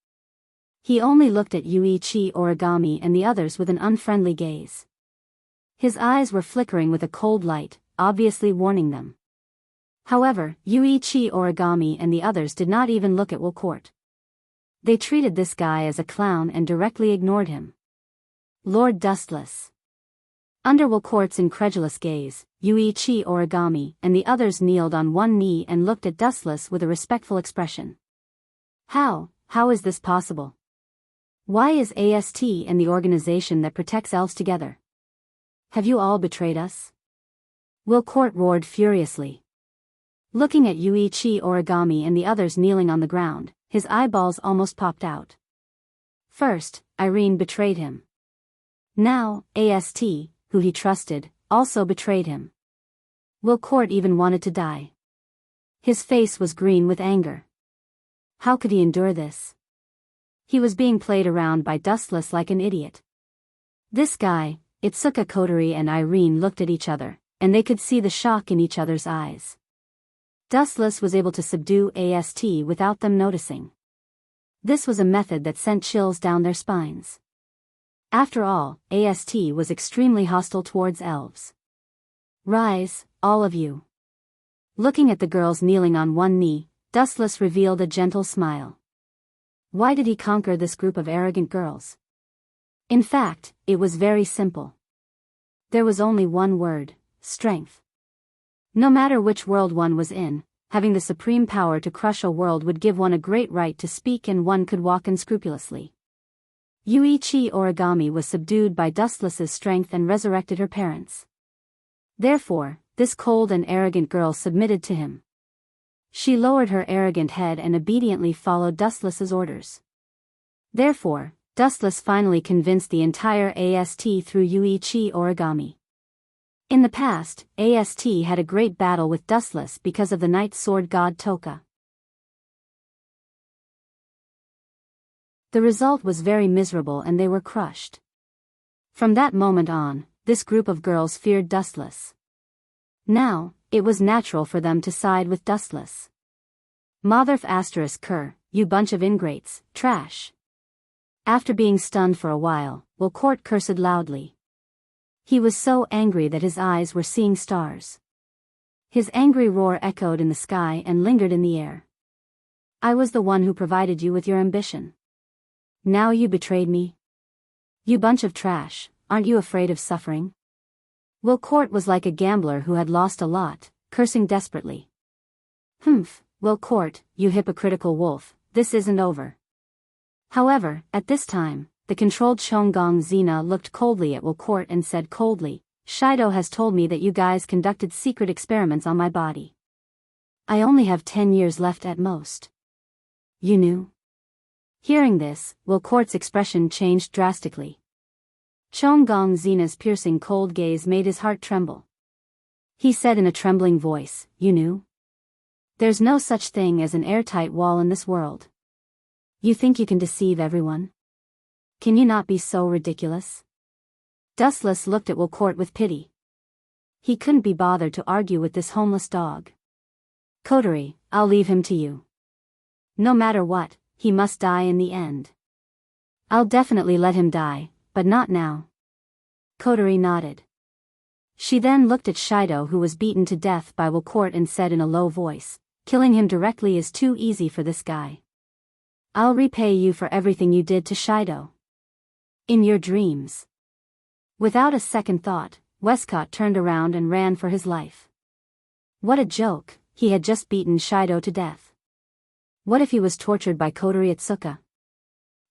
He only looked at Yuichi Origami and the others with an unfriendly gaze. His eyes were flickering with a cold light, obviously warning them. However, Yuichi Origami and the others did not even look at Wilcourt. They treated this guy as a clown and directly ignored him. Lord Dustless. Under Wilcourt's incredulous gaze, Yuichi Origami and the others kneeled on one knee and looked at Dustless with a respectful expression. How is this possible? Why is AST and the organization that protects elves together? Have you all betrayed us? Wilcourt roared furiously. Looking at Yuichi Origami and the others kneeling on the ground, his eyeballs almost popped out. First, Irene betrayed him. Now, AST, who he trusted, also betrayed him. Wilcourt even wanted to die. His face was green with anger. How could he endure this? He was being played around by Dustless like an idiot. This guy, Itsuka Kotori and Irene looked at each other, and they could see the shock in each other's eyes. Dustless was able to subdue AST without them noticing. This was a method that sent chills down their spines. After all, AST was extremely hostile towards elves. Rise, all of you. Looking at the girls kneeling on one knee, Dustless revealed a gentle smile. Why did he conquer this group of arrogant girls? In fact, it was very simple. There was only one word: strength. No matter which world one was in, having the supreme power to crush a world would give one a great right to speak, and one could walk unscrupulously. Yuichi Origami was subdued by Dustless's strength and resurrected her parents. Therefore, this cold and arrogant girl submitted to him. She lowered her arrogant head and obediently followed Dustless's orders. Therefore, Dustless finally convinced the entire AST through Yuichi Origami. In the past, AST had a great battle with Dustless because of the Night Sword God Toka. The result was very miserable and they were crushed. From that moment on, this group of girls feared Dustless. Now, it was natural for them to side with Dustless. Motherf asterisk cur, you bunch of ingrates, trash. After being stunned for a while, Wilcourt cursed loudly. He was so angry that his eyes were seeing stars. His angry roar echoed in the sky and lingered in the air. I was the one who provided you with your ambition. Now you betrayed me? You bunch of trash, aren't you afraid of suffering? Wilcourt was like a gambler who had lost a lot, cursing desperately. Humph, Wilcourt, you hypocritical wolf, this isn't over. However, at this time, the controlled Chonggong Xena looked coldly at Wilcourt and said coldly, Shido has told me that you guys conducted secret experiments on my body. I only have 10 years left at most. You knew? Hearing this, Wilcourt's expression changed drastically. Chonggong Xena's piercing cold gaze made his heart tremble. He said in a trembling voice, You knew? There's no such thing as an airtight wall in this world. You think you can deceive everyone? Can you not be so ridiculous? Dustless looked at Wilcourt with pity. He couldn't be bothered to argue with this homeless dog. Coterie, I'll leave him to you. No matter what, he must die in the end. I'll definitely let him die, but not now. Coterie nodded. She then looked at Shido, who was beaten to death by Wilcourt, and said in a low voice, Killing him directly is too easy for this guy. I'll repay you for everything you did to Shido. In your dreams. Without a second thought, Westcott turned around and ran for his life. What a joke, he had just beaten Shido to death. What if he was tortured by Coterie Atsuka?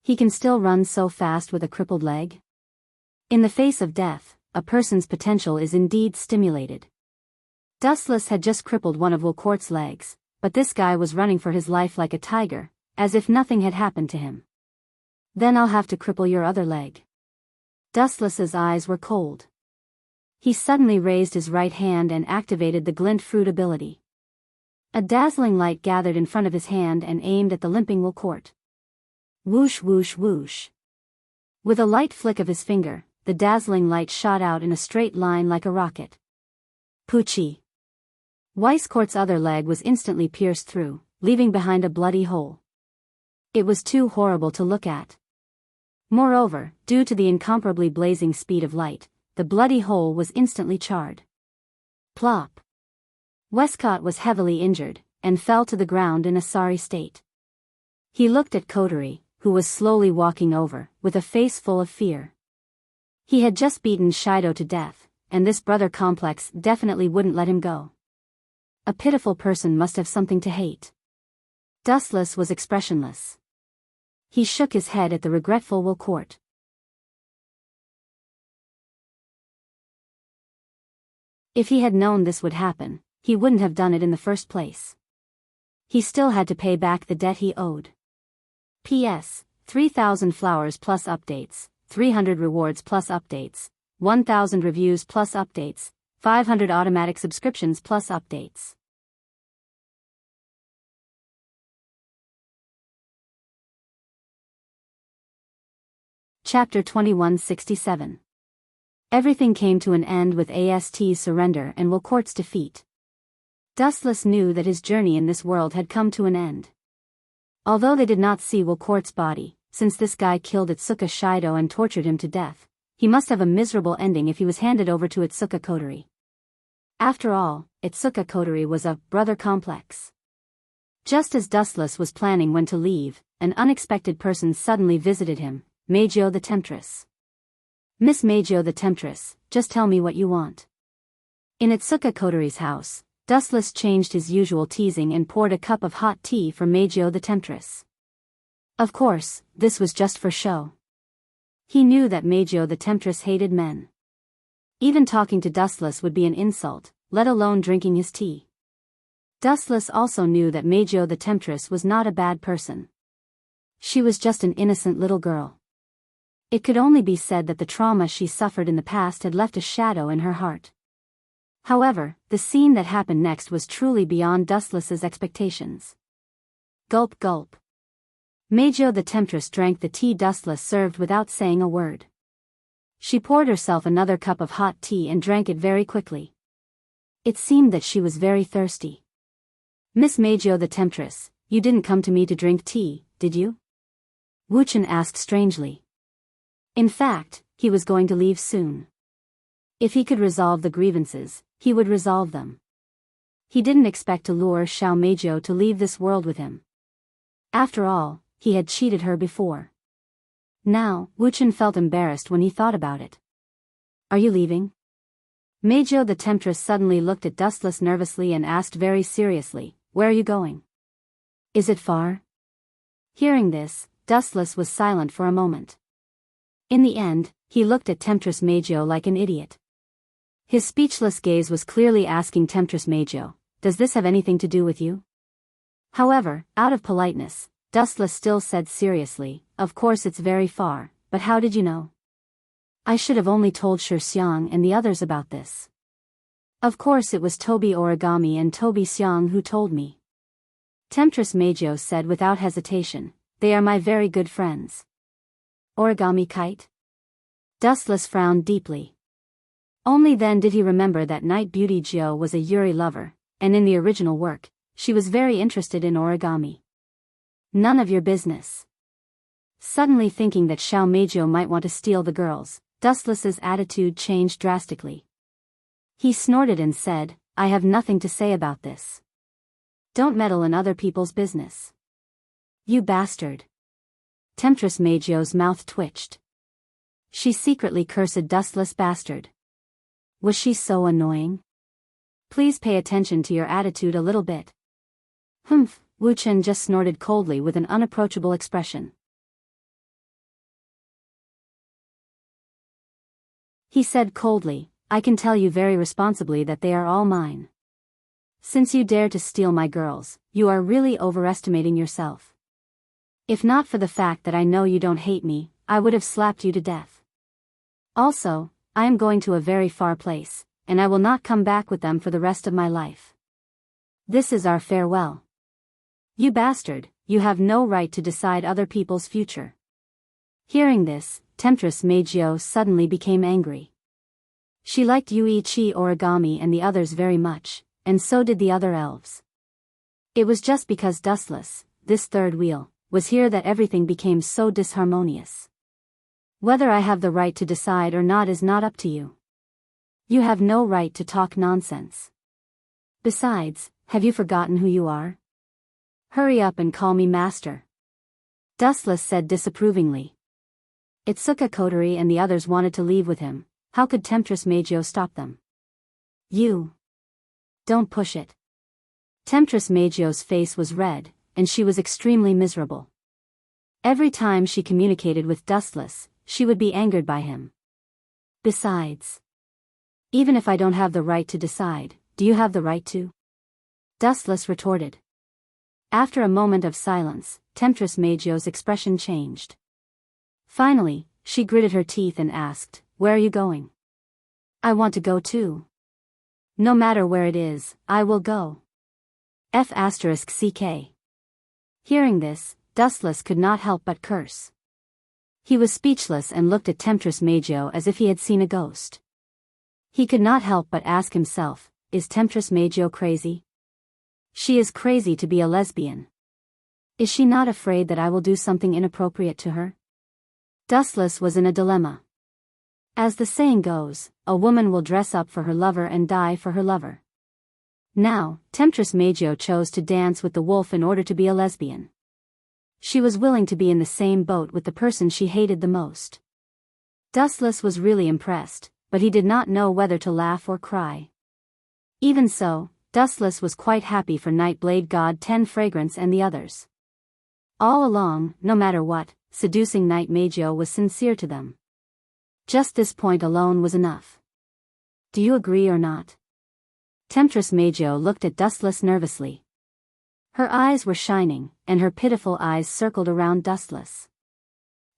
He can still run so fast with a crippled leg? In the face of death, a person's potential is indeed stimulated. Dustless had just crippled one of Wilcourt's legs, but this guy was running for his life like a tiger, as if nothing had happened to him. Then I'll have to cripple your other leg. Dustless's eyes were cold. He suddenly raised his right hand and activated the glint fruit ability. A dazzling light gathered in front of his hand and aimed at the limping Wilcourt. Whoosh whoosh whoosh. With a light flick of his finger, the dazzling light shot out in a straight line like a rocket. Poochie. Weiscourt's other leg was instantly pierced through, leaving behind a bloody hole. It was too horrible to look at. Moreover, due to the incomparably blazing speed of light, the bloody hole was instantly charred. Plop. Westcott was heavily injured, and fell to the ground in a sorry state. He looked at Coterie, who was slowly walking over, with a face full of fear. He had just beaten Shido to death, and this brother complex definitely wouldn't let him go. A pitiful person must have something to hate. Dustless was expressionless. He shook his head at the regretful Wilcourt. If he had known this would happen, he wouldn't have done it in the first place. He still had to pay back the debt he owed. P.S. 3,000 flowers plus updates, 300 rewards plus updates, 1,000 reviews plus updates, 500 automatic subscriptions plus updates. Chapter 2167. Everything came to an end with AST's surrender and Wilcourt's defeat. Dustless knew that his journey in this world had come to an end. Although they did not see Wilcourt's body, since this guy killed Atsuka Shido and tortured him to death, he must have a miserable ending if he was handed over to Atsuka Coterie. After all, Atsuka Coterie was a brother complex. Just as Dustless was planning when to leave, an unexpected person suddenly visited him, Meijio the Temptress. Miss Meijio the Temptress, just tell me what you want. In Atsuka Coterie's house, Dustless changed his usual teasing and poured a cup of hot tea for Meijio the Temptress. Of course, this was just for show. He knew that Meijio the Temptress hated men. Even talking to Dustless would be an insult, let alone drinking his tea. Dustless also knew that Meijio the Temptress was not a bad person. She was just an innocent little girl. It could only be said that the trauma she suffered in the past had left a shadow in her heart. However, the scene that happened next was truly beyond Dustless's expectations. Gulp gulp. Meijyo the temptress drank the tea Dustless served without saying a word. She poured herself another cup of hot tea and drank it very quickly. It seemed that she was very thirsty. Miss Meijyo the temptress, you didn't come to me to drink tea, did you? Wuchen asked strangely. In fact, he was going to leave soon. If he could resolve the grievances, he would resolve them. He didn't expect to lure Xiao Meijyo to leave this world with him. After all, he had cheated her before. Now, Wuchen felt embarrassed when he thought about it. Are you leaving? Meijyo the temptress suddenly looked at Dustless nervously and asked very seriously, where are you going? Is it far? Hearing this, Dustless was silent for a moment. In the end, he looked at Temptress Meijyo like an idiot. His speechless gaze was clearly asking Temptress Meijyo, does this have anything to do with you? However, out of politeness, Dustless still said seriously, of course it's very far, but how did you know? I should have only told Shi Xiang and the others about this. Of course it was Tobi Origami and Tobi Xiang who told me. Temptress Meijyo said without hesitation, they are my very good friends. Origami Kite? Dustless frowned deeply. Only then did he remember that Night Beauty Jiu was a Yuri lover, and in the original work, she was very interested in origami. None of your business. Suddenly thinking that Xiao Meijyo might want to steal the girls, Dustless's attitude changed drastically. He snorted and said, I have nothing to say about this. Don't meddle in other people's business. You bastard. Temptress Meijyo's mouth twitched. She secretly cursed Dustless bastard. Was she so annoying? Please pay attention to your attitude a little bit. Humph, Wuchen just snorted coldly with an unapproachable expression. He said coldly, I can tell you very responsibly that they are all mine. Since you dare to steal my girls, you are really overestimating yourself. If not for the fact that I know you don't hate me, I would have slapped you to death. Also, I am going to a very far place, and I will not come back with them for the rest of my life. This is our farewell. You bastard, you have no right to decide other people's future. Hearing this, Temptress Meijyo suddenly became angry. She liked Yuichi Origami and the others very much, and so did the other elves. It was just because Dustless, this third wheel, was here that everything became so disharmonious. Whether I have the right to decide or not is not up to you. You have no right to talk nonsense. Besides, have you forgotten who you are? Hurry up and call me master. Dustless said disapprovingly. Itsuka Kotori and the others wanted to leave with him. How could Temptress Meijyo stop them? You. Don't push it. Temptress Meijyo's face was red, and she was extremely miserable. Every time she communicated with Dustless, she would be angered by him. Besides, even if I don't have the right to decide, do you have the right to? Dustless retorted. After a moment of silence, Temptress Meijyo's expression changed. Finally, she gritted her teeth and asked, where are you going? I want to go too. No matter where it is, I will go. F***CK. Hearing this, Dustless could not help but curse. He was speechless and looked at Temptress Meijyo as if he had seen a ghost. He could not help but ask himself, is Temptress Meijyo crazy? She is crazy to be a lesbian. Is she not afraid that I will do something inappropriate to her? Dustless was in a dilemma. As the saying goes, a woman will dress up for her lover and die for her lover. Now, Temptress Meijyo chose to dance with the wolf in order to be a lesbian. She was willing to be in the same boat with the person she hated the most. Dustless was really impressed, but he did not know whether to laugh or cry. Even so, Dustless was quite happy for Nightblade God 10 Fragrance and the others. All along, no matter what, seducing Night Meijyo was sincere to them. Just this point alone was enough. Do you agree or not? Temptress Meijyo looked at Dustless nervously. Her eyes were shining, and her pitiful eyes circled around Dustless.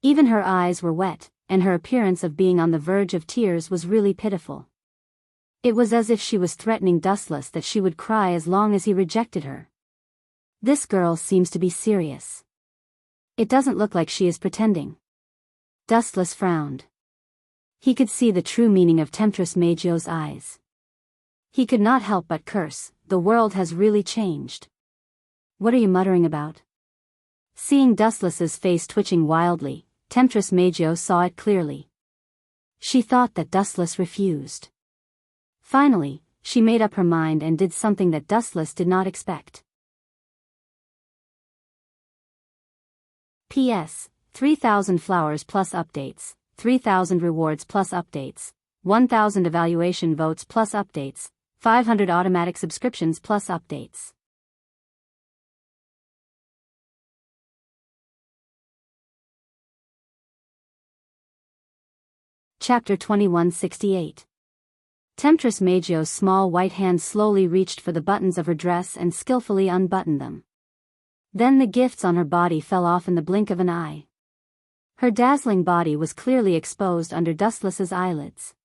Even her eyes were wet, and her appearance of being on the verge of tears was really pitiful. It was as if she was threatening Dustless that she would cry as long as he rejected her. This girl seems to be serious. It doesn't look like she is pretending. Dustless frowned. He could see the true meaning of Temptress Majo's eyes. He could not help but curse, the world has really changed. What are you muttering about? Seeing Dustless's face twitching wildly, Temptress Majo saw it clearly. She thought that Dustless refused. Finally, she made up her mind and did something that Dustless did not expect. P.S. 3,000 flowers plus updates, 3,000 rewards plus updates, 1,000 evaluation votes plus updates, 500 automatic subscriptions plus updates. Chapter 2168. Temptress Majo's small white hand slowly reached for the buttons of her dress and skillfully unbuttoned them. Then the gifts on her body fell off in the blink of an eye. Her dazzling body was clearly exposed under Dustless's eyelids.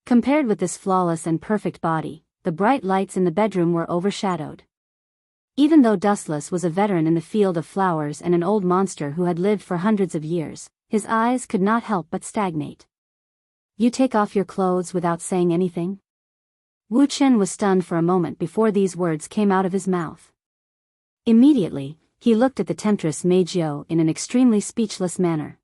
Compared with this flawless and perfect body, the bright lights in the bedroom were overshadowed. Even though Dustless was a veteran in the field of flowers and an old monster who had lived for hundreds of years, his eyes could not help but stagnate. You take off your clothes without saying anything? Wu Chen was stunned for a moment before these words came out of his mouth. Immediately, he looked at the Temptress Majo in an extremely speechless manner.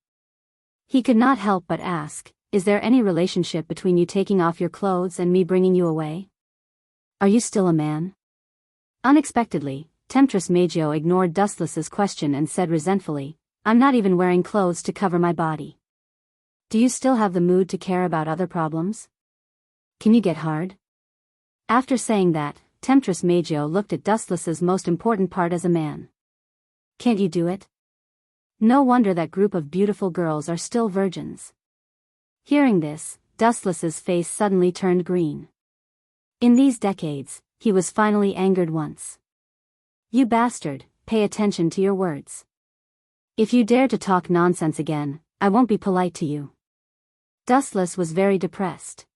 He could not help but ask, is there any relationship between you taking off your clothes and me bringing you away? Are you still a man? Unexpectedly, Temptress Majo ignored Dustless's question and said resentfully, I'm not even wearing clothes to cover my body. Do you still have the mood to care about other problems? Can you get hard? After saying that, Temptress Majo looked at Dustless's most important part as a man. Can't you do it? No wonder that group of beautiful girls are still virgins. Hearing this, Dustless's face suddenly turned green. In these decades, he was finally angered once. You bastard, pay attention to your words. If you dare to talk nonsense again, I won't be polite to you. Dustless was very depressed.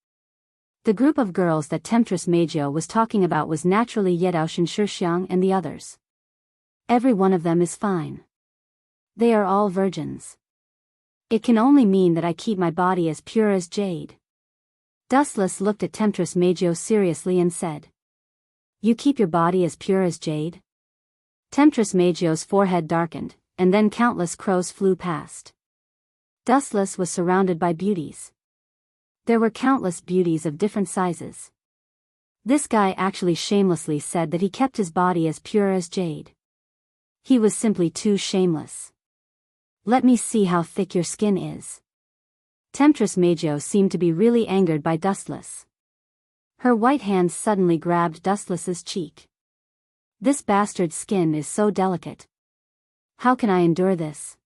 The group of girls that Temptress Majo was talking about was naturally Yedaoshan Shixiang and the others. Every one of them is fine. They are all virgins. It can only mean that I keep my body as pure as jade. Dustless looked at Temptress Majo seriously and said, You keep your body as pure as jade? Temptress Majo's forehead darkened, and then countless crows flew past. Dustless was surrounded by beauties. There were countless beauties of different sizes. This guy actually shamelessly said that he kept his body as pure as jade. He was simply too shameless. Let me see how thick your skin is. Temptress Majo seemed to be really angered by Dustless. Her white hand suddenly grabbed Dustless's cheek. This bastard's skin is so delicate. How can I endure this?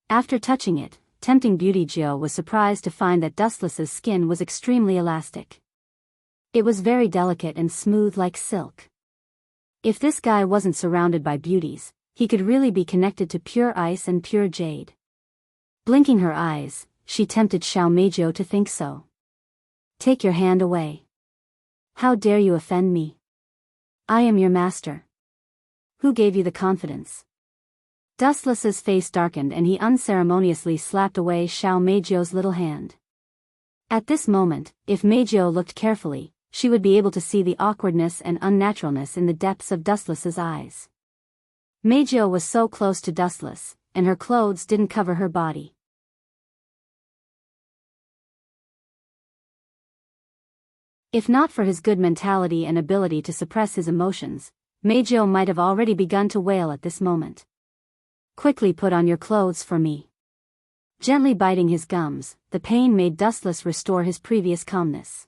After touching it, Tempting Beauty Jo was surprised to find that Dustless's skin was extremely elastic. It was very delicate and smooth like silk. If this guy wasn't surrounded by beauties, he could really be connected to pure ice and pure jade. Blinking her eyes, she tempted Xiao Majo to think so. Take your hand away. How dare you offend me? I am your master. Who gave you the confidence? Dustless's face darkened and he unceremoniously slapped away Xiao Majo's little hand. At this moment, if Majo looked carefully, she would be able to see the awkwardness and unnaturalness in the depths of Dustless's eyes. Majo was so close to Dustless, and her clothes didn't cover her body. If not for his good mentality and ability to suppress his emotions, Majo might have already begun to wail at this moment. Quickly put on your clothes for me. Gently biting his gums, the pain made Dustless restore his previous calmness.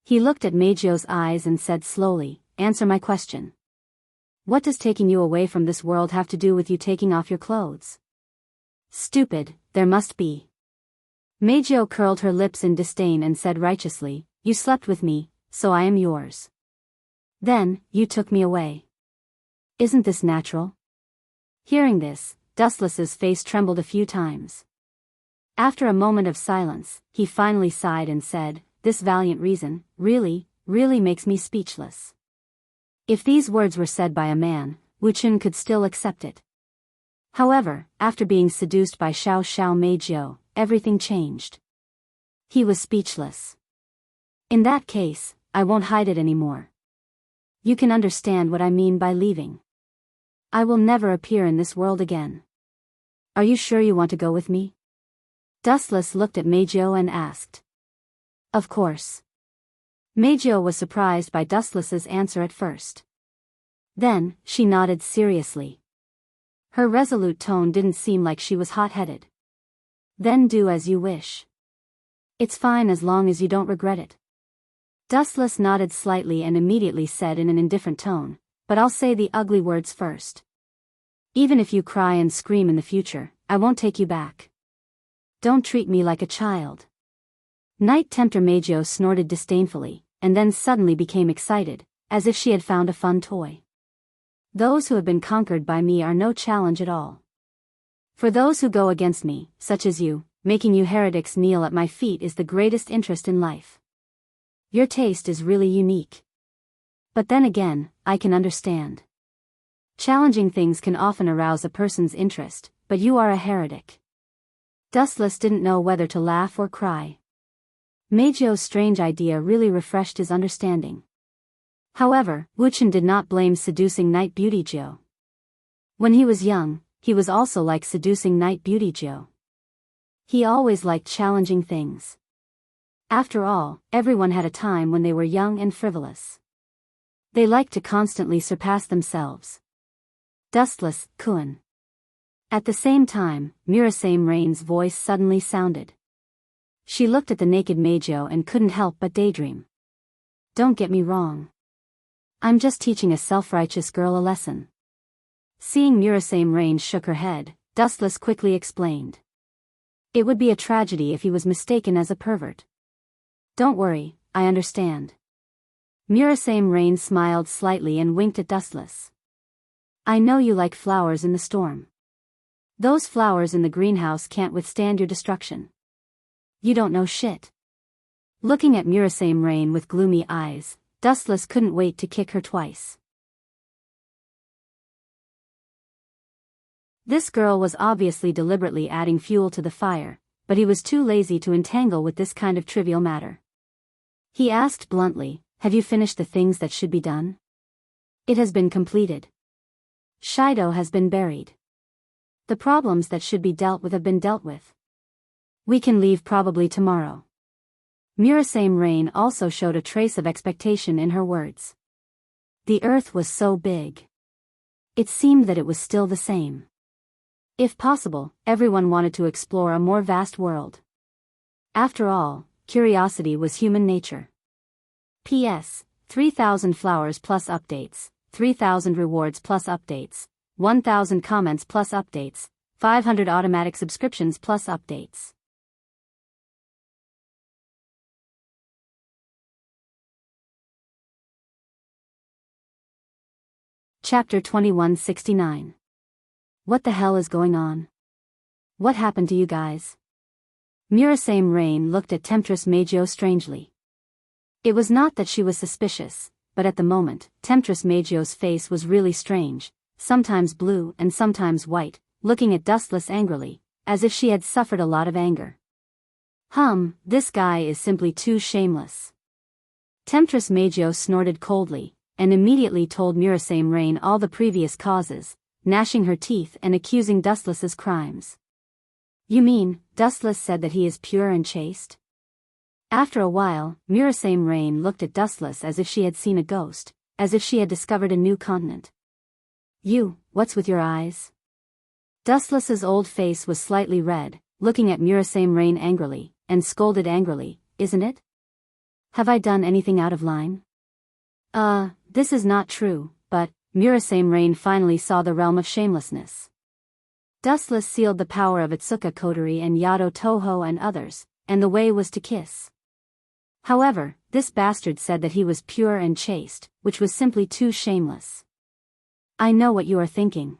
He looked at Majo's eyes and said slowly, Answer my question. What does taking you away from this world have to do with you taking off your clothes? Stupid, there must be. Majo curled her lips in disdain and said righteously, You slept with me, so I am yours. Then, you took me away. Isn't this natural? Hearing this, Dustless's face trembled a few times. After a moment of silence, he finally sighed and said, This valiant reason, really makes me speechless. If these words were said by a man, Wu Chun could still accept it. However, after being seduced by Xiao Xiao Meizhou, everything changed. He was speechless. In that case, I won't hide it anymore. You can understand what I mean by leaving. I will never appear in this world again. Are you sure you want to go with me? Dustless looked at Meizhou and asked. Of course. Meizhou was surprised by Dustless's answer at first. Then, she nodded seriously. Her resolute tone didn't seem like she was hot-headed. Then do as you wish. It's fine as long as you don't regret it. Dustless nodded slightly and immediately said in an indifferent tone, but I'll say the ugly words first. Even if you cry and scream in the future, I won't take you back. Don't treat me like a child. Night Tempter Meizhou snorted disdainfully, and then suddenly became excited, as if she had found a fun toy. Those who have been conquered by me are no challenge at all. For those who go against me, such as you, making you heretics kneel at my feet is the greatest interest in life. Your taste is really unique. But then again, I can understand. Challenging things can often arouse a person's interest, but you are a heretic. Dustless didn't know whether to laugh or cry. Meizhou's strange idea really refreshed his understanding. However, Wuchen did not blame seducing Night Beauty Zhou. When he was young, he was also like seducing Night Beauty Zhou. He always liked challenging things. After all, everyone had a time when they were young and frivolous. They liked to constantly surpass themselves. Dustless, Kuan. At the same time, Murasame Rain's voice suddenly sounded. She looked at the naked Meizhou and couldn't help but daydream. Don't get me wrong. I'm just teaching a self-righteous girl a lesson. Seeing Murasame Rain shook her head, Dustless quickly explained. It would be a tragedy if he was mistaken as a pervert. Don't worry, I understand. Murasame Rain smiled slightly and winked at Dustless. I know you like flowers in the storm. Those flowers in the greenhouse can't withstand your destruction. You don't know shit. Looking at Murasame Rain with gloomy eyes, Dustless couldn't wait to kick her twice. This girl was obviously deliberately adding fuel to the fire, but he was too lazy to entangle with this kind of trivial matter. He asked bluntly, have you finished the things that should be done? It has been completed. Shido has been buried. The problems that should be dealt with have been dealt with. We can leave probably tomorrow. Murasame Rain also showed a trace of expectation in her words. The earth was so big. It seemed that it was still the same. If possible, everyone wanted to explore a more vast world. After all, curiosity was human nature. P.S. 3,000 flowers plus updates, 3,000 rewards plus updates, 1,000 comments plus updates, 500 automatic subscriptions plus updates. Chapter 2169. What the hell is going on? What happened to you guys? Murasame Rain looked at Temptress Meizhou strangely. It was not that she was suspicious, but at the moment, Temptress Meizhou's face was really strange, sometimes blue and sometimes white, looking at Dustless angrily, as if she had suffered a lot of anger. This guy is simply too shameless. Temptress Meizhou snorted coldly, and immediately told Murasame Rain all the previous causes, gnashing her teeth and accusing Dustless's crimes. You mean, Dustless said that he is pure and chaste? After a while, Murasame Rain looked at Dustless as if she had seen a ghost, as if she had discovered a new continent. What's with your eyes? Dustless's old face was slightly red, looking at Murasame Rain angrily, and scolded angrily, isn't it? Have I done anything out of line? This is not true, but, Murasame Rain finally saw the realm of shamelessness. Dustless sealed the power of Itsuka Kotori and Yado Toho and others, and the way was to kiss. However, this bastard said that he was pure and chaste, which was simply too shameless. I know what you are thinking.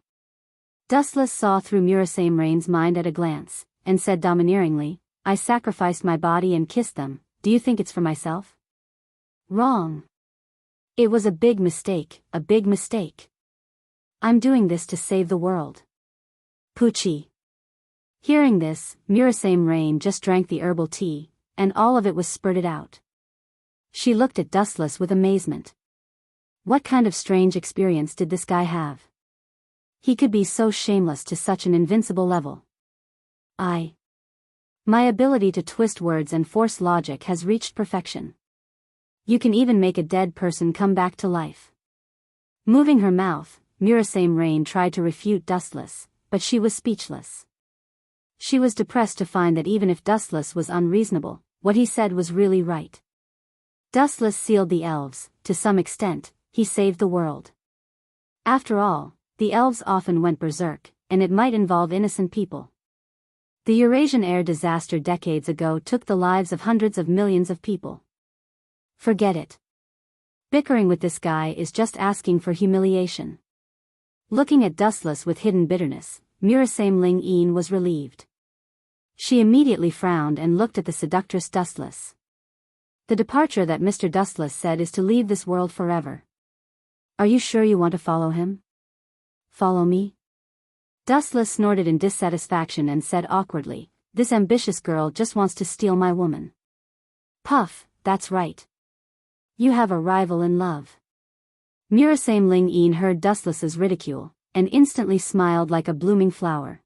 Dustless saw through Murasame Rain's mind at a glance, and said domineeringly, I sacrificed my body and kissed them, do you think it's for myself? Wrong. It was a big mistake, a big mistake. I'm doing this to save the world. Poochie. Hearing this, Murasame Rain just drank the herbal tea, and all of it was spurted out. She looked at Dustless with amazement. What kind of strange experience did this guy have? He could be so shameless to such an invincible level. My ability to twist words and force logic has reached perfection. You can even make a dead person come back to life. Moving her mouth, Murasame Rain tried to refute Dustless, but she was speechless. She was depressed to find that even if Dustless was unreasonable, what he said was really right. Dustless sealed the elves. To some extent, he saved the world. After all, the elves often went berserk, and it might involve innocent people. The Eurasian air disaster decades ago took the lives of hundreds of millions of people. Forget it. Bickering with this guy is just asking for humiliation. Looking at Dustless with hidden bitterness, Murasame Ling was relieved. She immediately frowned and looked at the seductress Dustless. The departure that Mr. Dustless said is to leave this world forever. Are you sure you want to follow him? Follow me? Dustless snorted in dissatisfaction and said awkwardly, this ambitious girl just wants to steal my woman. Puff, that's right. You have a rival in love. Murasame Ling heard Dustless's ridicule, and instantly smiled like a blooming flower.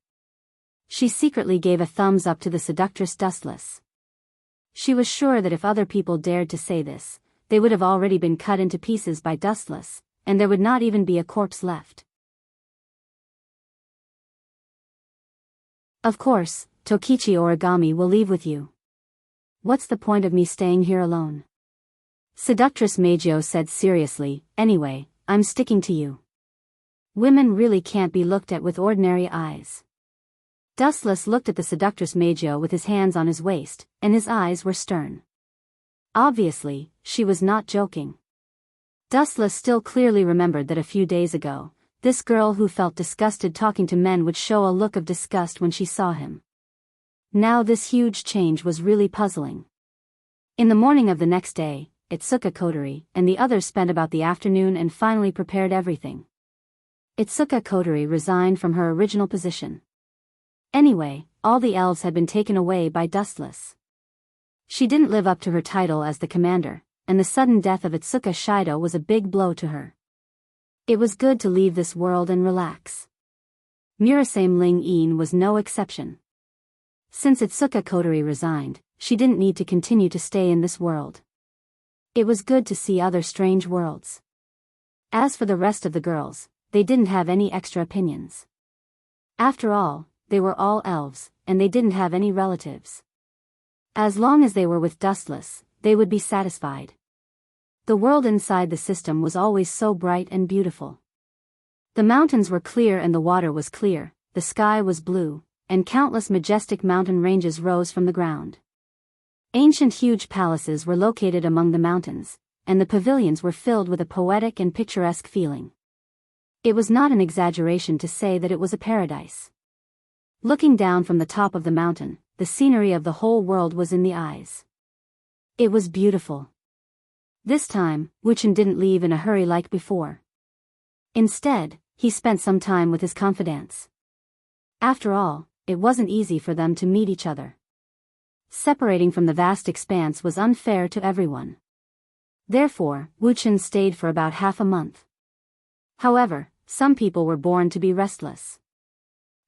She secretly gave a thumbs up to the seductress Dustless. She was sure that if other people dared to say this, they would have already been cut into pieces by Dustless, and there would not even be a corpse left. Of course, Tokichi Origami will leave with you. What's the point of me staying here alone? Seductress Meijio said seriously, anyway, I'm sticking to you. Women really can't be looked at with ordinary eyes. Dustless looked at the seductress Meijio with his hands on his waist, and his eyes were stern. Obviously, she was not joking. Dustless still clearly remembered that a few days ago, this girl who felt disgusted talking to men would show a look of disgust when she saw him. Now this huge change was really puzzling. In the morning of the next day, Itsuka Kotori and the others spent about the afternoon and finally prepared everything. Itsuka Kotori resigned from her original position. Anyway, all the elves had been taken away by Dustless. She didn't live up to her title as the commander, and the sudden death of Itsuka Shido was a big blow to her. It was good to leave this world and relax. Murasame Ling was no exception. Since Itsuka Kotori resigned, she didn't need to continue to stay in this world. It was good to see other strange worlds. As for the rest of the girls, they didn't have any extra opinions. After all, they were all elves, and they didn't have any relatives. As long as they were with Dustless, they would be satisfied. The world inside the system was always so bright and beautiful. The mountains were clear and the water was clear, the sky was blue, and countless majestic mountain ranges rose from the ground. Ancient huge palaces were located among the mountains, and the pavilions were filled with a poetic and picturesque feeling. It was not an exaggeration to say that it was a paradise. Looking down from the top of the mountain, the scenery of the whole world was in the eyes. It was beautiful. This time, Wuchen didn't leave in a hurry like before. Instead, he spent some time with his confidants. After all, it wasn't easy for them to meet each other. Separating from the vast expanse was unfair to everyone. Therefore, Wuchen stayed for about half a month. However, some people were born to be restless.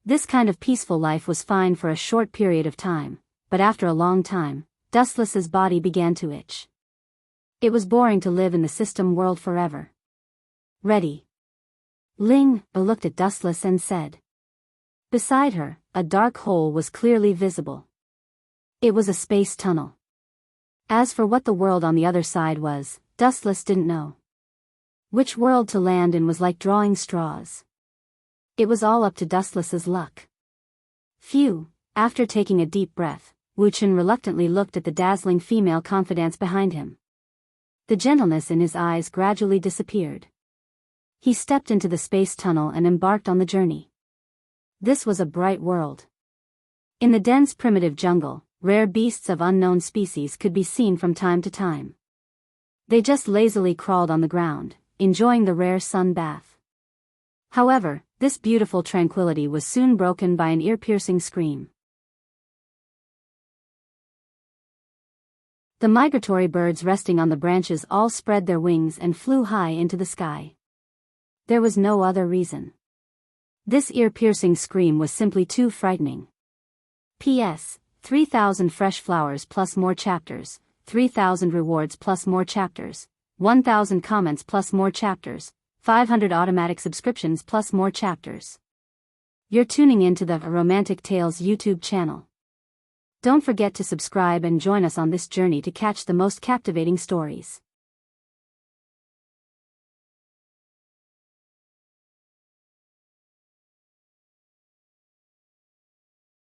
This kind of peaceful life was fine for a short period of time, but after a long time, Dustless's body began to itch. It was boring to live in the system world forever. Ready. Ling looked at Dustless and said. Beside her, a dark hole was clearly visible. It was a space tunnel. As for what the world on the other side was, Dustless didn't know. Which world to land in was like drawing straws. It was all up to Dustless's luck. Phew, after taking a deep breath, Wuchen reluctantly looked at the dazzling female confidants behind him. The gentleness in his eyes gradually disappeared. He stepped into the space tunnel and embarked on the journey. This was a bright world. In the dense primitive jungle, rare beasts of unknown species could be seen from time to time. They just lazily crawled on the ground, enjoying the rare sun bath. However, This beautiful tranquility was soon broken by an ear-piercing scream. The migratory birds resting on the branches all spread their wings and flew high into the sky. There was no other reason. This ear-piercing scream was simply too frightening. P.S. 3,000 fresh flowers plus more chapters, 3,000 rewards plus more chapters, 1,000 comments plus more chapters, 500 automatic subscriptions plus more chapters. You're tuning into the Romantic Tales YouTube channel. Don't forget to subscribe and join us on this journey to catch the most captivating stories.